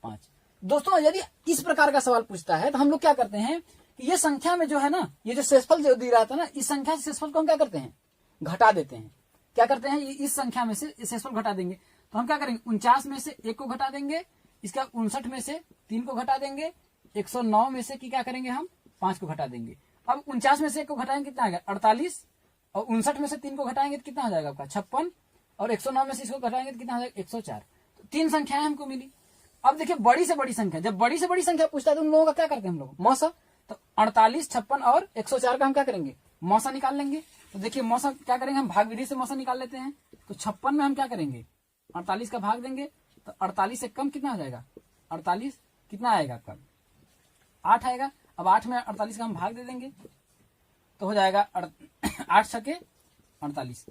5। दोस्तों यदि इस प्रकार का सवाल पूछता है तो हम लोग क्या करते हैं कि ये संख्या में जो है ना, ये जो शेषफल जो दिया रहता है ना, इस संख्या से शेषफल को हम क्या करते हैं घटा देते हैं। क्या करते हैं, इस संख्या में से शेषफल घटा देंगे। तो हम क्या करेंगे 49 में से 1 को घटा देंगे, इसका 59 में से 3 को घटा देंगे, 109 में से क्या करेंगे हम 5 को घटा देंगे। अब 49 में से 1 को घटाएंगे कितना आएगा 48, और 59 में से 3 को घटाएंगे तो कितना हो जाएगा आपका 56, और 109 में से इसको घटाएंगे तो कितना हो जाएगा 104। तो 3 संख्याएं हमको मिली। अब देखिए बड़ी से बड़ी संख्या, जब बड़ी से बड़ी संख्या पूछता है तो उन लोगों का क्या करते हैं हम लोग मौसा। तो 48, 56 और 104 का हम क्या करेंगे मौसा निकाल लेंगे। तो देखिए मौसा क्या करेंगे हम भाग विधि से मौसा निकाल लेते हैं। तो 56 में हम क्या करेंगे 48 का भाग देंगे, तो 48 से कम कितना हो जाएगा 48 कितना आएगा आपका 8 आएगा। अब 8 में 48 का हम भाग दे देंगे तो हो जाएगा 8 छके 48।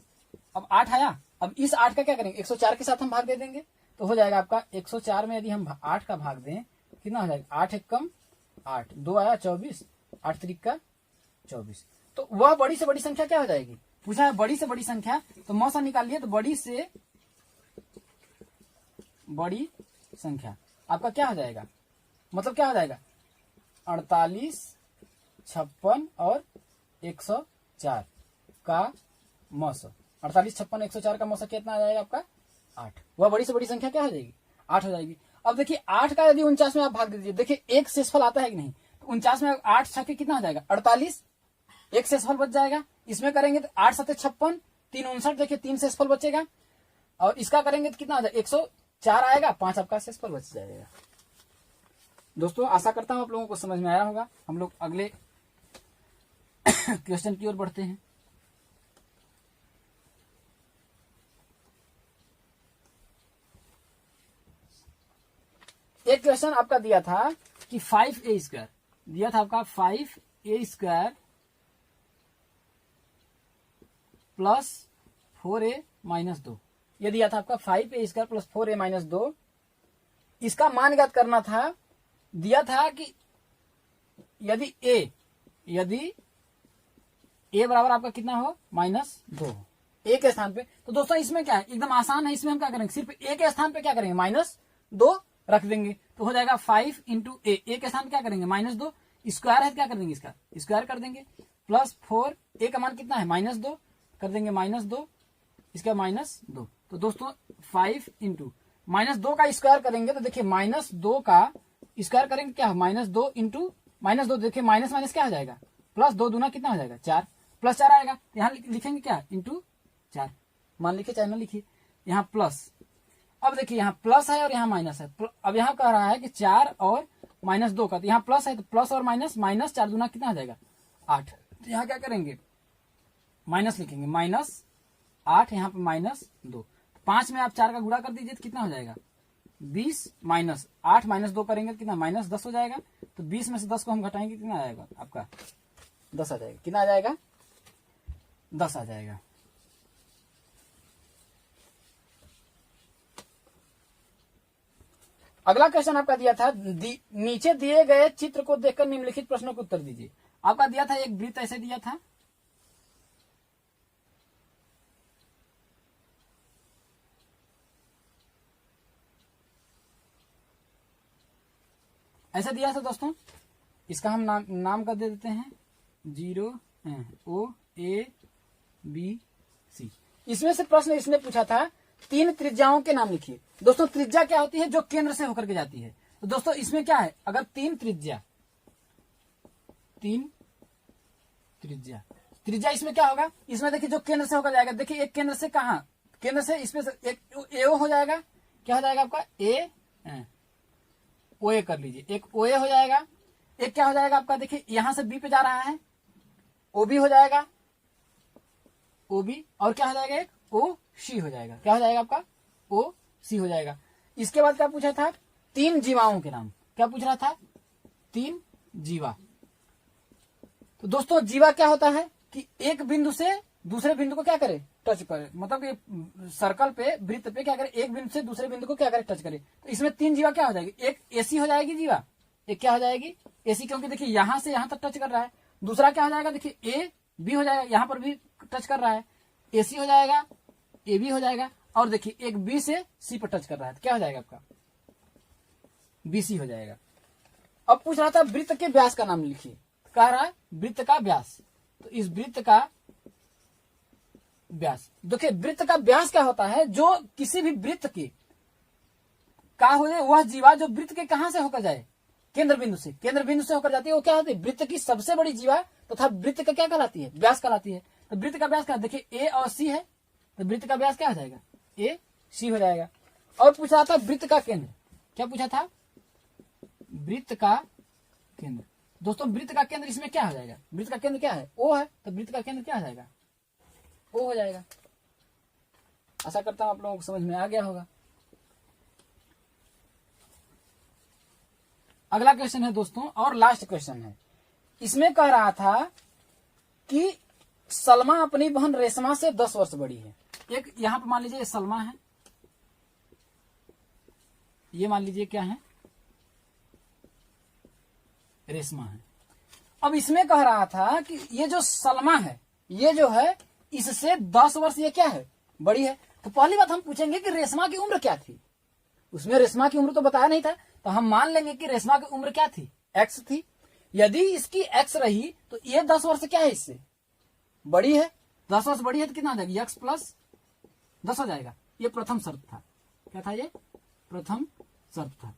अब 8 आया, अब इस 8 का क्या करेंगे 104 के साथ हम भाग दे देंगे तो हो जाएगा आपका 104 में यदि हम 8 का भाग दें कितना हो जाएगा 8 एक कम 8, 2 आया 24, 8 त्रिक का 24। तो वह बड़ी से बड़ी संख्या क्या हो जाएगी, पूछा है बड़ी से बड़ी संख्या, तो मौसा निकाल लिए। तो बड़ी से बड़ी संख्या आपका क्या हो जाएगा, मतलब क्या हो जाएगा 48, 56 और 104 का मौसा। 48, 56, 104 का मौसा कितना आ जाएगा आपका 8। वह बड़ी से बड़ी संख्या क्या हो जाएगी 8 हो जाएगी। अब देखिए 8 का यदि 49 में आप भाग दीजिए, देखिए एक शेषफल आता है कि नहीं, तो 49 में 8 छके कितना हो जाएगा 48, एक शेषफल बच जाएगा। इसमें करेंगे तो 8 7 56, 3 59, देखिए 3 शेषफल बचेगा, और इसका करेंगे तो कितना हो जाएगा 104 आएगा, 5 आपका शेषफल बच जाएगा। दोस्तों आशा करता हूं आप लोगों को समझ में आया होगा। हम लोग अगले क्वेश्चन की ओर बढ़ते हैं। एक क्वेश्चन आपका दिया था कि 5a² दिया था आपका 5a² प्लस 4a माइनस 2। यह दिया था आपका 5a² प्लस 4a माइनस 2। इसका मान ज्ञात करना था। दिया था कि यदि a बराबर आपका कितना हो -2 a के स्थान पे, तो दोस्तों इसमें क्या है एकदम आसान है। इसमें हम क्या करेंगे सिर्फ a के स्थान पे क्या करेंगे -2 रख देंगे, तो हो जाएगा 5 इंटू a के स्थान क्या करेंगे -2, स्क्वायर है क्या कर देंगे इसका स्क्वायर कर देंगे, प्लस 4 a का मान कितना है -2 कर देंगे -2, इसका -2। तो दोस्तों 5 इंटू -2 का स्क्वायर करेंगे तो देखिए -2 का स्क्वायर करेंगे क्या -2 इंटू -2, देखिए माइनस माइनस क्या हो जाएगा प्लस 2 दूना कितना हो जाएगा 4, प्लस 4 आएगा। यहाँ लिखेंगे क्या इंटू 4, मान लिखिए चाहे ना लिखिए, यहाँ प्लस। अब देखिए यहाँ प्लस है और यहाँ माइनस है। अब यहाँ कह रहा है कि 4 और -2 का, तो यहाँ प्लस है तो प्लस और माइनस, -4 दूना कितना हो जाएगा 8। तो यहाँ क्या करेंगे माइनस लिखेंगे -8, यहाँ पे -2। 5 में आप 4 का गुणा कर दीजिए तो कितना हो जाएगा 20, -8 -2 करेंगे तो कितना -10 हो जाएगा। तो 20 में से 10 को हम घटाएंगे कितना आ जाएगा आपका 10 आ जाएगा। कितना आ जाएगा 10 आ जाएगा। अगला क्वेश्चन आपका दिया था नीचे दिए गए चित्र को देखकर निम्नलिखित प्रश्नों को उत्तर दीजिए। आपका दिया था एक वृत्त ऐसे दिया था, ऐसा दिया था दोस्तों। इसका हम नाम कर दे देते हैं 0 OABC। इसमें से प्रश्न इसने पूछा था 3 त्रिज्याओं के नाम लिखिए। दोस्तों त्रिज्या क्या होती है जो केंद्र से होकर के जाती है। तो दोस्तों इसमें क्या है, अगर 3 त्रिज्या इसमें क्या होगा, इसमें देखिए जो केंद्र से होकर जाएगा, देखिए एक केंद्र से कहा, केंद्र से इसमें से एक AO हो जाएगा, क्या हो जाएगा आपका OA कर लीजिए, एक OA हो जाएगा। एक क्या हो जाएगा आपका, देखिए यहां से B पे जा रहा है OB हो जाएगा OB, और क्या हो जाएगा एक OC हो जाएगा, क्या हो जाएगा आपका OC हो जाएगा। इसके बाद क्या पूछा था 3 जीवाओं के नाम, क्या पूछ रहा था 3 जीवा। तो दोस्तों जीवा क्या होता है कि एक बिंदु से दूसरे बिंदु को क्या करे टच करे, मतलब कि सर्कल पे वृत्त पे क्या करे एक बिंदु से दूसरे बिंदु को क्या करे टच करे। तो इसमें 3 जीवा क्या हो जाएगी, एक AC हो जाएगी जीवा, एक क्या हो जाएगी AC, क्योंकि देखिए यहां से यहां तक टच कर रहा है। दूसरा क्या हो जाएगा, देखिए AB हो जाएगा, यहां पर भी टच कर रहा है, AC हो जाएगा, AB हो जाएगा, और देखिए एक B से C पर टच कर रहा है, तो क्या हो जाएगा आपका BC हो जाएगा। अब पूछ रहा था वृत्त के व्यास का नाम लिखिए, कह रहा है वृत्त का व्यास। तो इस वृत्त का व्यास, देखिए वृत्त का व्यास क्या होता है, जो किसी भी वृत्त के का हो जाए वह जीवा जो वृत्त के कहां से होकर जाए, केंद्र बिंदु से होकर जाती है, वो क्या होती है, वृत्त की सबसे बड़ी जीवा तथा वृत्त का क्या कहलाती है, व्यास कहलाती है। तो वृत्त का व्यास क्या, देखिए ए और सी है, तो वृत्त का व्यास क्या हो जाएगा, ए सी हो जाएगा। और पूछा था वृत्त का केंद्र, क्या पूछा था, वृत्त का केंद्र। दोस्तों वृत्त का केंद्र इसमें क्या हो जाएगा, वृत्त का केंद्र क्या है, ओ है, तो वृत्त का केंद्र क्या हो जाएगा, ओ हो जाएगा। आशा करता हूं आप लोगों को समझ में आ गया होगा। अगला क्वेश्चन है दोस्तों, और लास्ट क्वेश्चन है। इसमें कह रहा था कि सलमा अपनी बहन रेशमा से 10 वर्ष बड़ी है। एक यहां पर मान लीजिए सलमा है, ये मान लीजिए क्या है, रेशमा है। अब इसमें कह रहा था कि ये जो सलमा है, ये जो है इससे 10 वर्ष ये क्या है, बड़ी है। तो पहली बात हम पूछेंगे कि रेशमा की उम्र क्या थी। उसमें रेशमा की उम्र तो बताया नहीं था, तो हम मान लेंगे कि रेशमा की उम्र क्या थी, एक्स थी। यदि इसकी एक्स रही तो ये 10 वर्ष क्या है, इससे बड़ी है। 10 वर्ष बड़ी है तो कितना हो जाएगा, एक्स प्लस 10 हो जाएगा। ये प्रथम शर्त था, क्या था, ये प्रथम शर्त था।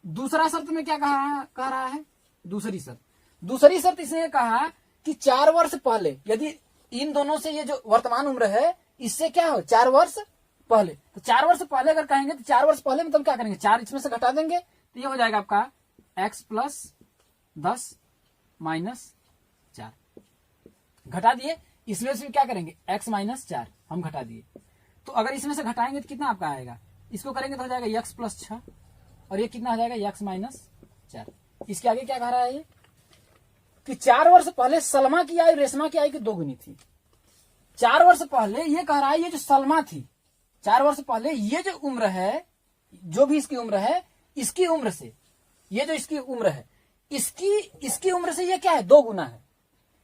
दूसरा शर्त में क्या कह रहा है, दूसरी शर्त इसने कहा कि 4 वर्ष पहले, यदि इन दोनों से ये जो वर्तमान उम्र है इससे क्या हो, 4 वर्ष पहले। तो 4 वर्ष पहले अगर कहेंगे तो 4 वर्ष पहले मतलब क्या करेंगे, 4 इसमें से घटा देंगे तो ये हो जाएगा आपका x प्लस 10 माइनस 4। घटा दिए, इसमें से क्या करेंगे, x माइनस 4 हम घटा दिए। तो अगर इसमें से घटाएंगे तो कितना आपका आएगा, इसको करेंगे तो हो जाएगा x प्लस 6, और ये कितना हो जाएगा, x माइनस 4। इसके आगे क्या कह रहा है ये, कि 4 वर्ष पहले सलमा की आयु रेशमा की आयु की 2 गुनी थी। 4 वर्ष पहले ये कह रहा है, ये जो सलमा थी 4 वर्ष पहले, ये जो उम्र है, जो भी इसकी उम्र है, इसकी उम्र से, ये जो इसकी उम्र है, इसकी उम्र से ये क्या है, 2 गुना है।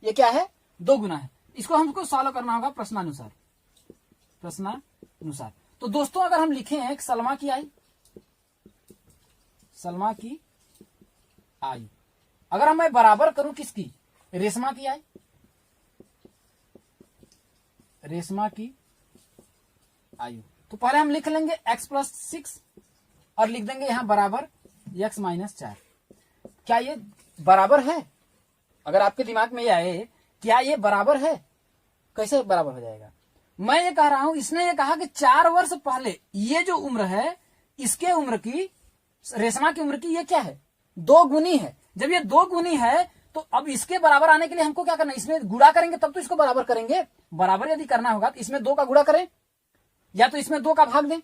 ये क्या है, 2 गुना है। इसको हमको सॉल्व करना होगा प्रश्नानुसार। तो दोस्तों अगर हम लिखें एक सलमा की आयु, अगर मैं बराबर करूं किसकी, रेशमा की आयु, तो पहले हम लिख लेंगे x प्लस 6 और लिख देंगे यहां बराबर x माइनस 4। क्या ये बराबर है, अगर आपके दिमाग में ये आए, क्या ये बराबर है, कैसे बराबर हो जाएगा। मैं ये कह रहा हूं, इसने ये कहा कि 4 वर्ष पहले ये जो उम्र है, इसके उम्र की, रेशमा की उम्र की ये क्या है, 2 गुनी है। जब ये 2 गुनी है तो अब इसके बराबर आने के लिए हमको क्या करना है, इसमें गुणा करेंगे तब तो इसको बराबर करेंगे। बराबर यदि करना होगा तो इसमें 2 का गुणा करें, या तो इसमें 2 का भाग दें,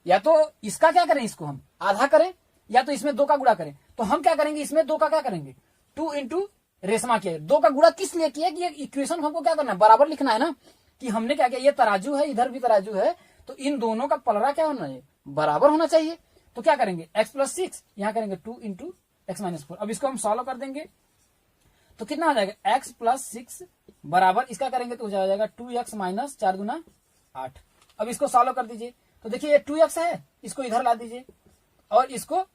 या तो इसका क्या करें, इसको हम आधा करें, या तो इसमें 2 का गुणा करें। तो हम क्या करेंगे, इसमें 2 का क्या करेंगे, 2 इंटू रेशमा किया। 2 का गुणा किस लिए किया, कि ये इक्वेशन हमको क्या करना है, बराबर लिखना है ना। कि हमने क्या किया, ये तराजू है, इधर भी तराजू है, तो इन दोनों का पलड़ा क्या होना है, बराबर होना चाहिए। तो क्या करेंगे, x प्लस 6 यहां करेंगे 2 इंटू एक्स माइनस 4। अब इसको हम सॉल्व कर देंगे तो कितना हो जाएगा, x प्लस 6 बराबर इसका करेंगे तो हो जाएगा 2x माइनस 4 गुना 8। अब इसको सॉल्व कर दीजिए, तो देखिए ये 2x है, इसको इधर ला दीजिए, और इसको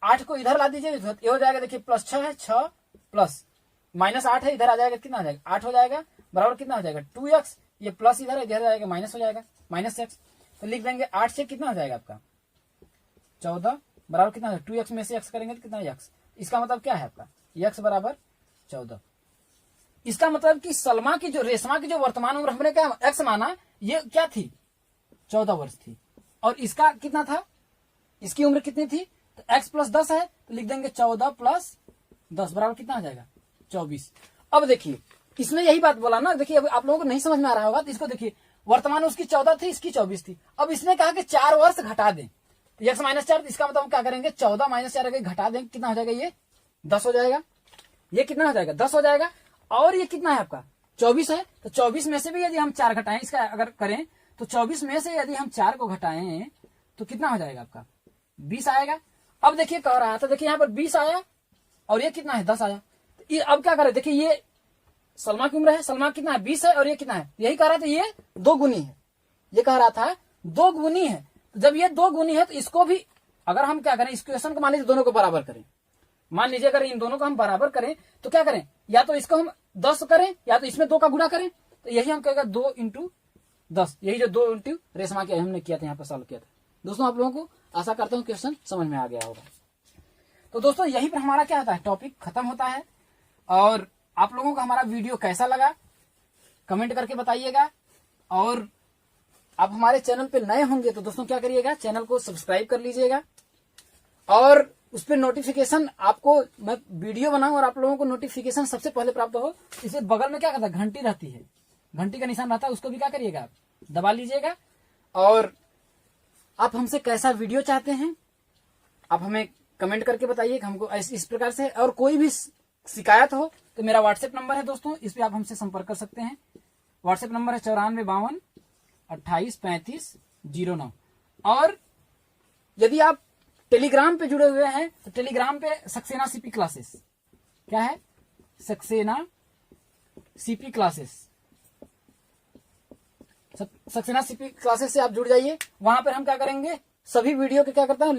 8 को इधर ला दीजिए, ये हो जाएगा, देखिए प्लस 6 है, 6 प्लस माइनस 8 है, इधर आ जाएगा, कितना आ जाएगा, 8 हो जाएगा, बराबर कितना हो जाएगा 2x, ये प्लस इधर है, इधर जाएगा माइनस हो जाएगा, माइनस x। तो लिख देंगे 8 से कितना हो जाएगा आपका 14, बराबर कितना है, 2x में से x करेंगे तो कितना x। इसका मतलब क्या है आपका, x बराबर 14। इसका मतलब कि सलमा की जो, रेशमा की जो वर्तमान उम्र हमने क्या x माना, ये क्या थी, 14 वर्ष थी। और इसका कितना था, इसकी उम्र कितनी थी, तो x प्लस 10 है, तो लिख देंगे 14 प्लस 10 बराबर कितना आ जाएगा 24। अब देखिए इसने यही बात बोला ना, देखिए अब आप लोगों को नहीं समझ में आ रहा होगा, तो इसको देखिए, वर्तमान उसकी 14 थी, इसकी 24 थी। अब इसने कहा कि 4 वर्ष घटा दें, तो x माइनस 4, इसका मतलब क्या करेंगे, 14 माइनस 4 अगर घटा दें कितना हो जाएगा, ये 10 हो जाएगा। ये कितना हो जाएगा, 10 हो जाएगा। और ये कितना है आपका 24 है, तो 24 में से भी यदि हम 4 घटाएं, इसका अगर करें तो 24 में से यदि हम 4 को घटाएं तो कितना हो जाएगा आपका 20 आएगा। अब देखिए कह रहा था, देखिए यहाँ पर 20 आया और ये कितना है 10 आया। तो ये अब क्या करें, देखिए ये सलमा की उम्र है, सलमा कितना है 20 है, और ये कितना है, यही कह रहा था ये 2 गुनी है, ये कह रहा था 2 गुनी है। तो जब ये 2 गुनी है तो इसको भी अगर हम क्या करें, इस क्वेश्चन को मान लीजिए दोनों को बराबर करें, मान लीजिए अगर इन दोनों को हम बराबर करें तो क्या करें, या तो इसको हम 10 करें या तो इसमें 2 का गुणा करें। तो यही हम कहेगा 2 इंटू 10, यही जो 2 इंटू रेशमा की हमने किया था, यहाँ पर सॉल्व किया था। दोस्तों आप लोगों को आशा करता हूँ क्वेश्चन समझ में आ गया होगा। तो दोस्तों यहीं पर हमारा क्या होता है, टॉपिक खत्म होता है। और आप लोगों को हमारा वीडियो कैसा लगा कमेंट करके बताइएगा। और आप हमारे चैनल पे नए होंगे तो दोस्तों क्या करिएगा, चैनल को सब्सक्राइब कर लीजिएगा और उस पर नोटिफिकेशन, आपको मैं वीडियो बनाऊं और आप लोगों को नोटिफिकेशन सबसे पहले प्राप्त हो, इसे बगल में क्या करता है, घंटी रहती है, घंटी का निशान रहता है, उसको भी क्या करिएगा आप दबा लीजिएगा। और आप हमसे कैसा वीडियो चाहते हैं आप हमें कमेंट करके बताइए हमको इस प्रकार से। और कोई भी शिकायत हो तो मेरा व्हाट्सएप नंबर है दोस्तों, इस पे आप हमसे संपर्क कर सकते हैं। व्हाट्सएप नंबर है 9452283509। और यदि आप टेलीग्राम पे जुड़े हुए हैं तो टेलीग्राम पे सक्सेना सीपी क्लासेस, क्या है, Saxena CP classes, Saxena CP classes से आप जुड़ जाइए। वहां पर हम क्या करेंगे, सभी वीडियो के क्या करता हूं